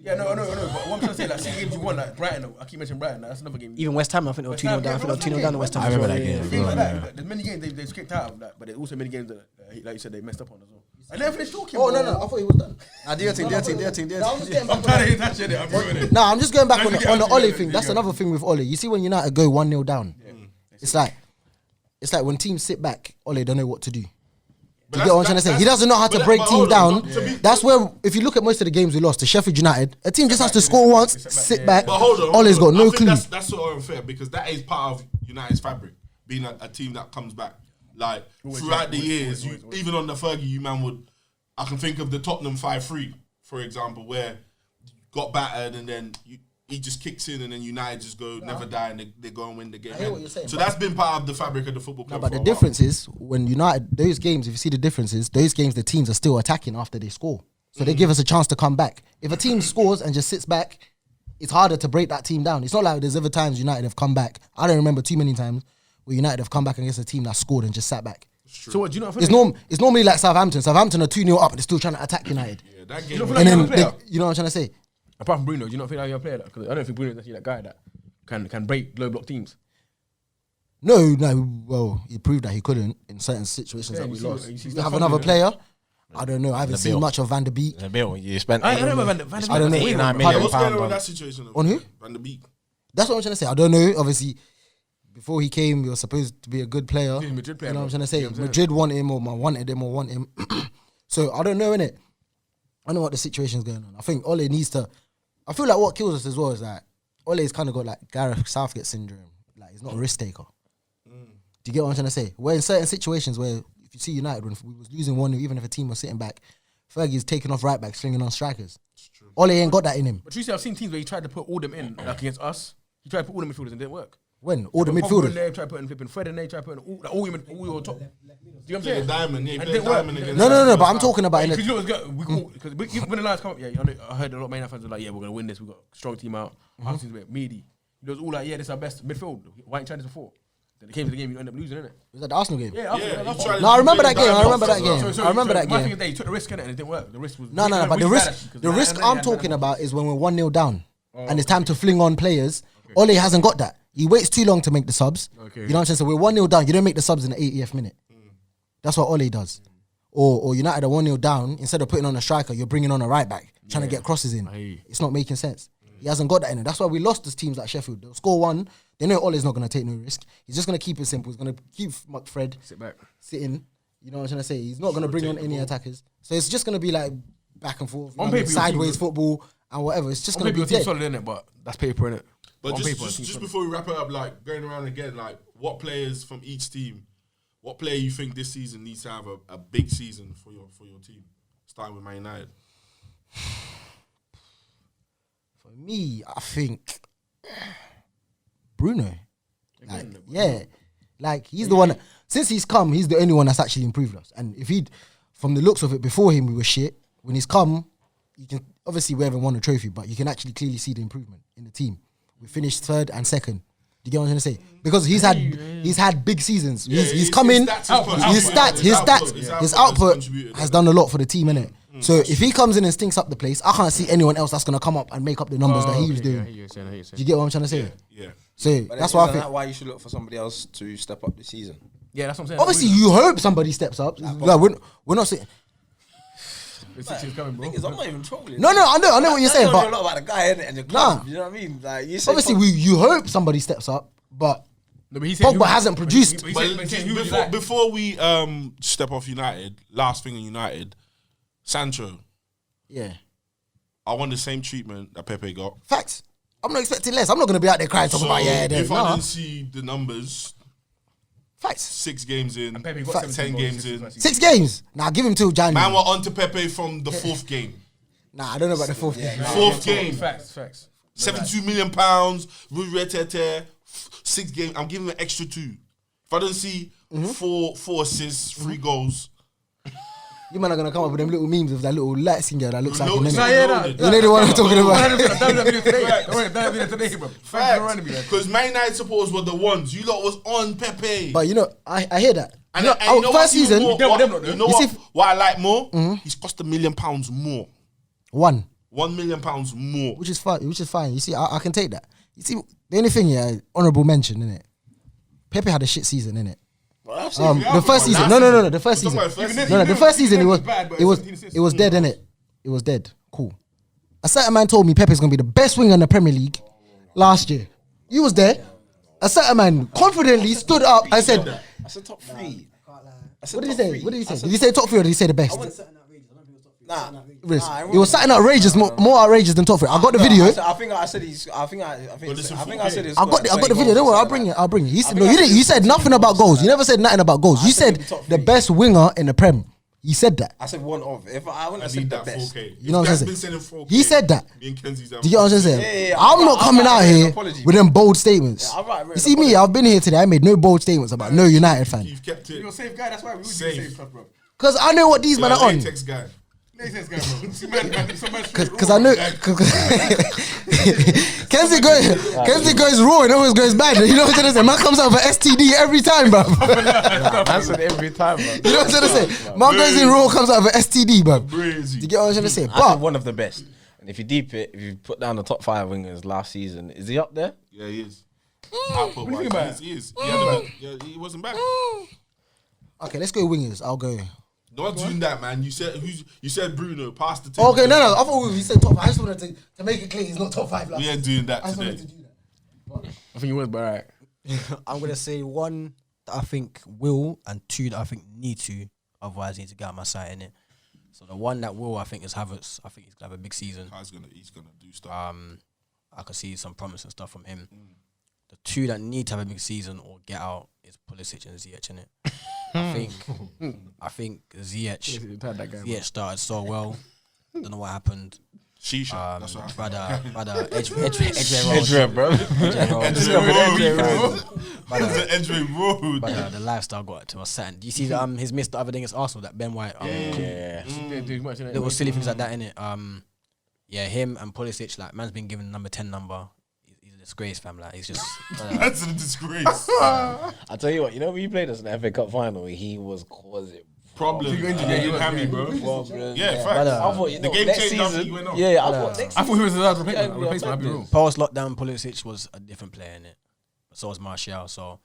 Speaker 3: Yeah, no. But what I'm trying to say, like, silly games you won, like Brighton. I keep mentioning Brighton. Like, that's another game.
Speaker 4: Even West Ham, I think they were 2-0 down. I think they were 2-0 down to West Ham.
Speaker 5: I remember that game.
Speaker 3: Things like that. There's many games they've skipped out of that, but there's also many games that, like you said, they messed up on as well. And then finished talking.
Speaker 2: Oh, no, I thought he was done.
Speaker 4: Do your thing.
Speaker 2: No, I'm just getting
Speaker 3: I'm
Speaker 2: back
Speaker 3: trying to hit that shit. I'm doing it.
Speaker 2: No, I'm just going back on
Speaker 3: Don't
Speaker 2: the
Speaker 3: forget
Speaker 2: Ole
Speaker 3: Ole,
Speaker 2: thing.
Speaker 3: there
Speaker 2: That's
Speaker 3: you go.
Speaker 2: another thing with Ole. You see when United go 1-0 down, it's like when teams sit back, Ole don't know what to do. Do you get what I'm trying to say? He doesn't know how to break teams down. That's where, if you look at most of the games we lost to Sheffield United, a team just has to score once, sit back.
Speaker 1: But hold on.
Speaker 2: Ole's got no
Speaker 1: I think
Speaker 2: clue.
Speaker 1: That's sort of unfair because that is part of United's fabric, being a team that comes back. Like, throughout the years, even on the Fergie, you man would. I can think of the Tottenham 5-3, for example, where you got battered and then he just kicks in and then United just go never die and they go and win the game.
Speaker 2: I hear what you're saying,
Speaker 1: So
Speaker 2: but-
Speaker 1: that's been part of the fabric of the football club.
Speaker 2: But
Speaker 1: for
Speaker 2: the
Speaker 1: a while.
Speaker 2: difference is when United, those games, if you see the differences, those games the teams are still attacking after they score. So they give us a chance to come back. If a team scores and just sits back, it's harder to break that team down. It's not like there's other times United have come back. I don't remember too many times where United have come back against a team that scored and just sat back.
Speaker 3: So what, do you know?
Speaker 2: It's normally like Southampton. Southampton are 2-0 up, but they're still trying to attack United.
Speaker 1: Yeah, that game.
Speaker 3: don't feel
Speaker 1: was-
Speaker 3: like
Speaker 2: And
Speaker 3: you're
Speaker 2: then,
Speaker 3: a player?
Speaker 2: you know what I'm trying to say?
Speaker 3: Apart from Bruno, do you not feel like you're a player? Because I don't think Bruno is actually that guy that can break low block teams.
Speaker 2: No, well, he proved that he couldn't in certain situations
Speaker 3: Yeah,
Speaker 2: that we
Speaker 3: you see-
Speaker 2: lost.
Speaker 3: you see
Speaker 2: We
Speaker 3: stuff
Speaker 2: have
Speaker 3: on
Speaker 2: another
Speaker 3: there,
Speaker 2: player. I don't know. I haven't
Speaker 5: The
Speaker 2: seen
Speaker 5: Bill.
Speaker 2: much of Van der Beek.
Speaker 5: The bill you spent.
Speaker 3: I don't know
Speaker 5: £8
Speaker 3: about Van
Speaker 2: I don't know.
Speaker 5: 89
Speaker 1: Hey,
Speaker 5: million
Speaker 1: what's going
Speaker 5: pound
Speaker 1: on with
Speaker 5: on.
Speaker 1: that situation?
Speaker 2: On who?
Speaker 1: Van der Beek.
Speaker 2: That's what I'm trying to say. I don't know. Obviously, before he came, he was supposed to be a good player.
Speaker 3: He's a Madrid player,
Speaker 2: You know what I'm
Speaker 3: bro.
Speaker 2: trying to say?
Speaker 3: You know what I'm
Speaker 2: Madrid want him or wanted him or want him. So I don't know, innit? I know what the situation's going on. I think Ole needs to. I feel like what kills us as well is that Ole's kind of got like Gareth Southgate syndrome. Like he's not a risk taker. Do you get what I'm trying to say? Where in certain situations where if you see United when we was losing 1-0, even if a team was sitting back, Fergie's taking off right backs, slinging on strikers. Ole ain't got that in him.
Speaker 3: But you see, I've seen teams where he tried to put all them in, like against us. He tried to put all the midfielders and it didn't work.
Speaker 2: When? All the
Speaker 3: Put Pogba in
Speaker 2: midfielders.
Speaker 3: there, tried to put in flipping Fred in there, tried to put in all your top. Do you know what I'm
Speaker 1: Yeah,
Speaker 3: saying?
Speaker 1: Diamond. Yeah, he
Speaker 3: And
Speaker 1: played
Speaker 3: it didn't work.
Speaker 1: Diamond against.
Speaker 2: No, but I'm talking about in
Speaker 3: Because
Speaker 2: the,
Speaker 3: you know what's good? We call because when the lines come up, yeah, I heard a lot of Man United fans were like, yeah, we're gonna win this. We got a strong team out. Our team's a bit meaty. It was all like, yeah, this is our best midfield. Why ain't Chinese before? Then it came to the game, you end up losing, innit?
Speaker 2: Was that the Arsenal game?
Speaker 3: Yeah,
Speaker 2: No, I remember that game. I remember that game. I remember that
Speaker 3: My thing
Speaker 2: game.
Speaker 3: is that he took the risk, innit, and it didn't work. The risk was
Speaker 2: No, but the risk I'm talking about is when we're 1-0 down and it's time to fling on players. Ole hasn't got that. He waits too long to make the subs.
Speaker 3: Okay.
Speaker 2: You know what I'm saying? So we're 1-0 down. You don't make the subs in the 80th minute. That's what Ole does. Or United are 1-0 down. Instead of putting on a striker, you're bringing on a right back, trying to get crosses in. It's not making sense. He hasn't got that in it. That's why we lost to teams like Sheffield. They'll score one. They know Ole's not going to take no risk. He's just going to keep it simple. He's going to keep Fred sitting. You know what I'm trying to say? He's not going to bring on any attackers. So it's just going to be like back and forth,
Speaker 3: On paper,
Speaker 2: sideways football and whatever. It's just going to be
Speaker 3: your team's
Speaker 2: dead.
Speaker 3: solid, innit? But that's paper, innit?
Speaker 1: But
Speaker 3: On paper,
Speaker 1: just before we wrap it up, like going around again, like what players from each team, what player you think this season needs to have a big season for your team? Starting with Man United.
Speaker 2: For me, I think Bruno. Like he's the one. Since he's come, he's the only one that's actually improved us. And if he'd, from the looks of it, before him we were shit. When he's come, you can obviously we haven't won a trophy, but you can actually clearly see the improvement in the team. We finished third and second. Do you get what I'm trying to say? Because he's had big seasons. He's come in. His output has done a lot for the team, innit? So if he comes in and stinks up the place, I can't see anyone else that's gonna come up and make up the numbers that he was doing. Do you get what I'm trying to say?
Speaker 1: Yeah.
Speaker 2: So
Speaker 6: But
Speaker 2: that's why I
Speaker 6: isn't
Speaker 2: think.
Speaker 6: that why you should look for somebody else to step up this season?
Speaker 3: Yeah, that's what I'm saying.
Speaker 2: Obviously, you hope somebody steps up. Like, we're not saying.
Speaker 3: The 6 is coming, bro.
Speaker 6: Thing is, I'm not even trolling.
Speaker 2: No, I know what you're saying,
Speaker 6: I
Speaker 2: but
Speaker 6: know a lot about the guy innit, and the club.
Speaker 2: Nah.
Speaker 6: You know what I mean? Like you said,
Speaker 2: obviously, you hope somebody steps up, but
Speaker 3: No, but he said
Speaker 2: Pogba hasn't produced.
Speaker 1: Before we step off United, last thing in United, Sancho.
Speaker 2: Yeah,
Speaker 1: I want the same treatment that Pepe got.
Speaker 2: facts. I'm not expecting less. I'm not gonna be out there crying talking about
Speaker 1: if I didn't see the numbers,
Speaker 2: facts.
Speaker 1: 6 games in,
Speaker 3: Pepe got
Speaker 1: 10 games in.
Speaker 2: 6 games. Nah, give him till January.
Speaker 1: Man, we're on to Pepe from the 4th game.
Speaker 2: Nah, I don't know about the 4th game.
Speaker 1: 4th game.
Speaker 3: Facts.
Speaker 1: 72 million Rui Retete, 6 games. I'm giving him an extra 2. If I don't see 4 assists, 3 goals.
Speaker 2: You man are gonna come up with them little memes of that little light skin girl that looks like him.
Speaker 1: It's
Speaker 2: innit? You know the one I'm talking about.
Speaker 1: Because Man United supporters were the ones. You lot was on Pepe.
Speaker 2: But you know, I hear that.
Speaker 1: And
Speaker 2: You know,
Speaker 1: you know
Speaker 2: first season,
Speaker 1: what I like more? He's cost £1 million more.
Speaker 2: 1,
Speaker 1: £1 million more.
Speaker 2: which is fine. You see, I can take that. You see, the only thing, honourable mention, innit? Pepe had a shit season, innit? The first season, no, the first season, the first season, it was dead, innit? It was dead. Cool. A certain man told me Pepe's gonna be the best winger in the Premier League last year. You was there. A certain man confidently stood up and said,
Speaker 6: I said top 3.
Speaker 2: "What did he say? What did he say? Did he say top 3 or did he say the best?"
Speaker 6: Nah,
Speaker 2: It was something outrageous, more outrageous than top 3. I got the video.
Speaker 6: I think I said he's. I think I said it's.
Speaker 2: I got the video. Don't worry, I'll bring it. You said, no, you didn't. You said nothing about goals. You never said nothing about goals. You said the best winger in the Prem. You said that.
Speaker 6: I said one of. If I wouldn't have said the best.
Speaker 1: 4K.
Speaker 2: You know what I'm saying?
Speaker 1: Been sending 4K.
Speaker 2: He said that.
Speaker 1: Me and Kenzie's
Speaker 2: Do you get what I'm saying? I'm not coming out here with them bold statements. You see me, I've been here today. I made no bold statements about no United fan.
Speaker 1: You've kept it.
Speaker 3: You're a safe guy, that's why we would do
Speaker 1: Safe.
Speaker 3: safe stuff, bro.
Speaker 2: Because I know what these men are on.
Speaker 1: Latex guy.
Speaker 3: Latex guy, bro.
Speaker 2: Because I know. Kenzie goes raw and always goes bad. You know what I'm trying to say? Man comes out with an STD every time, bro.
Speaker 5: I said every time, bro.
Speaker 2: You know what I'm trying to say? Man goes in raw, comes out with an STD, bro. Do
Speaker 1: Crazy.
Speaker 2: you get what I'm trying to say?
Speaker 5: I
Speaker 2: But
Speaker 5: said one of the best. And if you deep it, if you put down the top 5 wingers last season, is he up there?
Speaker 1: Yeah, he is.
Speaker 3: What do you think about it?
Speaker 1: He is. He wasn't back.
Speaker 2: okay, let's go wingers. I'll go.
Speaker 1: Not doing that, man. You said Bruno. Pass the table.
Speaker 2: Okay, no. I thought we said top 5. I just wanted to make it clear he's not top 5.
Speaker 1: We ain't doing that
Speaker 2: I just
Speaker 1: today.
Speaker 2: wanted to do that.
Speaker 3: I think he was, but alright.
Speaker 4: I'm gonna say 1 that I think will, and 2 that I think need to. Otherwise, I need to get out my sight in it. So the one that will, I think, is Havertz. I think he's gonna have a big season.
Speaker 1: He's gonna do stuff.
Speaker 4: I can see some promising stuff from him. The 2 that need to have a big season or get out is Pulisic and Ziyech, innit? I think Ziyech started so well. Don't know what happened.
Speaker 1: Shisha. That's what
Speaker 4: Brother, Edgeway Road.
Speaker 5: bro.
Speaker 1: Edgeway Road.
Speaker 4: But the lifestyle got to my Saturn. Do you see his miss the other thing against Arsenal, that Ben White? Little silly things like that, innit? Yeah, him and Pulisic, like, man's been given number 10 number. He's disgrace, fam. Like, he's just.
Speaker 1: That's a disgrace.
Speaker 5: I tell you what, you know when you played us in the FA Cup final, he was causing
Speaker 1: Problem.
Speaker 3: You were
Speaker 1: Hammy, bro.
Speaker 5: problems.
Speaker 1: Yeah, facts.
Speaker 5: I thought
Speaker 1: The game
Speaker 5: next
Speaker 1: changed after
Speaker 5: season.
Speaker 1: he went off.
Speaker 5: Yeah, I thought next
Speaker 3: I thought he was the last
Speaker 5: Yeah,
Speaker 3: replacement. I'd be real.
Speaker 4: Post lockdown, Pulisic was a different player in it. So was Martial. So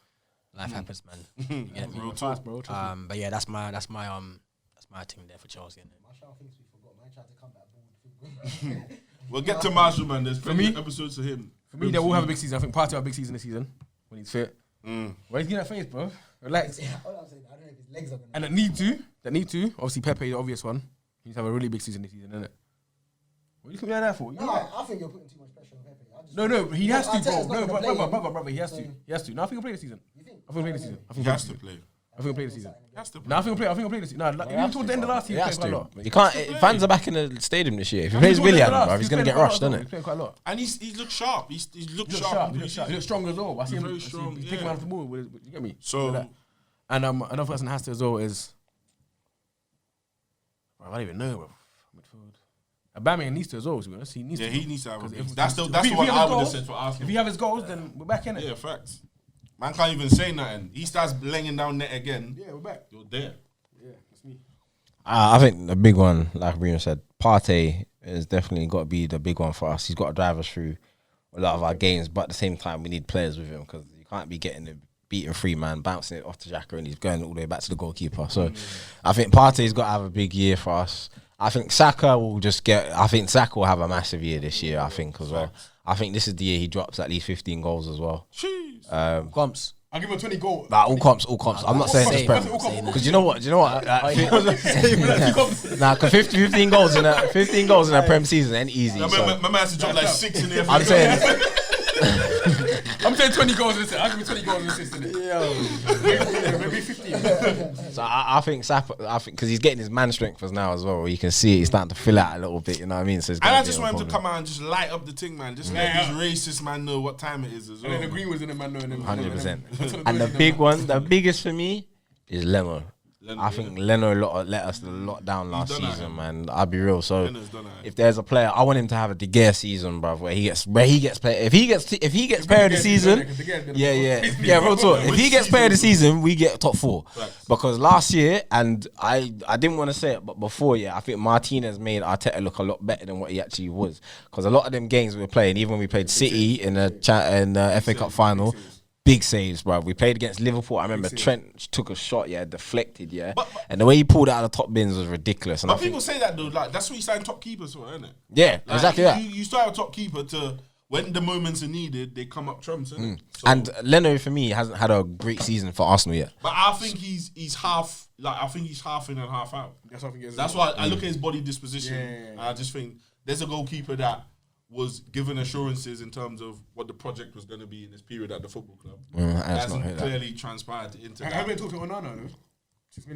Speaker 4: life happens, man. You get me?
Speaker 1: Real talk.
Speaker 3: Bro,
Speaker 4: But yeah, that's my team there for Chelsea. Innit?
Speaker 2: Martial thinks we forgot. Man tried to come back bold.
Speaker 1: We'll get to Marshall, man. There's plenty
Speaker 3: me-
Speaker 1: of episodes to him.
Speaker 3: For me, they will have a big season. I think Partey will have a big season this season when he's fit.
Speaker 1: Mm.
Speaker 3: Why is he getting that face, bro? Relax.
Speaker 2: All I'm saying, I don't know if his legs are gonna.
Speaker 3: And that need to. Obviously, Pepe, the obvious one. He needs to have a really big season this season, innit? What are you looking at that for?
Speaker 2: No, I think you're putting too much pressure on Pepe.
Speaker 3: No, he has to,
Speaker 2: Arteta's
Speaker 3: bro.
Speaker 2: not
Speaker 3: No,
Speaker 2: gonna play him.
Speaker 3: brother, he has to. He has to. No, I think he'll play this season.
Speaker 2: You think?
Speaker 3: I think he'll play this season.
Speaker 1: He has to play.
Speaker 3: I think he'll play this season.
Speaker 1: He has to play.
Speaker 3: No, I think he'll play this season. No, like, even towards the end of last
Speaker 5: He
Speaker 3: year, he
Speaker 5: has
Speaker 3: played quite a lot.
Speaker 5: to. You can't. Fans are back in the stadium this year. If he
Speaker 3: I
Speaker 5: plays
Speaker 3: mean, towards the end
Speaker 5: Willian,
Speaker 3: of last,
Speaker 5: bro, he's
Speaker 3: he
Speaker 5: gonna
Speaker 3: played
Speaker 5: get
Speaker 3: quite a lot,
Speaker 5: rushed,
Speaker 3: though.
Speaker 5: isn't
Speaker 3: He
Speaker 5: it?
Speaker 3: played quite a lot.
Speaker 1: And he looks sharp. He looks
Speaker 3: He looks
Speaker 1: sharp.
Speaker 3: sharp. He looks strong as well. I see him.
Speaker 1: very strong,
Speaker 3: He's
Speaker 1: yeah.
Speaker 3: taking man off the ball. You get me?
Speaker 1: So-
Speaker 3: Like that. And another person has to as well is. Bro, I don't even know, bro. Midfield. Aubameyang needs to as well. To be honest, he needs
Speaker 1: Yeah,
Speaker 3: to.
Speaker 1: he needs to have a
Speaker 3: 'Cause
Speaker 1: big.
Speaker 3: if-
Speaker 1: That's
Speaker 3: if
Speaker 1: what
Speaker 3: he
Speaker 1: I
Speaker 3: has
Speaker 1: would have
Speaker 3: goals-
Speaker 1: said for
Speaker 3: If
Speaker 1: Arsenal.
Speaker 3: he have his goals, then we're back in it.
Speaker 1: Yeah, facts. Man can't even say nothing. He starts laying down net again.
Speaker 3: Yeah, we're back.
Speaker 1: You're there.
Speaker 3: Yeah, that's me.
Speaker 5: I think the big one, like Bruno said, Partey has definitely got to be the big one for us. He's got to drive us through a lot of our games, but at the same time, we need players with him because you can't be getting the beating free man, bouncing it off to Xhaka, and he's going all the way back to the goalkeeper. So I think Partey's got to have a big year for us. I think Saka will have a massive year this year, I think, as well. I think this is the year he drops at least 15 goals as well.
Speaker 1: Jeez.
Speaker 4: Comps.
Speaker 3: I'll give him a 20 goal.
Speaker 5: Like, all comps. I'm not saying just
Speaker 4: Same.
Speaker 5: Prem.
Speaker 4: Same.
Speaker 5: Because you know what? Nah, because 15 goals in a Prem season ain't easy.
Speaker 1: My
Speaker 5: So
Speaker 1: man has to drop like 6 in there.
Speaker 5: I'm saying,
Speaker 3: I'm saying 20 goals in this. I'll give him 20 goals in this. Maybe 15.
Speaker 5: so I think Saka, because he's getting his man strength as now as well. Where you can see he's starting to fill out a little bit. You know what I mean? So it's
Speaker 1: And
Speaker 5: gonna
Speaker 1: I
Speaker 5: be
Speaker 1: just
Speaker 5: a
Speaker 1: want him to
Speaker 5: problem.
Speaker 1: come out and just light up the thing, man. Just let these racist man know what time it is as
Speaker 3: And then the
Speaker 1: well.
Speaker 3: green was in the man knowing him.
Speaker 5: 100%. And the big one, the biggest for me, is Leno. I think Leno let us a lot down last
Speaker 1: done that,
Speaker 5: season, man. I'll be real. So
Speaker 1: Leno's done that.
Speaker 5: if there's a player, I want him to have a De Gea season, bruv, where he gets play. If he gets player of the season, yeah, real talk. If he gets player of the season, we get top 4.
Speaker 1: Facts.
Speaker 5: Because last year, and I didn't want to say it, but before, I think Martinez made Arteta look a lot better than what he actually was. Because a lot of them games we were playing, even when we played City in the FA Cup final. Big saves, bro. We played against Liverpool. I remember Trent took a shot, deflected, and the way he pulled out of the top bins was ridiculous. And
Speaker 1: But
Speaker 5: I think,
Speaker 1: people say that though, like that's what you sign top keepers for, isn't it?
Speaker 5: yeah,
Speaker 1: Like,
Speaker 5: exactly that.
Speaker 1: You still have a top keeper to when the moments are needed, they come up trumps, innit? So,
Speaker 5: And Leno for me hasn't had a great season for Arsenal yet.
Speaker 1: but I think he's half like I think he's half in and half out. That's why I look at his body disposition. And I just think there's a goalkeeper that was given assurances in terms of what the project was going to be in this period at the football club.
Speaker 5: That's
Speaker 1: Hasn't
Speaker 5: not hit that.
Speaker 1: clearly transpired into
Speaker 3: I haven't
Speaker 1: that.
Speaker 3: talked to Onana though.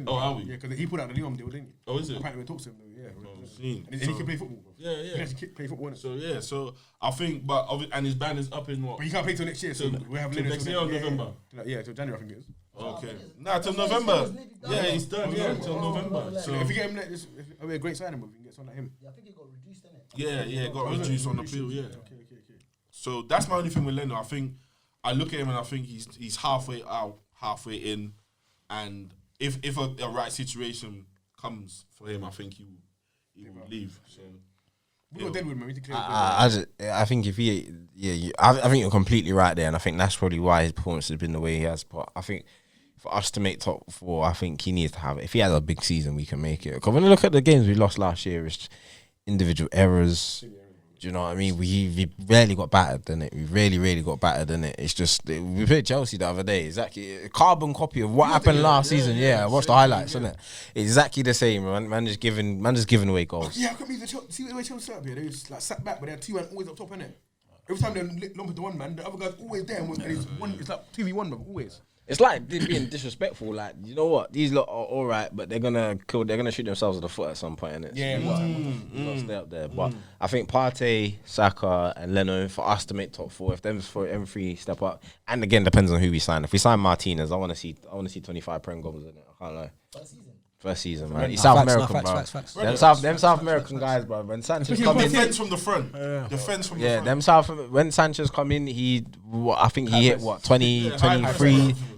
Speaker 1: Oh, are we?
Speaker 3: Yeah, because he put out the Lyon deal, didn't he?
Speaker 1: Oh, is it?
Speaker 3: Apparently we talked to him though, yeah.
Speaker 1: seen.
Speaker 3: And he can play football, bro.
Speaker 1: Yeah, yeah.
Speaker 3: He can actually play football, innit?
Speaker 1: So I think, and his ban is up in what?
Speaker 3: But he can't play till next year, so
Speaker 1: Till-
Speaker 3: we have
Speaker 1: till
Speaker 3: Leno
Speaker 1: next
Speaker 3: till
Speaker 1: year or
Speaker 3: yeah,
Speaker 1: November?
Speaker 3: Yeah, till January I think it is.
Speaker 1: Okay. Nah, till November. Yeah, he's done. Yeah, till November. So
Speaker 3: If you get him like this, it'll be a great signing move. You can get someone like him.
Speaker 2: I think it got reduced, didn't it?
Speaker 1: yeah, got reduced on the field. Yeah. So that's my only thing with Leno. I think I look at him and I think he's halfway out, halfway in, and if a right situation comes for him, I think he will leave. So
Speaker 3: We got Deadwood, man. We need to clear
Speaker 5: I think if I think you're completely right there, and I think that's probably why his performance has been the way he has. But I think for us to make top 4, I think he needs to have it. If he has a big season, we can make it. Because when you look at the games we lost last year, it's individual errors. Do you know what I mean? We rarely got battered, didn't it? We really got battered, didn't it? It's just we played Chelsea the other day. Exactly a carbon copy of what happened last season. Yeah, I watched the highlights, isn't it? Exactly the same. Man just giving away goals.
Speaker 3: Yeah, I can't believe see the way Chelsea set up here. They just like sat back, but their 2 man always up top, innit? Every time they lump into one man, the other guy's always there. And it's like 2v1, bro, always.
Speaker 5: It's like being disrespectful. Like, you know what? These lot are all right, but they're gonna shoot themselves in the foot at some point, innit?
Speaker 3: Yeah,
Speaker 5: So stay up there. But I think Partey, Saka, and Leno for us to make top 4. If them 3 step up, and again depends on who we sign. If we sign Martinez, I want to see 25 Prem goals in it. I can't lie. first season, man. He's
Speaker 2: Nah,
Speaker 5: South
Speaker 2: facts,
Speaker 5: American,
Speaker 2: nah,
Speaker 5: bro.
Speaker 2: facts.
Speaker 5: Them South American guys, bro. When Sanchez come in,
Speaker 1: Defense from the front. Defense from the front.
Speaker 5: when Sanchez come in, I think he hit what 20,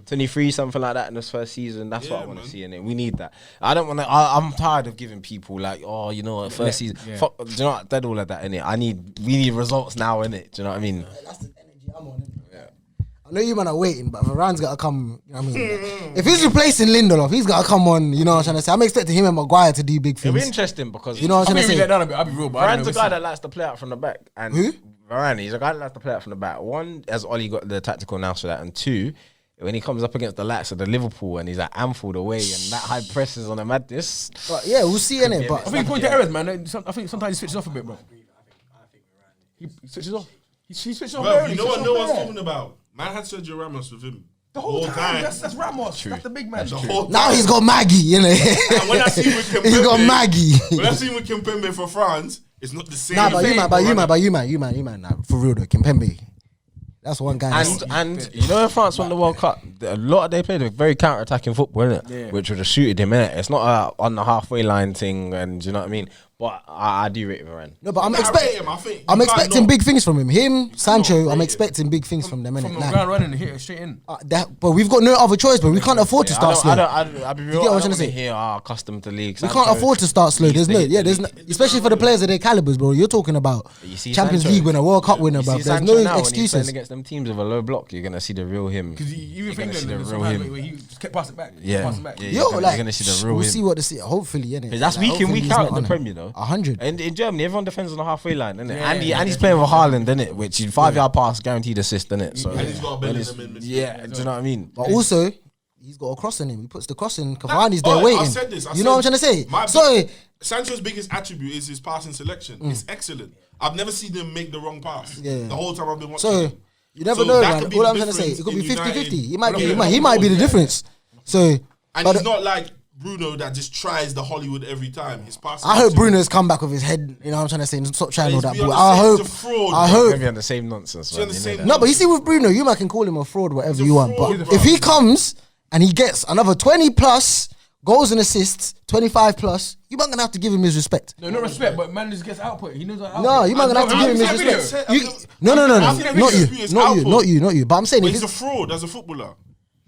Speaker 5: 23, something like that in his first season. That's what I want to see in it. We need that. I don't want to. I'm tired of giving people like, oh, you know, first season. Fuck, do you know what? Dead all of that in it. We need results now in it. Do you know what I mean?
Speaker 2: That's the energy I'm on. I know you man are waiting, but Varane's got to come. You know what I mean? If he's replacing Lindelof, he's got to come on. You know what I'm trying to say? I'm expecting him and Maguire to do big
Speaker 5: It'll
Speaker 2: things.
Speaker 5: be interesting because
Speaker 2: You know what I'm trying to say?
Speaker 3: I'll be real, but
Speaker 5: Varane's a guy that likes to play out from the back. And
Speaker 2: Who?
Speaker 5: Varane, he's a guy that likes to play out from the back. One, as Ollie got the tactical announce for that, and two, when he comes up against the likes of the Liverpool and he's at Anfield away and that high presses on the madness.
Speaker 2: But yeah, we'll see in it. But
Speaker 3: I think he points to errors, man. I think sometimes he switches off a bit, bro. He switches off. He switches off.
Speaker 1: Well, you know what no one's talking about? Man had Sergio Ramos with him.
Speaker 3: The whole time. That's Ramos.
Speaker 5: True.
Speaker 3: That's the big man.
Speaker 1: The whole time.
Speaker 2: now he's got Maggie, you know.
Speaker 1: And when I see with Kimpembe,
Speaker 2: He's got Maggie.
Speaker 1: when I see with Kimpembe for France, it's not the same.
Speaker 2: Nah, but you
Speaker 1: thing.
Speaker 2: man. Nah, for real though, Kimpembe. That's one guy.
Speaker 5: And you know, when France won the World Cup, a lot of they played a very counter-attacking football, innit?
Speaker 3: Yeah.
Speaker 5: Which would have suited him, innit? It's not a on the halfway line thing, and do you know what I mean? But I do rate Varane.
Speaker 2: No, but I'm
Speaker 1: I rate
Speaker 2: expecting.
Speaker 1: him. I think
Speaker 2: I'm
Speaker 1: you can't
Speaker 2: expecting
Speaker 1: not-
Speaker 2: big things from him. Him, Sancho.
Speaker 1: rate
Speaker 2: I'm
Speaker 1: him.
Speaker 2: expecting big things from them.
Speaker 3: From
Speaker 2: Innit?
Speaker 3: the
Speaker 2: Like,
Speaker 3: ground running, hit it straight in.
Speaker 2: but we've got no other choice, but we can't afford to start slow.
Speaker 5: I'll be real.
Speaker 2: get what I'm
Speaker 5: I
Speaker 2: trying
Speaker 5: don't
Speaker 2: to
Speaker 5: want
Speaker 2: say?
Speaker 5: to hear accustomed to leagues.
Speaker 2: We can't afford to start slow. There's no, especially for the players of their calibers, bro. You're talking about
Speaker 5: You see
Speaker 2: Champions
Speaker 5: Sancho?
Speaker 2: League winner, World Cup winner, bro.
Speaker 5: See
Speaker 2: There's
Speaker 5: Sancho
Speaker 2: no
Speaker 5: now, when he's playing
Speaker 2: excuses.
Speaker 5: against them teams with a low block, you're gonna see the real him.
Speaker 3: Because even for
Speaker 5: You're gonna see
Speaker 3: England,
Speaker 5: the
Speaker 3: there's
Speaker 5: real
Speaker 3: sometimes
Speaker 5: him.
Speaker 3: where he just kept passing back.
Speaker 5: Yeah.
Speaker 3: Passing back.
Speaker 5: Yeah.
Speaker 2: Yo,
Speaker 5: You're
Speaker 2: like
Speaker 5: gonna see the real
Speaker 2: we'll
Speaker 5: him.
Speaker 2: see what hopefully, innit?
Speaker 5: That's
Speaker 2: Like,
Speaker 5: week in,
Speaker 2: hopefully
Speaker 5: week
Speaker 2: he's
Speaker 5: out
Speaker 2: not
Speaker 5: in the
Speaker 2: on it.
Speaker 5: Premier, though.
Speaker 2: 100.
Speaker 5: And in Germany, everyone defends on the halfway line, innit?
Speaker 3: Yeah,
Speaker 5: and he's playing with Haaland, innit? Which is 5-yard pass, guaranteed assist, innit? So
Speaker 1: And he's got a Bellingham in midfield.
Speaker 5: yeah, do you know what I mean?
Speaker 2: But also, he's got a cross in him. He puts the cross in. Cavani's there
Speaker 1: I
Speaker 2: waiting.
Speaker 1: said this.
Speaker 2: You know what I'm trying to say? So
Speaker 1: Sancho's biggest attribute is his passing selection. It's excellent. I've never seen him make the wrong pass.
Speaker 2: Yeah.
Speaker 1: The whole time I've been watching.
Speaker 2: So
Speaker 1: him.
Speaker 2: you never
Speaker 1: So
Speaker 2: know,
Speaker 1: that
Speaker 2: man.
Speaker 1: could be
Speaker 2: All
Speaker 1: the
Speaker 2: I'm trying to say, it could be
Speaker 1: difference in
Speaker 2: 50-50.
Speaker 1: United.
Speaker 2: He might be,
Speaker 1: Yeah.
Speaker 2: he might be the difference. So,
Speaker 1: And
Speaker 2: but
Speaker 1: he's not like Bruno that just tries the Hollywood every time. His passing.
Speaker 2: I hope
Speaker 1: selection-
Speaker 2: Bruno's come back with his head. You know what I'm trying to say? And stop trying all
Speaker 1: He's
Speaker 2: that.
Speaker 1: beyond
Speaker 2: But
Speaker 1: the
Speaker 2: I
Speaker 1: same-
Speaker 2: hope.
Speaker 1: he's a fraud,
Speaker 2: I
Speaker 1: bro.
Speaker 2: hope.
Speaker 5: Maybe on the same nonsense, man.
Speaker 1: on the
Speaker 5: you know
Speaker 1: same-
Speaker 5: that.
Speaker 2: No, but you see with Bruno, you might can call him a fraud, whatever
Speaker 1: He's a
Speaker 2: you want.
Speaker 1: fraud.
Speaker 2: But if he comes and he gets another 20 plus goals and assists, 25 plus, you might gonna have to give him his respect.
Speaker 3: No respect, but man just gets output. He knows that output.
Speaker 2: No, you might gonna have to
Speaker 1: I've
Speaker 2: give him
Speaker 1: seen
Speaker 2: his
Speaker 1: that
Speaker 2: respect.
Speaker 1: video.
Speaker 2: No,
Speaker 1: I've seen that
Speaker 2: not
Speaker 1: video.
Speaker 2: you,
Speaker 1: It's
Speaker 2: not you,
Speaker 1: output.
Speaker 2: not you, not you. But I'm saying
Speaker 1: But
Speaker 2: if
Speaker 1: he's a
Speaker 2: it's,
Speaker 1: fraud as a footballer.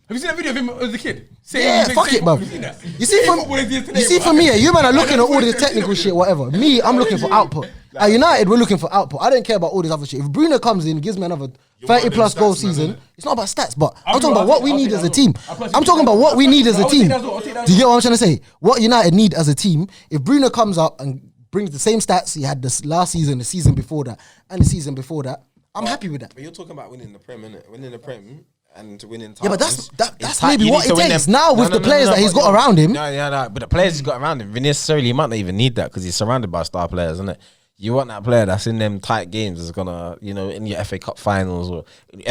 Speaker 3: Have you seen that video of him as a kid? Saying
Speaker 2: yeah,
Speaker 3: he
Speaker 2: fuck
Speaker 3: plays
Speaker 2: it, bro.
Speaker 3: football? Have you seen that?
Speaker 2: You see,
Speaker 3: Football is here today,
Speaker 2: you see,
Speaker 3: bro.
Speaker 2: for me, yeah, you man are looking at all
Speaker 3: Football
Speaker 2: this
Speaker 3: is
Speaker 2: technical
Speaker 3: here
Speaker 2: shit, whatever. Me, I'm looking for output. At United, we're looking for output. I don't care about all this other shit. If Bruno comes in, gives me another 30 plus
Speaker 1: stats,
Speaker 2: goal
Speaker 1: man,
Speaker 2: season,
Speaker 1: innit?
Speaker 2: it's not about stats, but I'm
Speaker 3: I'll
Speaker 2: talking
Speaker 3: take-
Speaker 2: about what
Speaker 3: I'll
Speaker 2: we
Speaker 3: take
Speaker 2: need
Speaker 3: that
Speaker 2: as a
Speaker 3: as
Speaker 2: team.
Speaker 3: well. I'll
Speaker 2: I'm talking about what we need as a
Speaker 3: I'll take
Speaker 2: team.
Speaker 3: that as well. I'll take that as
Speaker 2: Do you get
Speaker 3: well.
Speaker 2: what I'm trying to say? What United need as a team, if Bruno comes up and brings the same stats he had this last season, the season before that, and the season before that, I'm happy with that.
Speaker 5: But you're talking about winning the Prem, innit? Winning the Prem and to winning
Speaker 2: Yeah, but
Speaker 5: titles.
Speaker 2: that's maybe what it takes now with the
Speaker 5: No,
Speaker 2: players that he's
Speaker 5: but
Speaker 2: got around him.
Speaker 5: No, but the players he's got around him, necessarily, he might not even need that because he's surrounded by star players, isn't it? You want that player that's in them tight games that's gonna, you know, in your FA Cup finals or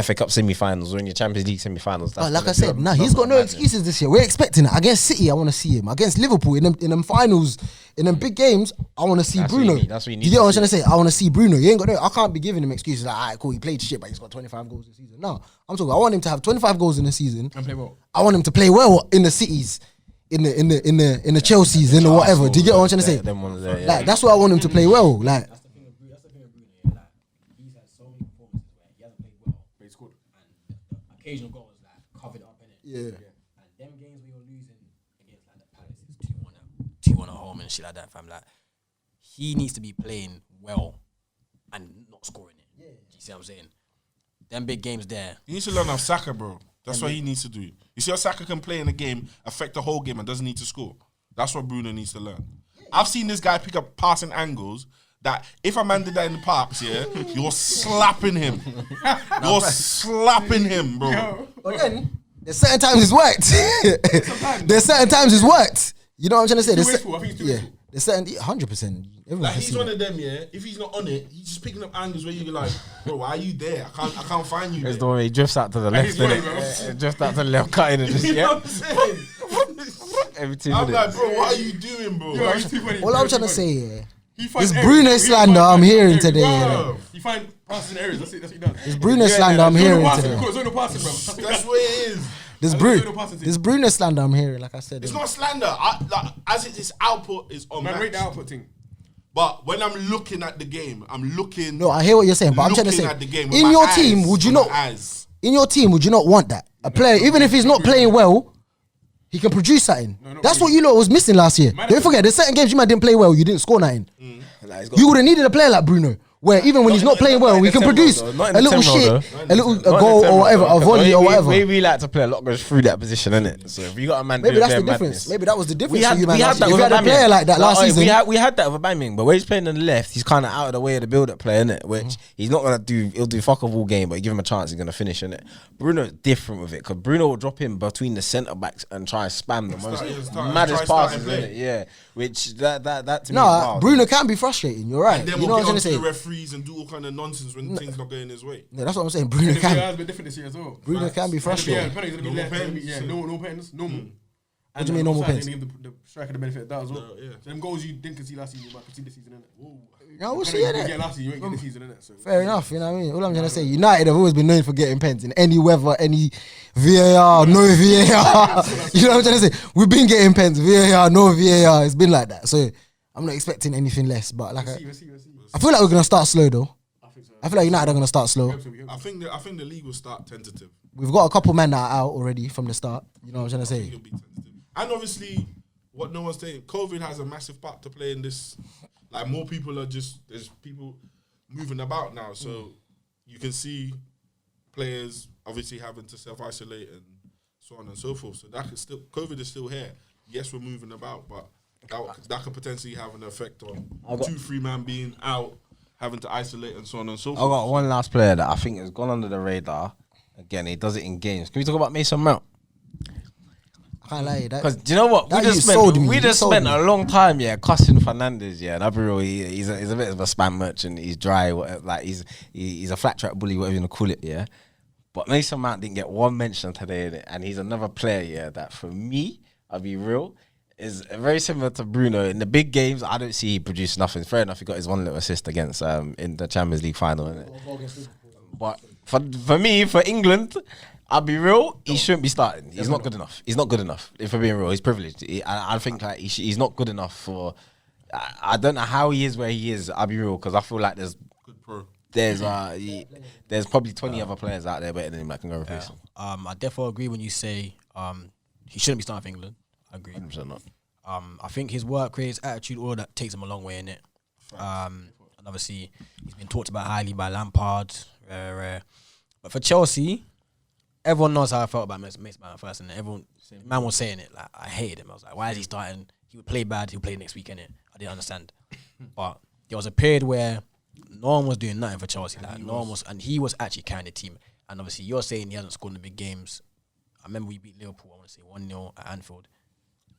Speaker 5: FA Cup semi-finals or in your Champions League semi-finals.
Speaker 2: But like I said, he's got no excuses this year. We're expecting it. Against City, I want to see him. Against Liverpool, in them finals, in them big games, I want to see
Speaker 5: That's what you
Speaker 2: Bruno.
Speaker 5: need- that's what you
Speaker 2: Do
Speaker 5: need
Speaker 2: you get
Speaker 5: to
Speaker 2: what I'm
Speaker 5: see.
Speaker 2: trying to say? I want to see Bruno. You ain't got no. I can't be giving him excuses like, alright, cool, he played shit, but he's got 25 goals this season. No, I'm talking. I want him to have 25 goals in the season.
Speaker 3: And play well.
Speaker 2: I want him to play well in the cities, in the Chelseas, in the whatever. Do you get what I'm trying to say?
Speaker 5: Them ones there, yeah.
Speaker 2: Like that's what I want him to play well. Like
Speaker 7: That's the thing of Bruno. Like he's had so many performances where he hasn't played well,
Speaker 3: But he scored.
Speaker 7: and the occasional goal is like covered up in it.
Speaker 2: Yeah.
Speaker 7: And them games where you're losing against like the Palace,
Speaker 4: 2-1 at home and shit like that, fam. Like, he needs to be playing well and not scoring it. Do you see what I'm saying? Them big games there.
Speaker 1: He needs to learn off Saka, bro. That's what he needs to do. You see how Saka can play in a game, affect the whole game, and doesn't need to score. That's what Bruno needs to learn. I've seen this guy pick up passing angles that if a man did that in the parks, yeah, you're slapping him. You're slapping him, bro.
Speaker 2: But then there's certain times it's worked. There's certain times it's worked. You know what I'm trying to say?
Speaker 3: Too
Speaker 2: There's
Speaker 3: wasteful. I think it's too wasteful.
Speaker 2: There's certain 100%. Everyone
Speaker 1: Like
Speaker 2: can
Speaker 1: he's
Speaker 2: see
Speaker 1: one
Speaker 2: that.
Speaker 1: of them, yeah. If he's not on it, he's just picking up angles where you're like, bro, why are you there? I can't find you.
Speaker 5: It's the
Speaker 1: There.
Speaker 5: way he drifts out to the left,
Speaker 3: he's running,
Speaker 5: innit?
Speaker 3: bro.
Speaker 5: Just out to the left, cutting and just,
Speaker 1: You know
Speaker 5: yeah.
Speaker 1: what I'm saying?
Speaker 5: Every 2
Speaker 1: I'm like,
Speaker 5: minutes.
Speaker 1: bro, what are you doing, bro?
Speaker 3: Yo, he's too funny.
Speaker 2: All I'm
Speaker 3: He's
Speaker 2: trying to
Speaker 3: too
Speaker 2: say,
Speaker 3: funny.
Speaker 2: yeah,
Speaker 3: He finds
Speaker 2: this
Speaker 3: areas.
Speaker 2: Bruno
Speaker 3: He
Speaker 2: slander
Speaker 3: finds
Speaker 2: I'm hearing
Speaker 3: areas.
Speaker 2: today.
Speaker 1: Bro.
Speaker 3: He finds passes in areas. That's what he does.
Speaker 2: It's Bruno slander I'm hearing today.
Speaker 3: Zone of passing, bro.
Speaker 1: That's what it is.
Speaker 2: There's Bruno slander I'm hearing, like I said.
Speaker 1: It's not slander. As his output is on
Speaker 3: Man,
Speaker 1: match.
Speaker 3: rate the output thing.
Speaker 1: But when I'm looking at the game, I'm looking.
Speaker 2: No, I hear what you're saying, but I'm trying to say,
Speaker 1: at the game with
Speaker 2: in
Speaker 1: my
Speaker 2: your
Speaker 1: eyes,
Speaker 2: team, would you
Speaker 1: with
Speaker 2: not?
Speaker 1: my eyes.
Speaker 2: In your team, would you not want that? A player, even if he's not playing well, he can produce something. That's what you lot was missing last year. Don't forget, there's certain games you might didn't play well, you didn't score nothing. You would have needed a player like Bruno, where even when he's not playing well, he can produce a little shit, a little goal or whatever, a volley or whatever.
Speaker 5: We like to play a lot goes through that position, innit? So if you got a man,
Speaker 2: Maybe
Speaker 5: doing
Speaker 2: that's the
Speaker 5: their
Speaker 2: difference.
Speaker 5: madness-
Speaker 2: Maybe that was the difference
Speaker 5: We had,
Speaker 2: for you, man.
Speaker 5: we had
Speaker 2: last
Speaker 5: that
Speaker 2: year. If
Speaker 5: with
Speaker 2: you had a player like that last season,
Speaker 5: we had that with Aubameyang, but where he's playing on the left, he's kind of out of the way of the build-up play, innit? Which he's not gonna do. He'll do fuck off all game, but you give him a chance, he's gonna finish, innit? Bruno's different with it because Bruno will drop in between the centre backs and try and spam the most maddest passes, innit? Yeah, which that to me. is
Speaker 2: no,
Speaker 5: wild.
Speaker 2: Bruno can be frustrating. You're right.
Speaker 1: And then
Speaker 2: You
Speaker 1: we'll
Speaker 2: know what
Speaker 1: get
Speaker 2: I'm
Speaker 1: onto
Speaker 2: trying
Speaker 1: the
Speaker 2: to say?
Speaker 1: referees and do all kind of nonsense when things not going his way.
Speaker 2: Yeah, that's what I'm saying. Bruno
Speaker 3: The VAR
Speaker 2: can.
Speaker 3: has been different this year as well.
Speaker 2: Bruno can be
Speaker 3: Yeah,
Speaker 2: frustrating.
Speaker 3: penalties gonna be
Speaker 1: Normal
Speaker 3: less.
Speaker 1: pens.
Speaker 3: Yeah, no pens, normal.
Speaker 2: What do you mean normal pens?
Speaker 3: They give the striker the benefit of that as well.
Speaker 1: Yeah.
Speaker 3: So them goals you didn't concede last season, you might concede this season, innit?
Speaker 2: No, we'll see
Speaker 3: You
Speaker 2: it.
Speaker 3: didn't get last season, you ain't get this season, innit? So
Speaker 2: Fair enough, you know what I mean? All I'm trying to say, United have always been known for getting pens in any weather, any VAR, no VAR. You know what I'm trying to say? We've been getting pens, VAR, no VAR. It's been like that. So I'm not expecting anything less. But like,
Speaker 3: We'll see.
Speaker 2: I feel like we're gonna start slow though.
Speaker 3: I think so.
Speaker 2: I feel like United are gonna start slow.
Speaker 1: I think the league will start tentative.
Speaker 2: We've got a couple men that are out already from the start. You know what I'm trying to say?
Speaker 1: It'll be tentative. And obviously, what no one's saying, COVID has a massive part to play in this. Like more people are there's people moving about now, so you can see players obviously having to self-isolate and so on and so forth. So that could still, COVID is still here. Yes, we're moving about, but that could potentially have an effect on 2-3 man being out, having to isolate and so on and so
Speaker 5: I
Speaker 1: forth.
Speaker 5: got one last player that I think has gone under the radar. Again, he does it in games. Can we talk about Mason Mount?
Speaker 2: I can't lie.
Speaker 5: Because do you know what?
Speaker 2: That you sold me.
Speaker 5: We
Speaker 2: You
Speaker 5: just
Speaker 2: sold
Speaker 5: spent
Speaker 2: me.
Speaker 5: a long time, cussing Fernandes, and I'll be real, he's a bit of a spam merchant. He's dry, like he's a flat track bully, whatever you want to call it, yeah. But Mason Mount didn't get one mention today, innit? And he's another player, that for me, I'll be real, is very similar to Bruno. In the big games, I don't see he produced nothing. Fair enough, he got his one little assist against in the Champions League final, innit? But for me, for England, I'll be real, he shouldn't be starting. He's not good enough. He's not good enough. If we're being real, he's privileged. I think like he's not good enough for. I don't know how he is where he is. I'll be real, because I feel like there's probably 20 other players out there better than him that can go replace him.
Speaker 4: I definitely agree when you say he shouldn't be starting for England. I agree.
Speaker 5: 100% not.
Speaker 4: I think his work rate, his attitude, all of that takes him a long way in it. And obviously, he's been talked about highly by Lampard. But for Chelsea, everyone knows how I felt about Mason Mount first, and man was saying it. Like, I hated him. I was like, why is he starting? He would play bad. He'll play next week, innit? I didn't understand. But there was a period where no one was doing nothing for Chelsea. And he was actually carrying the team. And obviously, you're saying he hasn't scored in the big games. I remember we beat Liverpool, I want to say 1-0 at Anfield.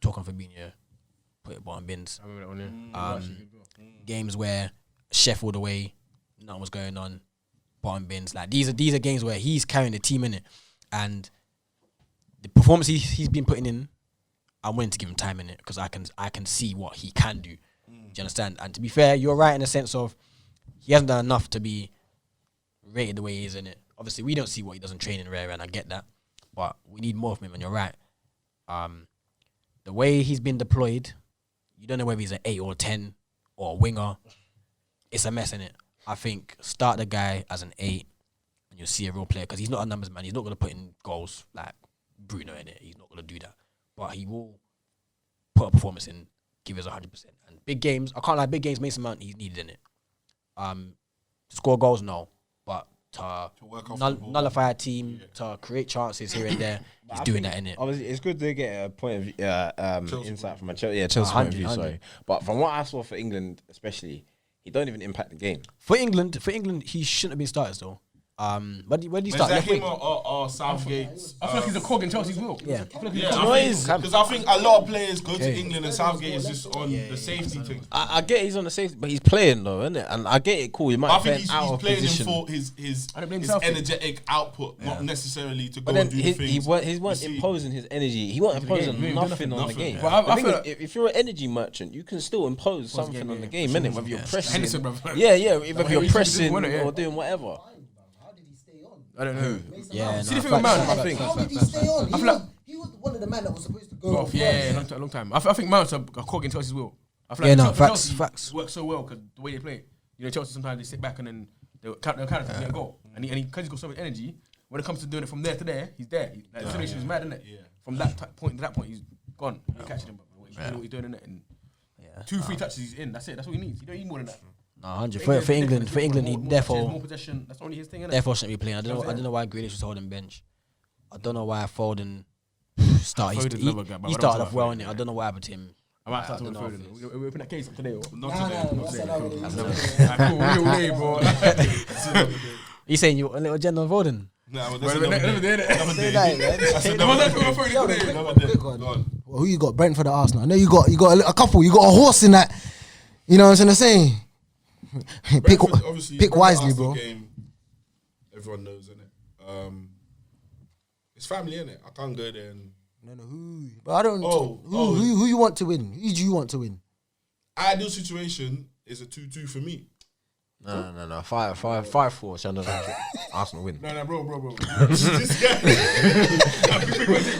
Speaker 4: Talking Fabinho, put it bottom bins.
Speaker 3: I remember that one, yeah.
Speaker 4: Games where Sheffield away, nothing was going on, bottom bins. Like these are games where he's carrying the team in it, and the performance he's been putting in, I'm willing to give him time in it because I can see what he can do. Do you understand? And to be fair, you're right in the sense of he hasn't done enough to be rated the way he is in it. Obviously, we don't see what he does in training rare, and I get that, but we need more of him. And you're right. The way he's been deployed, you don't know whether he's an 8 or 10 or a winger. It's a mess, innit? I think start the guy as an 8 and you'll see a real player because he's not a numbers man. He's not going to put in goals like Bruno in it. He's not going to do that. But he will put a performance in, give us 100%. And big games, I can't lie, big games, Mason Mount, he's needed in it. To score goals, no. But to
Speaker 1: work off the ball.
Speaker 4: nullify a team, to create chances here and there, he's doing that in it.
Speaker 5: Obviously, it's good to get a point of insight from a Chelsea point of view.
Speaker 4: 100.
Speaker 5: Sorry, but from what I saw for England, especially, he don't even impact the game.
Speaker 4: For England, he shouldn't have been started though. Where did he
Speaker 1: Is
Speaker 4: start?
Speaker 1: that
Speaker 4: Left
Speaker 1: him
Speaker 4: wing?
Speaker 1: or Southgate?
Speaker 3: I feel like he's a cog in Chelsea's will.
Speaker 4: Yeah.
Speaker 1: Because I think a lot of players go to England and Southgate is just on the safety thing.
Speaker 5: I get he's on the safety, but he's playing though, isn't it? And I get it. Cool, you might
Speaker 1: I
Speaker 5: be
Speaker 1: think
Speaker 5: playing out
Speaker 1: he's
Speaker 5: of
Speaker 1: playing him
Speaker 5: position.
Speaker 1: for his
Speaker 3: I don't blame Southgate.
Speaker 1: energetic output, not necessarily to go
Speaker 5: But then
Speaker 1: and do the
Speaker 5: he
Speaker 1: things.
Speaker 5: weren't imposing his energy. He wasn't imposing
Speaker 3: game.
Speaker 5: nothing on the
Speaker 1: Nothing.
Speaker 5: game.
Speaker 3: But I
Speaker 5: The thing
Speaker 3: feel
Speaker 5: is, if you're an energy merchant, you can still impose something on the game, innit? Whether you're pressing,
Speaker 3: Henderson, bruv.
Speaker 5: yeah, whether you're
Speaker 3: he's
Speaker 5: pressing
Speaker 3: winner, yeah.
Speaker 5: or doing whatever.
Speaker 2: How did he stay on?
Speaker 3: I don't know.
Speaker 4: Yeah,
Speaker 3: See
Speaker 4: no,
Speaker 3: the thing with Mount, I
Speaker 2: How
Speaker 3: think.
Speaker 2: did he stay on?
Speaker 3: I feel like-
Speaker 2: He was one of the men that was supposed to go off.
Speaker 3: Yeah, a long time. I think Mount's a cog in Chelsea's will. I feel
Speaker 4: Yeah,
Speaker 3: like
Speaker 4: no, facts.
Speaker 3: works so well because the way they play. You know, Chelsea sometimes they sit back and then they'll counter attack and get a goal. And because he's got so much energy, when it comes to doing it from there to there, he's there. Like, the acceleration is mad, isn't it?
Speaker 1: Yeah.
Speaker 3: From that point to that point, he's gone. You're catching him. He's doing what he's doing, innit? And 2-3 touches, he's in. That's it. That's what he needs. He don't need more than that.
Speaker 4: No, 100 for England. For England, he
Speaker 3: more
Speaker 4: therefore
Speaker 3: possession. That's only his thing, innit?
Speaker 4: therefore shouldn't be playing. I don't know why Grealish was holding bench. I don't know why Foden started.
Speaker 3: Foden's
Speaker 4: He
Speaker 3: never good, but
Speaker 4: he
Speaker 3: I don't
Speaker 4: started
Speaker 3: know
Speaker 4: off well
Speaker 3: about
Speaker 4: in it.
Speaker 3: Foden,
Speaker 4: I don't know what happened to him.
Speaker 3: I might start
Speaker 4: I
Speaker 3: talking
Speaker 4: don't
Speaker 3: about
Speaker 4: know
Speaker 3: Foden. We open that case up today, or?
Speaker 1: Not today. Not
Speaker 3: Cool.
Speaker 1: today.
Speaker 3: Real name, bro.
Speaker 4: You saying you want a little agenda on Foden?
Speaker 1: Nah, but
Speaker 3: Never did it.
Speaker 1: Another day.
Speaker 3: I said, no, that's what I'm
Speaker 2: Yo,
Speaker 3: today.
Speaker 2: quick- quick one. Well, who you got? Brentford or Arsenal? I know you got a couple. You got a horse in that. You know what I'm saying? Pick
Speaker 1: Brentford, obviously,
Speaker 2: pick
Speaker 1: Brentford
Speaker 2: wisely,
Speaker 1: Arsenal
Speaker 2: bro.
Speaker 1: Game, everyone knows, innit? It's family, innit? I can't go there and.
Speaker 2: No, who? But I don't.
Speaker 1: Oh,
Speaker 2: Who you want to win? Who do you want to win?
Speaker 1: Ideal situation is a 2-2 for me.
Speaker 5: No. 5-4. Shannon. Arsenal win.
Speaker 3: No, bro.
Speaker 1: This guy.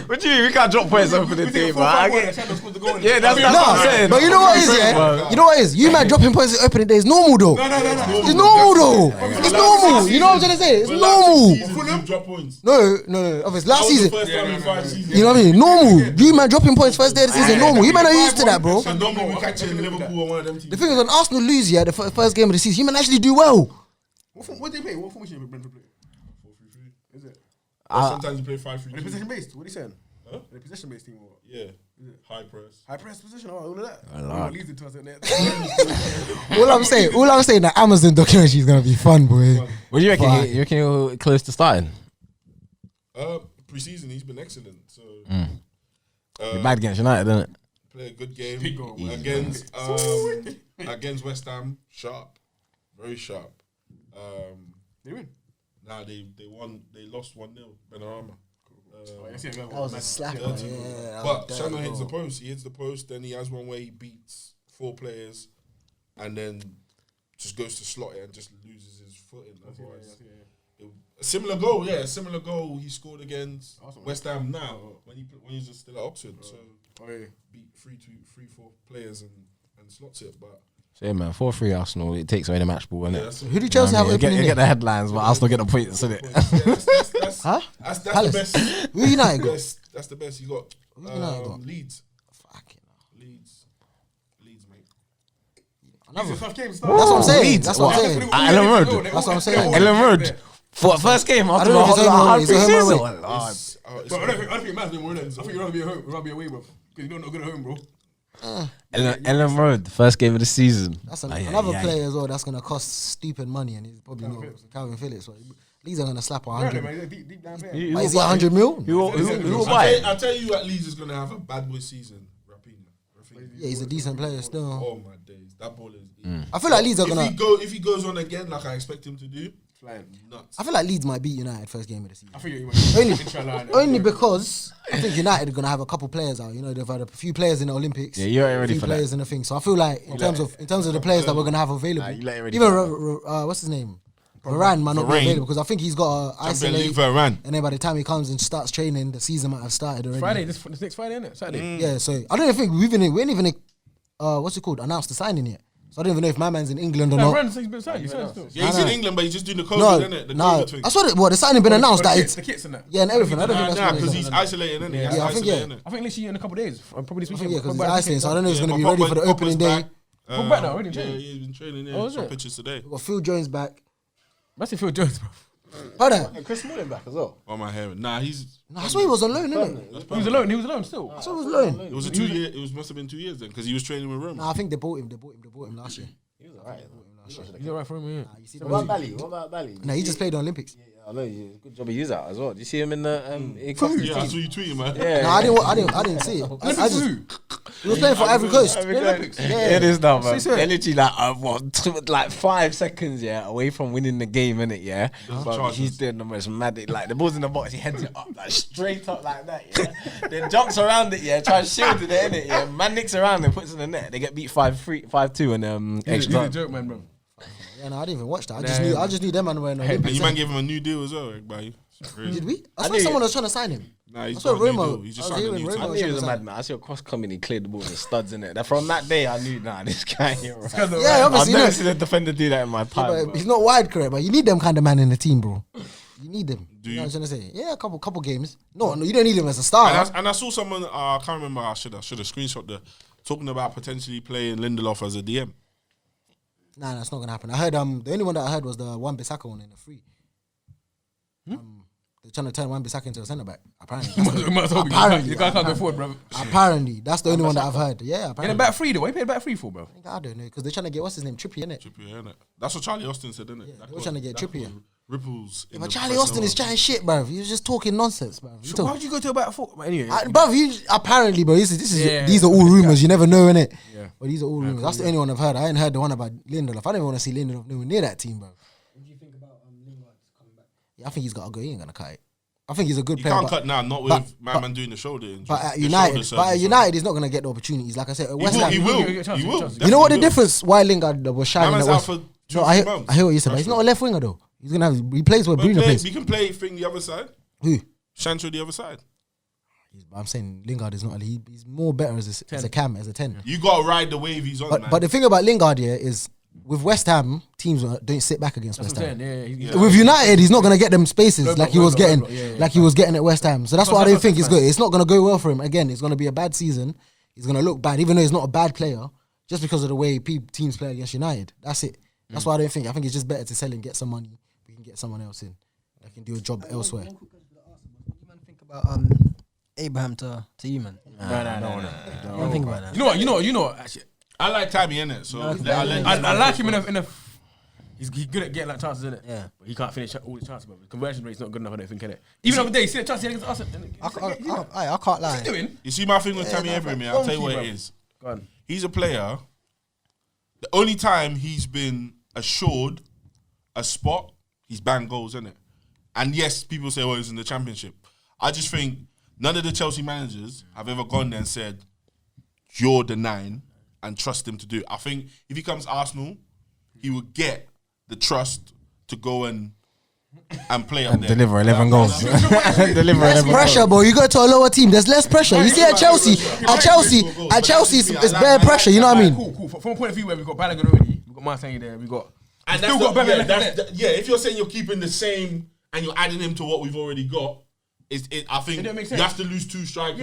Speaker 5: What do you mean? We can't drop points over the team, man. Yeah, that's
Speaker 2: No,
Speaker 5: what I'm saying.
Speaker 2: but you know what is, yeah? You know what is? You man dropping points at opening day is normal though.
Speaker 3: No.
Speaker 2: It's normal though. It's normal. You know what I'm trying to say? It's normal.
Speaker 1: Fulham drop points.
Speaker 2: No. Obviously, last season.
Speaker 1: First time in 5 seasons.
Speaker 2: You know what I mean? Normal. You man dropping points first day of the season. Normal. You man are used to that, bro.
Speaker 1: And don't be catching Liverpool or one of them teams.
Speaker 2: The thing is, when Arsenal lose, yeah, the first game of the season, you man actually do well.
Speaker 3: What do they play? What formation did Brentford play? 4-3-3. Is it?
Speaker 1: Sometimes you play
Speaker 3: Are they
Speaker 1: 5-3-2.
Speaker 3: possession based? What are you saying?
Speaker 1: Huh?
Speaker 3: Are they possession based team or what?
Speaker 1: Yeah. High press.
Speaker 3: High press position, all of that.
Speaker 5: like-
Speaker 3: Leads it to us, innit?
Speaker 2: All I'm saying, that Amazon documentary is gonna be fun, boy.
Speaker 5: What do you reckon?
Speaker 2: Fuck.
Speaker 5: You reckon you're close to starting?
Speaker 1: Pre-season, he's been excellent. So
Speaker 5: You're bad against United, isn't it?
Speaker 1: play a good game
Speaker 3: Big goal, man.
Speaker 1: against West Ham. Sharp, very sharp.
Speaker 3: They win.
Speaker 1: Nah, they won. They lost 1-0. Benrahma.
Speaker 2: That was a slapper.
Speaker 1: Dirty
Speaker 2: Yeah,
Speaker 1: goal.
Speaker 2: that
Speaker 1: But
Speaker 2: was
Speaker 1: Shannon
Speaker 2: dirty
Speaker 1: hits the
Speaker 2: goal.
Speaker 1: post. He hits the post. Then he has one where he beats 4 players, and then just goes to slot it and just loses his footing. Otherwise, a similar goal. Yeah, a similar goal he scored against West Ham now when he was still at Oxford. So beat 3-4 players and slots it. But
Speaker 5: So yeah, man, 4-3 Arsenal. It takes away the match ball, innit?
Speaker 1: that's
Speaker 2: Who did Chelsea have
Speaker 5: You
Speaker 2: opening
Speaker 5: get
Speaker 2: day?
Speaker 5: the headlines, but Arsenal get the points, innit?
Speaker 2: Huh?
Speaker 1: That's the
Speaker 2: Palace.
Speaker 1: best.
Speaker 2: Who United got?
Speaker 1: That's the best. You got
Speaker 2: United got?
Speaker 1: Leeds.
Speaker 2: Fucking hell.
Speaker 1: Leeds, mate.
Speaker 2: Another-
Speaker 3: Tough game
Speaker 2: That's what I'm saying. That's what I'm saying.
Speaker 5: Ellen Road.
Speaker 2: That's what I'm saying.
Speaker 5: Ellen Road. For first game
Speaker 2: I
Speaker 5: after
Speaker 2: don't know if
Speaker 5: the
Speaker 2: it's home or
Speaker 5: hard
Speaker 2: away. Is it home or
Speaker 5: pre-season.
Speaker 2: away?
Speaker 1: It's,
Speaker 3: But I don't think it matters anymore, innit? I think you'd rather be at home, you'd rather be away, bro. Because you don't know good at home, bro.
Speaker 5: Ellen Road, first game of the season.
Speaker 2: That's another player as well that's going to cost stupid money, and he's probably not Calvin Phillips. So Leeds are going to slap 100.
Speaker 3: Man, deep down player.
Speaker 2: Why is he 100 mil?
Speaker 5: Who will buy it?
Speaker 1: I'll tell you, at Leeds is gonna have a bad boy season. Raphinha.
Speaker 2: Yeah, he's a decent player still.
Speaker 1: Oh my days, that ball is.
Speaker 2: I feel like Leeds are going to.
Speaker 1: If he goes on again like I expect him to do,
Speaker 3: Flying.
Speaker 1: nuts.
Speaker 2: I feel like Leeds might beat United first game of the season.
Speaker 3: I think you
Speaker 2: Only because I think United are going to have a couple players out. You know, they've had a few players in the Olympics.
Speaker 5: Yeah, you ain't ready
Speaker 2: few
Speaker 5: for that.
Speaker 2: players in the thing. So I feel like in terms of the players that we're going to have available,
Speaker 5: you let it ready
Speaker 2: even
Speaker 5: for
Speaker 2: what's his name, Varane might not be
Speaker 1: Varane.
Speaker 2: available because I think he's got to
Speaker 1: Champions League
Speaker 2: isolate.
Speaker 1: Varane.
Speaker 2: And then by the time he comes and starts training, the season might have started already.
Speaker 3: Friday, this next Friday, innit? Saturday.
Speaker 2: Yeah, so I don't even think we ain't even what's it called, announced the signing yet. So I don't even know if my man's in England or
Speaker 3: No,
Speaker 2: not.
Speaker 3: Rand's he's been signed. He's signed still.
Speaker 1: Yeah, he's
Speaker 2: Nah,
Speaker 1: in
Speaker 2: nah.
Speaker 1: England, but he's just doing the COVID,
Speaker 2: No,
Speaker 1: innit? The
Speaker 2: no,
Speaker 1: COVID thing.
Speaker 2: I saw it. Well, the signing been announced that it's
Speaker 3: The kits and that.
Speaker 2: yeah and everything. I don't think
Speaker 1: Nah,
Speaker 2: that's
Speaker 1: because
Speaker 2: what
Speaker 1: he's isolating, innit? He has
Speaker 2: Yeah,
Speaker 1: to
Speaker 2: I think,
Speaker 1: isolate,
Speaker 2: yeah.
Speaker 1: innit?
Speaker 3: I think literally in a couple of days, probably this
Speaker 2: I think
Speaker 3: weekend.
Speaker 2: yeah, because
Speaker 3: But
Speaker 2: it's isolating. So I don't know if it's
Speaker 1: Yeah,
Speaker 2: going to
Speaker 1: but
Speaker 2: be ready for the
Speaker 1: Pogba's
Speaker 2: opening day.
Speaker 1: back.
Speaker 3: Come back now, already
Speaker 1: Yeah,
Speaker 3: training.
Speaker 1: he's been training.
Speaker 3: Oh,
Speaker 1: Yeah,
Speaker 3: is
Speaker 1: saw
Speaker 3: it?
Speaker 1: pictures today.
Speaker 2: We got Phil Jones back.
Speaker 3: Massive Phil Jones, bro.
Speaker 2: Hold on.
Speaker 6: Chris Smalling back as well.
Speaker 1: On my hair. Nah, he's.
Speaker 2: No, I saw he was on loan, innit?
Speaker 3: He was alone. He was alone still.
Speaker 2: I saw he was loan.
Speaker 1: It was a 2 year. It was must have been 2 years then, because he was training with Rome.
Speaker 2: No, I think they bought him. They bought him last year.
Speaker 6: He was alright.
Speaker 3: He's alright for him, yeah.
Speaker 2: You see
Speaker 6: What about Bally? What about Bally?
Speaker 2: No, he just played on Olympics.
Speaker 6: I know. Good job he used that as well. Did you see him in the?
Speaker 1: Yeah, I saw you tweeting, man.
Speaker 2: No, I didn't see it. I just, he was playing for Ivory Coast.
Speaker 5: Yeah, it is now, man.
Speaker 3: So
Speaker 5: They're literally like 5 seconds, yeah, away from winning the game, innit, yeah? But
Speaker 1: charges.
Speaker 5: he's doing the most mad, like, the ball's in the box, he heads it up, like, straight up like that, yeah? Then jumps around it, yeah, tries to shield it, innit, yeah? Man nicks around and puts it in the net. They get beat 5-2 and
Speaker 3: He's
Speaker 5: extra.
Speaker 3: a joke, man, bro.
Speaker 2: Yeah, no, I didn't even watch that. I just knew them man were in
Speaker 1: And
Speaker 2: Olympics.
Speaker 1: you man gave him a new deal as well, Egbayi.
Speaker 2: Did we? I saw someone was trying to sign him.
Speaker 1: Nah, he's
Speaker 2: I saw
Speaker 1: got a new
Speaker 2: Roma.
Speaker 1: deal. He's
Speaker 2: I
Speaker 1: just
Speaker 2: was
Speaker 1: signed a
Speaker 2: hearing
Speaker 1: new
Speaker 2: Roma
Speaker 1: deal.
Speaker 5: I
Speaker 2: was
Speaker 5: knew he
Speaker 2: trying
Speaker 5: was
Speaker 2: to
Speaker 5: a
Speaker 2: sign
Speaker 5: madman. I see a cross coming, he cleared the ball with the studs in it. That from that day, I knew, this guy ain't right.
Speaker 2: Yeah, obviously,
Speaker 5: I've never
Speaker 2: no.
Speaker 5: seen a defender do that in my time.
Speaker 2: But
Speaker 5: bro.
Speaker 2: he's not wide, correct? But you need them kind of man in the team, bro. You need them.
Speaker 1: Do
Speaker 2: You know
Speaker 1: you?
Speaker 2: what I'm trying to say? Yeah, a couple games. No, you don't need him as a star.
Speaker 1: And I saw someone, I can't remember, I should have screenshot talking about potentially playing Lindelof as a DM.
Speaker 2: Nah, that's not gonna happen. I heard the only one that I heard was the Wan-Bissaka one in the free. They're trying to turn Wan-Bissaka into a centre back. Apparently,
Speaker 3: You can't go forward, bro.
Speaker 2: apparently, that's the only one that I've heard. Yeah,
Speaker 3: In
Speaker 2: apparently.
Speaker 3: a back three, though. What you paying back three for, bro?
Speaker 2: I don't know because they're trying to get what's his name, Trippier, innit?
Speaker 1: Trippier, innit? That's what Charlie Austin said, innit?
Speaker 2: they were trying to get Trippier.
Speaker 1: Ripples. in
Speaker 2: But
Speaker 1: the
Speaker 2: Charlie
Speaker 1: professional
Speaker 2: Austin is
Speaker 1: world.
Speaker 2: chatting shit, bro. He was just talking nonsense, bro.
Speaker 3: So why would you go to a back four? But anyway,
Speaker 2: Bruv, you apparently, bro.
Speaker 3: Yeah,
Speaker 2: these are all rumors. You never know, innit?
Speaker 3: Yeah.
Speaker 2: But these are all rumors. That's the only one I've heard. I ain't heard the one about Lindelof. I don't even want to see Lindelof nowhere near that team, bro.
Speaker 7: What do you think about Lingard coming back?
Speaker 2: Yeah, I think he's got to go. He ain't gonna cut it. I think he's a good
Speaker 1: You
Speaker 2: player.
Speaker 1: can't
Speaker 2: but-
Speaker 1: cut now, not
Speaker 2: but-
Speaker 1: with man doing the shoulder injury.
Speaker 2: But at
Speaker 1: The
Speaker 2: United,
Speaker 1: shoulder surgery.
Speaker 2: he's not gonna get the opportunities. Like I said, at West Ham.
Speaker 1: He will.
Speaker 3: He will get a chance,
Speaker 1: He
Speaker 3: he
Speaker 1: will.
Speaker 3: will get a chance.
Speaker 2: You know what the
Speaker 1: Definitely
Speaker 2: difference? Why Lingard was shining
Speaker 1: Man's
Speaker 2: at
Speaker 1: out
Speaker 2: West?
Speaker 1: for 2
Speaker 2: No,
Speaker 1: or
Speaker 2: I
Speaker 1: 3
Speaker 2: hear,
Speaker 1: months.
Speaker 2: I hear what you said. But he's not a left winger though. He's gonna have. He plays where Bruno plays.
Speaker 1: We can play thing the other side.
Speaker 2: Who?
Speaker 1: Sancho the other side.
Speaker 2: I'm saying Lingard is not. He's more better as a cam, as a 10.
Speaker 1: You got to ride the wave he's on, man.
Speaker 2: But the thing about Lingard here is with West Ham teams don't sit back against
Speaker 3: that's
Speaker 2: West
Speaker 3: what I'm
Speaker 2: Ham.
Speaker 3: saying. Yeah,
Speaker 2: With United, he's not gonna get them spaces
Speaker 3: Low
Speaker 2: like he
Speaker 3: block,
Speaker 2: was
Speaker 3: low
Speaker 2: getting,
Speaker 3: block, yeah.
Speaker 2: like he was getting at West Ham. So that's
Speaker 3: Plus,
Speaker 2: why I
Speaker 3: that's
Speaker 2: don't think
Speaker 3: what's
Speaker 2: it's good. It's not gonna go well for him. Again, it's gonna be a bad season. He's gonna look bad, even though he's not a bad player, just because of the way teams play against United. That's it. That's why I don't think. I think it's just better to sell him, get some money. We can get someone else in that can do a job elsewhere.
Speaker 8: One quick question for the Arsenal. What do you man think about Abraham to you, man? Don't think about that.
Speaker 3: You know what? Actually,
Speaker 1: I like Tammy in it, so
Speaker 3: I like him in a. He's good at getting like chances in it.
Speaker 8: Yeah.
Speaker 3: But he can't finish all the chances, bro. The conversion rate's not good enough. I don't think, innit? Even the other day, you see the chance against us.
Speaker 8: I can't
Speaker 3: What's
Speaker 8: lie.
Speaker 3: he doing?
Speaker 1: You see my thing with Tammy Abraham, yeah? I'll tell you what it is.
Speaker 3: Go on.
Speaker 1: He's a player. The only time he's been assured a spot, he's banged goals, isn't it? And yes, people say, "Oh, he's in the Championship." I just think none of the Chelsea managers have ever gone there and said, "You're the 9," and trust him to do it. I think if he comes Arsenal, he will get the trust to go and play up there.
Speaker 5: Deliver 11 goals. Deliver
Speaker 2: Less
Speaker 5: 11
Speaker 2: pressure,
Speaker 5: goals.
Speaker 2: bro. You go to a lower team. There's less pressure. You see at Chelsea, it's bare pressure. You know what I mean?
Speaker 3: Cool. From a point of view where we've got Balogun already, we've got Marseille there, we've got.
Speaker 1: And
Speaker 3: Still
Speaker 1: that's
Speaker 3: got
Speaker 1: the,
Speaker 3: better.
Speaker 1: yeah, if you're saying you're keeping the same and you're adding him to what we've already got, I think
Speaker 3: It don't make
Speaker 1: you
Speaker 3: sense.
Speaker 1: have to lose 2 strikers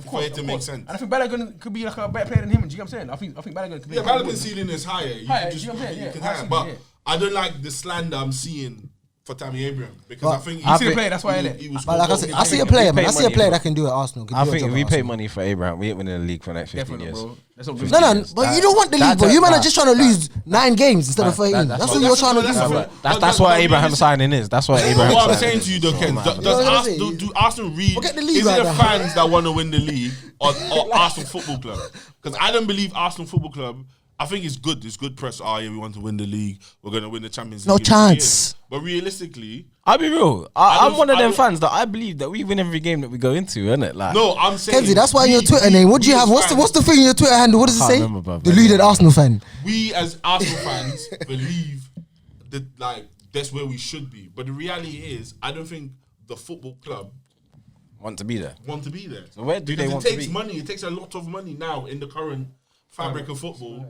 Speaker 1: for it to make sense.
Speaker 3: And I think Balogun could be like a better player than him. Do you know what I'm saying? I think Balogun could be.
Speaker 1: Yeah, Balogun's ceiling is higher. You
Speaker 3: Higher,
Speaker 1: can just
Speaker 3: you know what I'm saying?
Speaker 1: you
Speaker 3: Yeah,
Speaker 1: can
Speaker 3: higher
Speaker 1: hang.
Speaker 3: ceiling,
Speaker 1: But
Speaker 3: yeah.
Speaker 1: I don't like the slander I'm seeing for Tammy Abraham because
Speaker 2: But
Speaker 1: I think
Speaker 3: You see the player, that's why, innit?
Speaker 1: he was.
Speaker 2: But like I said, I see a player, man. I see a player that can do it at Arsenal. can
Speaker 5: I
Speaker 2: do a
Speaker 5: think
Speaker 2: job
Speaker 5: if
Speaker 2: at
Speaker 5: we pay
Speaker 2: Arsenal.
Speaker 5: money for Abraham, we ain't winning the league for the next 15
Speaker 3: Definitely,
Speaker 5: years.
Speaker 3: bro. That's what
Speaker 2: No, but you don't want the league, bro. You man are just trying to lose 9 games instead of 13. That's what you're trying to do.
Speaker 5: That's what Abraham signing is. That's what Abraham
Speaker 1: What I'm
Speaker 5: signing
Speaker 1: saying to you, though, Ken,
Speaker 2: I was gonna say,
Speaker 1: do Arsenal read?
Speaker 2: forget the league
Speaker 1: Is it
Speaker 2: right
Speaker 1: the
Speaker 2: now.
Speaker 1: fans that want to win the league or Arsenal Football Club? Because I don't believe Arsenal Football Club. I think it's good. It's good press. Oh yeah, we want to win the league. We're going to win the Champions League.
Speaker 2: No
Speaker 1: in 2
Speaker 2: chance.
Speaker 1: years. But realistically,
Speaker 5: I'll be real.
Speaker 1: I
Speaker 5: I'm
Speaker 1: don't-
Speaker 5: one of
Speaker 1: I
Speaker 5: them
Speaker 1: don't-
Speaker 5: fans that I believe that we win every game that we go into, innit? Like,
Speaker 1: no, I'm saying.
Speaker 2: Kenzie, that's why in your Twitter name, what do you have? What's the thing in your Twitter handle? What does it
Speaker 5: Can't
Speaker 2: say?
Speaker 5: remember, bruv.
Speaker 2: Deluded Arsenal fan.
Speaker 1: We as Arsenal fans believe that that's where we should be. But the reality is, I don't think the football club
Speaker 5: want to be there.
Speaker 1: want to be there.
Speaker 5: So where do they
Speaker 1: Because
Speaker 5: want
Speaker 1: it
Speaker 5: to
Speaker 1: takes
Speaker 5: be?
Speaker 1: money. It takes a lot of money now in the current fabric of football.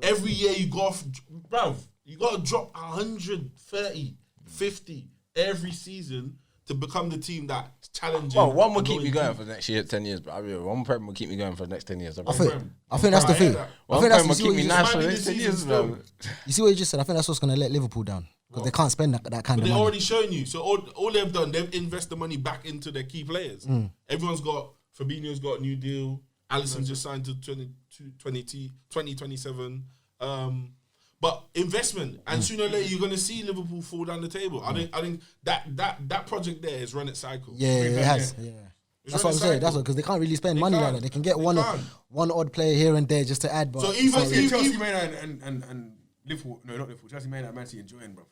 Speaker 1: Every year you go off, bruv, you got to drop 130, 50 every season to become the team that's challenging.
Speaker 5: Well, one will
Speaker 1: and
Speaker 5: keep me
Speaker 1: going
Speaker 5: going for the next year, 10 years, but I mean, one prem will keep me going for the next 10 years.
Speaker 2: I think that's the thing. I
Speaker 5: One
Speaker 2: think that's
Speaker 5: prem will
Speaker 2: you see
Speaker 5: keep
Speaker 2: what
Speaker 5: me
Speaker 2: you
Speaker 5: nice
Speaker 2: just-
Speaker 5: for the
Speaker 1: might be
Speaker 5: next
Speaker 1: the
Speaker 5: 10 years,
Speaker 1: season
Speaker 5: bro.
Speaker 2: you see what you just said. I think that's what's going to let Liverpool down because they can't spend that kind
Speaker 1: But
Speaker 2: of
Speaker 1: they're
Speaker 2: money.
Speaker 1: already showing you. So all they've done, they've invested money back into their key players. Everyone's got, Fabinho's got a new deal. Alisson just signed to 2027. But investment, and sooner or later you're going to see Liverpool fall down the table. I think that project there is run its cycle.
Speaker 2: Yeah, it has. Yeah.
Speaker 1: It's
Speaker 2: That's
Speaker 1: run
Speaker 2: what I'm
Speaker 1: its
Speaker 2: saying.
Speaker 1: cycle.
Speaker 2: That's what because they can't really spend
Speaker 1: They
Speaker 2: money
Speaker 1: can't.
Speaker 2: like that. They can get
Speaker 1: They
Speaker 2: one
Speaker 1: can't.
Speaker 2: odd player here and there just to add. But
Speaker 1: So even
Speaker 2: it's
Speaker 1: if-
Speaker 2: not-
Speaker 3: Chelsea, Man United and Liverpool, no, not Liverpool. Chelsea, Man United, Man City enjoying, bro.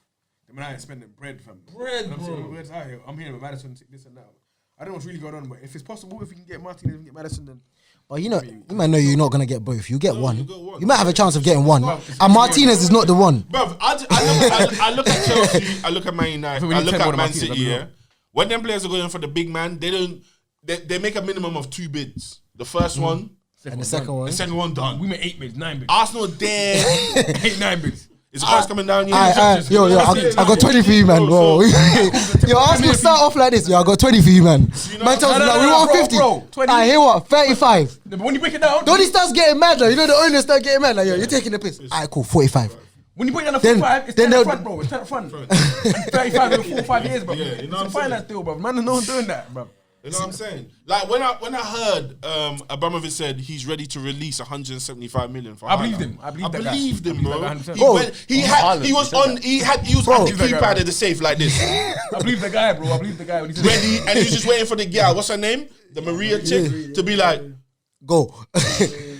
Speaker 3: The Man United spending bread, fam.
Speaker 1: Bread,
Speaker 3: And
Speaker 1: bro.
Speaker 3: I'm hearing about Madison, this and that. I don't know what's really going on, but if it's possible, if we can get Martinez, we can get Madison, then.
Speaker 2: But you might know you're not gonna get both. You get one.
Speaker 1: you got one.
Speaker 2: You might have a chance of getting one. And Martinez is not the one.
Speaker 1: Bruv, I look at Chelsea, I look at Man United, I look at Man City, yeah. When them players are going for the big man, they make a minimum of 2 bids. The first one,
Speaker 2: And the second one.
Speaker 1: the second one done.
Speaker 3: We made 8 bids, 9 bids.
Speaker 1: Arsenal there.
Speaker 3: 8, 9 bids.
Speaker 1: Is the price coming down?
Speaker 2: Yo, I got 20 for you, man. Whoa. Yo, Arsenal start off like this. Yo, I got 20 for you, man. Man tells me, like, we want 50.
Speaker 3: bro, 20.
Speaker 2: I hear what? 35.
Speaker 3: But when you break it down,
Speaker 2: Don't he starts getting mad, though? You know, the owners start getting mad. Like, yo, you're taking the piss. Alright, cool. 45.
Speaker 3: when you break down the
Speaker 2: Then-
Speaker 3: 45, it's
Speaker 2: then
Speaker 3: 10
Speaker 2: they'll-
Speaker 3: front, bro. It's 10 front. 35 in 4 or 5 years, bro.
Speaker 1: Yeah, you know
Speaker 3: It's
Speaker 1: what
Speaker 3: a
Speaker 1: I'm
Speaker 3: finance
Speaker 1: saying?
Speaker 3: deal, bro. Man, no one doing that, bro.
Speaker 1: You know what I'm saying? Like when I heard Abramovich said he's ready to release 175 million for
Speaker 3: I believed
Speaker 1: Haaland.
Speaker 3: him. I
Speaker 1: I
Speaker 3: believed that guy.
Speaker 1: believed him,
Speaker 3: I
Speaker 1: bro.
Speaker 3: believed that guy 100%.
Speaker 1: He
Speaker 2: Bro,
Speaker 1: went, he was at the keypad of the safe like this,
Speaker 3: I believe the guy, bro. I believe the guy when he said
Speaker 1: ready, and he was just waiting for the girl. What's her name? The Maria chick to be like,
Speaker 2: Go.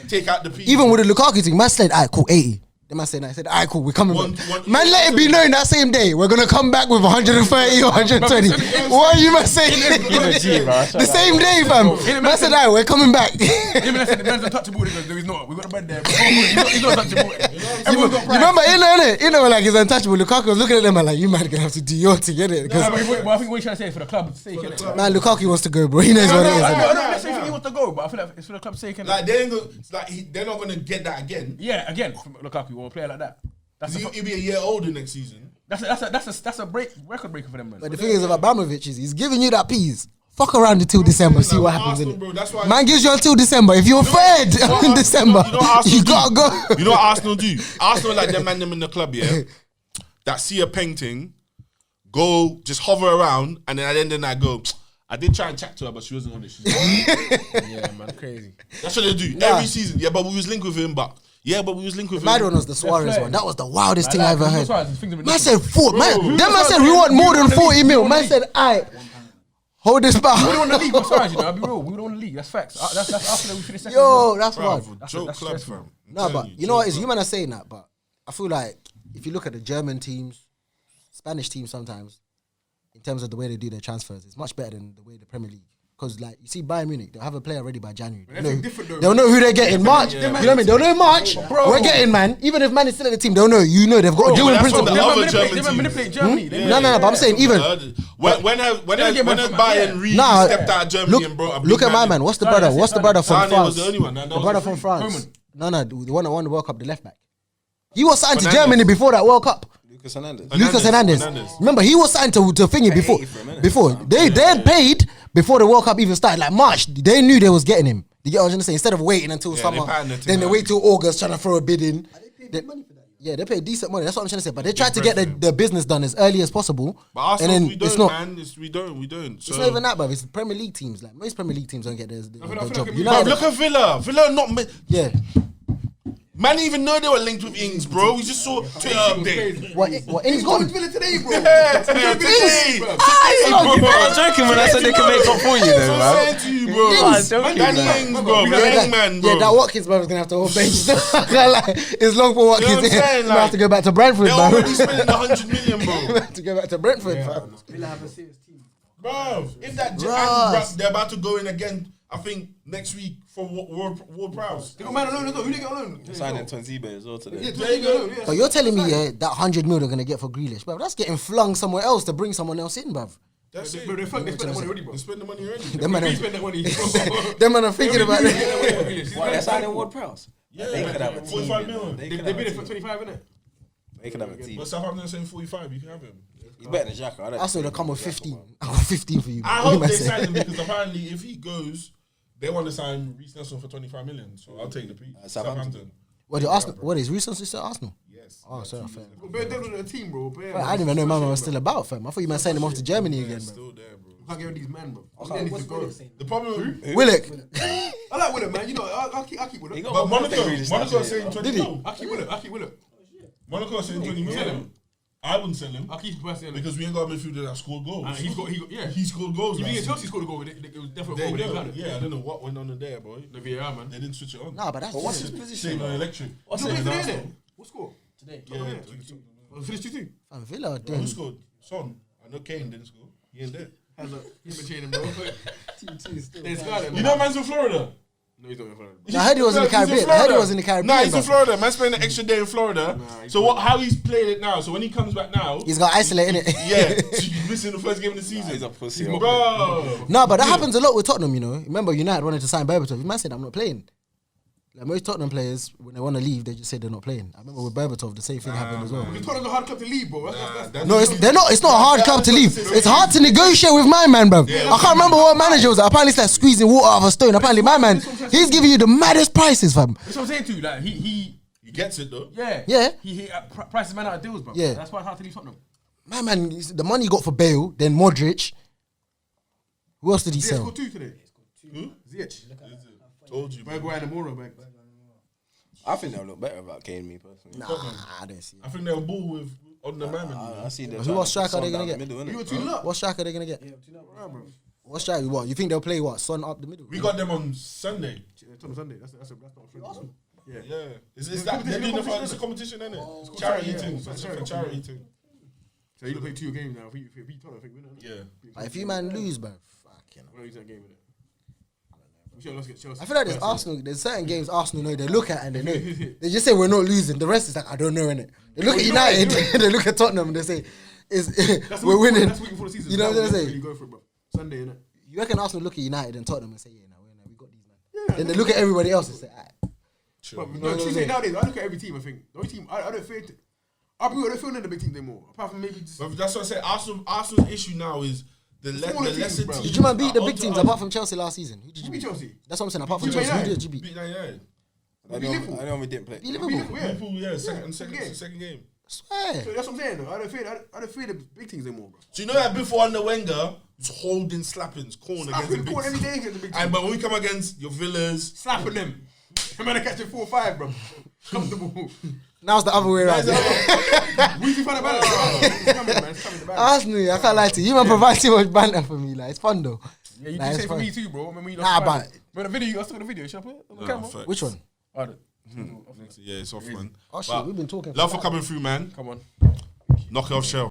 Speaker 1: take out the piece.
Speaker 2: Even with the Lukaku thing, man said, alright, cool, 80. The man said, alright, cool, we're coming back.
Speaker 1: One-
Speaker 2: Man, let it be known that same day, we're going to come back with 130 or 120. What are you, man, saying? The same day, fam. Man said, alright, we're coming back.
Speaker 3: Even I said the man's untouchable. He goes, no, he's not. We got a bread there. Bro. He's not untouchable. Everyone's got
Speaker 2: You
Speaker 3: pride.
Speaker 2: remember, you know, like, he's untouchable. Lukaku was looking at them and like, you man gonna have to do your thing, innit?
Speaker 3: Nah,
Speaker 2: Because,
Speaker 3: but I think what he's trying to say is for the club's sake, innit?
Speaker 2: man, Lukaku wants to go, bro. He knows what it is.
Speaker 3: I
Speaker 2: innit?
Speaker 3: don't necessarily think he wants to go, but I feel like it's for the club's sake, innit?
Speaker 1: like they ain't go, it's like they're not gonna get that again.
Speaker 3: Yeah, again, from Lukaku or a player like that.
Speaker 1: He'll be a year older next season.
Speaker 3: That's a record breaker for them, man.
Speaker 2: But the thing is, about Abramovich is he's giving you that piece. Fuck around until December, see what happens,
Speaker 1: Arsenal,
Speaker 2: innit?
Speaker 1: bro, that's why.
Speaker 2: Man gives you until December. If you're third in December,
Speaker 1: you know what Arsenal
Speaker 2: you
Speaker 1: do?
Speaker 2: gotta go.
Speaker 1: You know what Arsenal do? Arsenal like them in the club, yeah. That see a painting, go just hover around, and then at the end of the night go. I did try and chat to her, but she wasn't on it.
Speaker 3: Yeah, man, crazy.
Speaker 1: That's what they do every season. Yeah, but we was linked with him, but we was linked with
Speaker 2: Mad
Speaker 1: him.
Speaker 2: one was the Suarez
Speaker 3: fair.
Speaker 2: one. That was the wildest thing I ever heard. Man
Speaker 3: Man
Speaker 2: said 4. Man,
Speaker 1: Bro,
Speaker 2: that man said we want more than 40 mil. Man said, alright, hold this
Speaker 3: we don't
Speaker 2: back.
Speaker 3: want the league, but sorry, you know, I'll be real. We don't want the league. That's facts. That's after we finish second.
Speaker 2: Yo, that's
Speaker 1: Bro,
Speaker 2: wild.
Speaker 1: joke
Speaker 3: that's
Speaker 1: club,
Speaker 3: stressful.
Speaker 1: fam. I'm
Speaker 2: No,
Speaker 1: telling
Speaker 2: but you know what?
Speaker 1: joke
Speaker 2: Is
Speaker 1: club.
Speaker 2: you man are saying that, but I feel like if you look at the German teams, Spanish teams sometimes, in terms of the way they do their transfers, it's much better than the way the Premier League. Because like you see Bayern Munich, they'll have a player ready by January. They'll know who they're getting. March, you know what I mean? They'll know March. We're getting, man. Even if man is still at the team, they'll know. You know they've got a deal in
Speaker 1: that's what
Speaker 2: principle.
Speaker 1: the other German
Speaker 3: They
Speaker 1: teams-
Speaker 3: manipulate Germany. They
Speaker 2: No, but I'm saying even.
Speaker 1: When has Bayern really
Speaker 2: Nah,
Speaker 1: stepped out of Germany and brought a big
Speaker 2: look at my
Speaker 1: in?
Speaker 2: man. What's the
Speaker 3: Sorry,
Speaker 2: brother?
Speaker 3: that's
Speaker 2: What's
Speaker 3: it,
Speaker 2: the brother from
Speaker 1: Sane
Speaker 2: France?
Speaker 1: was the only one. That
Speaker 2: The
Speaker 1: was
Speaker 2: brother
Speaker 1: the
Speaker 2: from
Speaker 1: free.
Speaker 2: France. No, the one that won the World Cup, the left back. He was signed to
Speaker 1: Fernandes.
Speaker 2: Germany before that World Cup.
Speaker 6: Lucas Hernandez.
Speaker 2: Lucas Hernandez. Remember, he was signed to thingy before.
Speaker 6: 80 for a minute.
Speaker 2: Before they had paid before the World Cup even started. Like March, they knew they was getting him. You get what I'm trying to say? Instead of waiting until summer,
Speaker 1: they patterned it
Speaker 2: then they
Speaker 1: out.
Speaker 2: wait till August trying to throw a bid in. Yeah, they paid decent money. That's what I'm trying to say. But they tried to get the business done as early as possible.
Speaker 1: But Arsenal,
Speaker 2: and then
Speaker 1: we don't,
Speaker 2: it's not.
Speaker 1: man. We don't. So.
Speaker 2: It's not even that, bruv. It's the Premier League teams. Like most Premier League teams don't get their
Speaker 3: feel
Speaker 2: job.
Speaker 3: like we-
Speaker 1: Bro,
Speaker 2: United,
Speaker 1: look at Villa. Villa not.
Speaker 2: yeah.
Speaker 1: Man, didn't even know they were linked with Ings, bro. We just saw Twitter update.
Speaker 2: What Ings gone?
Speaker 3: Villa today, bro.
Speaker 1: Yeah, today.
Speaker 6: I was joking when I said they can make top 4 you
Speaker 1: That's
Speaker 6: know,
Speaker 1: what I'm
Speaker 6: man.
Speaker 1: saying to you, bro.
Speaker 6: I was joking,
Speaker 1: Danny
Speaker 6: man.
Speaker 1: Ings, bro. Hangman, bro.
Speaker 2: Yeah, that Watkins brother's gonna have to hold bench. Like, it's long for Watkins.
Speaker 1: You know what I'm saying?
Speaker 2: He's gonna have to go back to Brentford,
Speaker 1: They're
Speaker 2: bro.
Speaker 1: already spending 100 million, bro.
Speaker 2: To go back to Brentford, fam.
Speaker 7: Villa have a serious team.
Speaker 1: Bro, if that
Speaker 2: Russ.
Speaker 1: they're about to go in again, I think next week for World Prowse.
Speaker 3: They got man alone as well. Who they got alone?
Speaker 6: Signing Twenzibe as well today.
Speaker 1: There you go.
Speaker 2: But you're telling me that 100 mil they're gonna get for Grealish, bro? That's getting flung somewhere else to bring someone else in, bruv.
Speaker 1: That's it.
Speaker 3: Bro, they spent that money already, bro.
Speaker 1: They spend the money already.
Speaker 2: Them man,
Speaker 3: They
Speaker 2: are,
Speaker 3: spent that money.
Speaker 2: them man are thinking about it.
Speaker 6: Why they're signing Ward Prowse?
Speaker 1: Yeah,
Speaker 6: They could have a team.
Speaker 1: 45 million.
Speaker 6: They
Speaker 3: They
Speaker 6: could
Speaker 3: bid
Speaker 6: have
Speaker 3: it
Speaker 6: a
Speaker 3: for
Speaker 6: team.
Speaker 3: 25, innit?
Speaker 6: They could have a team.
Speaker 1: But Southampton are saying 45. You can have him.
Speaker 6: He's better than Xhaka. I don't
Speaker 2: I saw they
Speaker 6: think
Speaker 2: come with
Speaker 6: Xhaka,
Speaker 2: 15.
Speaker 6: man.
Speaker 2: I got 15 for you.
Speaker 1: I
Speaker 2: What
Speaker 1: hope
Speaker 2: am
Speaker 1: they
Speaker 2: saying?
Speaker 1: sign him because apparently if he goes, they want to sign Reece Nelson for 25 million. So I'll take the piece. Southampton.
Speaker 2: What the Arsenal? What is Reece Nelson still at Arsenal?
Speaker 1: Yes.
Speaker 2: Oh, sorry, fair.
Speaker 3: Bear down on the team, bro.
Speaker 2: I didn't even know my man was still about, fam. I thought you might sign him off to Germany again, bro.
Speaker 1: Still there, bro.
Speaker 3: Can't get rid of these men, bro.
Speaker 1: The problem,
Speaker 2: Willock.
Speaker 3: I like Willem, man. You know, I'll keep Willem.
Speaker 6: He got
Speaker 1: but
Speaker 6: one more thing
Speaker 1: Monaco
Speaker 6: really
Speaker 1: is
Speaker 6: started,
Speaker 1: saying
Speaker 6: yeah.
Speaker 1: 20 million.
Speaker 3: I'll keep Willem.
Speaker 1: Monaco is saying 20 million. I wouldn't sell him
Speaker 3: I'll keep him personally.
Speaker 1: because we ain't got a midfielder that scored goals.
Speaker 3: He
Speaker 1: He scored goals.
Speaker 3: If
Speaker 1: last
Speaker 3: you get
Speaker 1: season.
Speaker 3: Chelsea scored a goal, it was definitely a
Speaker 1: There
Speaker 3: goal.
Speaker 1: you
Speaker 3: They
Speaker 1: go.
Speaker 3: got it.
Speaker 1: Yeah, I don't know what went on in there, boy.
Speaker 3: The VAR, man.
Speaker 1: They didn't switch it on.
Speaker 2: Nah, but that's
Speaker 6: What's
Speaker 2: just
Speaker 6: his
Speaker 1: Same
Speaker 6: position?
Speaker 1: on electric.
Speaker 6: What's
Speaker 3: You
Speaker 6: it?
Speaker 3: played today, then? What score?
Speaker 7: Today.
Speaker 1: Yeah.
Speaker 3: Finished 2-2.
Speaker 2: Villa.
Speaker 1: Who scored? Son. I know Kane didn't score. He ain't there.
Speaker 3: Hands up. Keep it chaining, bro.
Speaker 1: You know man's in Florida?
Speaker 3: No, he's not in Florida.
Speaker 2: I heard he was in the Caribbean. I heard he was in the Caribbean.
Speaker 1: Nah, he's in
Speaker 2: bro.
Speaker 1: Florida. Man's spending an extra day in Florida. So what? How he's playing it now? So when he comes back now,
Speaker 2: He's got isolated it.
Speaker 1: yeah, so you're missing the first game of the season.
Speaker 6: He's a pussy.
Speaker 1: Bro.
Speaker 2: No, but that happens a lot with Tottenham, you know. Remember, United wanted to sign Berbatov. Man said, I'm not playing. Like most Tottenham players, when they want to leave, they just say they're not playing. I remember with Berbatov, the same thing happened as well.
Speaker 3: Tottenham's a hard club to leave, bro. That's
Speaker 2: No, it's not a hard club to leave. It's hard to negotiate with my man, bro. I can't remember what manager was. Apparently, it's like squeezing water out of a stone. Apparently, my man, he's giving you the maddest prices, fam.
Speaker 3: That's what I'm saying to you. Like he
Speaker 1: gets it though.
Speaker 2: Yeah.
Speaker 3: He prices man out of deals, bro.
Speaker 2: Yeah.
Speaker 3: That's why it's hard to leave Tottenham.
Speaker 2: My man, the money he got for Bale, then Modric. Who else did he
Speaker 3: Ziyech
Speaker 2: sell?
Speaker 3: scored 2 today.
Speaker 1: Who?
Speaker 3: Ziyech.
Speaker 1: Told you.
Speaker 3: Bergwijn and Moro, man.
Speaker 6: I think they'll look better without Kane, me personally.
Speaker 2: Nah, I don't see it.
Speaker 1: I think they'll ball with on the man.
Speaker 6: I see them.
Speaker 2: What striker are they gonna get?
Speaker 3: You were 2-0 up.
Speaker 2: What striker are they going to get? What striker? What? You think they'll play what? Son up the middle?
Speaker 1: We got them on Sunday.
Speaker 3: Tottenham Sunday. That's not a friend. Yeah.
Speaker 1: Yeah. Is that they're doing it's a competition, isn't it? Charity thing. It's a charity thing.
Speaker 3: So you play 2 games now. If you beat Tottenham, I think we know.
Speaker 1: Yeah.
Speaker 2: Like, if you man lose, bro, fucking hell.
Speaker 3: We're not using that game in it. We should let's get Chelsea.
Speaker 2: I feel like there's certain games Arsenal know, they look at and they know. They just say we're not losing. The rest is like, I don't know, innit? They look at United, they look at Tottenham and they say, we're winning.
Speaker 3: That's week before the season.
Speaker 2: You know what I'm saying?
Speaker 3: Really go for it, bro. Sunday, innit?
Speaker 2: You reckon Arsenal look at United and Tottenham and say, yeah, no, we got these, man. Then they look at everybody else and say, alright.
Speaker 3: But no, Tuesday nowadays, I look at every team. I think the only team I don't fear. I don't feel none of the big teams anymore. Apart from maybe just.
Speaker 1: But that's what I said. Arsenal's issue now is the
Speaker 3: smaller
Speaker 1: lesser
Speaker 3: teams, bro.
Speaker 1: teams.
Speaker 2: Did you man beat the big
Speaker 1: are
Speaker 2: teams
Speaker 1: onto
Speaker 2: apart from Chelsea last season? Who did you
Speaker 3: beat
Speaker 2: beat?
Speaker 3: Chelsea.
Speaker 2: That's what I'm saying. Apart from
Speaker 3: Beat
Speaker 2: Chelsea, who
Speaker 3: United.
Speaker 2: did you beat?
Speaker 1: Beat United.
Speaker 6: I know we didn't play.
Speaker 2: Beat Liverpool.
Speaker 1: Liverpool, yeah, second game.
Speaker 2: Swear.
Speaker 3: So that's what I'm saying. Though. I don't fear the big teams anymore, bro.
Speaker 1: So you know that before under Wenger, was holding slappings, corner against the big
Speaker 3: every day against the big teams.
Speaker 1: And but when we come against your Villas,
Speaker 3: Slapping them. I'm gonna catch it 4-5, bro. Comfortable.
Speaker 2: Now it's the other way around.
Speaker 3: We can find a balance. It's coming, man. It's coming. The balance.
Speaker 2: Arsenal, I can't lie to you. You man provide too much banter for me. Like, it's fun though.
Speaker 3: Yeah, you
Speaker 2: Nah,
Speaker 3: do
Speaker 2: it's
Speaker 3: say for
Speaker 2: fun.
Speaker 3: me too, bro. Remember you
Speaker 2: Nah,
Speaker 3: lost
Speaker 2: but-
Speaker 3: Remember the video? I saw the video. Should I put it on the camera?
Speaker 1: facts.
Speaker 2: Which one?
Speaker 3: Oh,
Speaker 1: Yeah, it's off, man.
Speaker 2: Oh shit,
Speaker 1: But
Speaker 2: we've been talking.
Speaker 1: love for coming through, man.
Speaker 3: come on.
Speaker 1: Knock it off, Shell.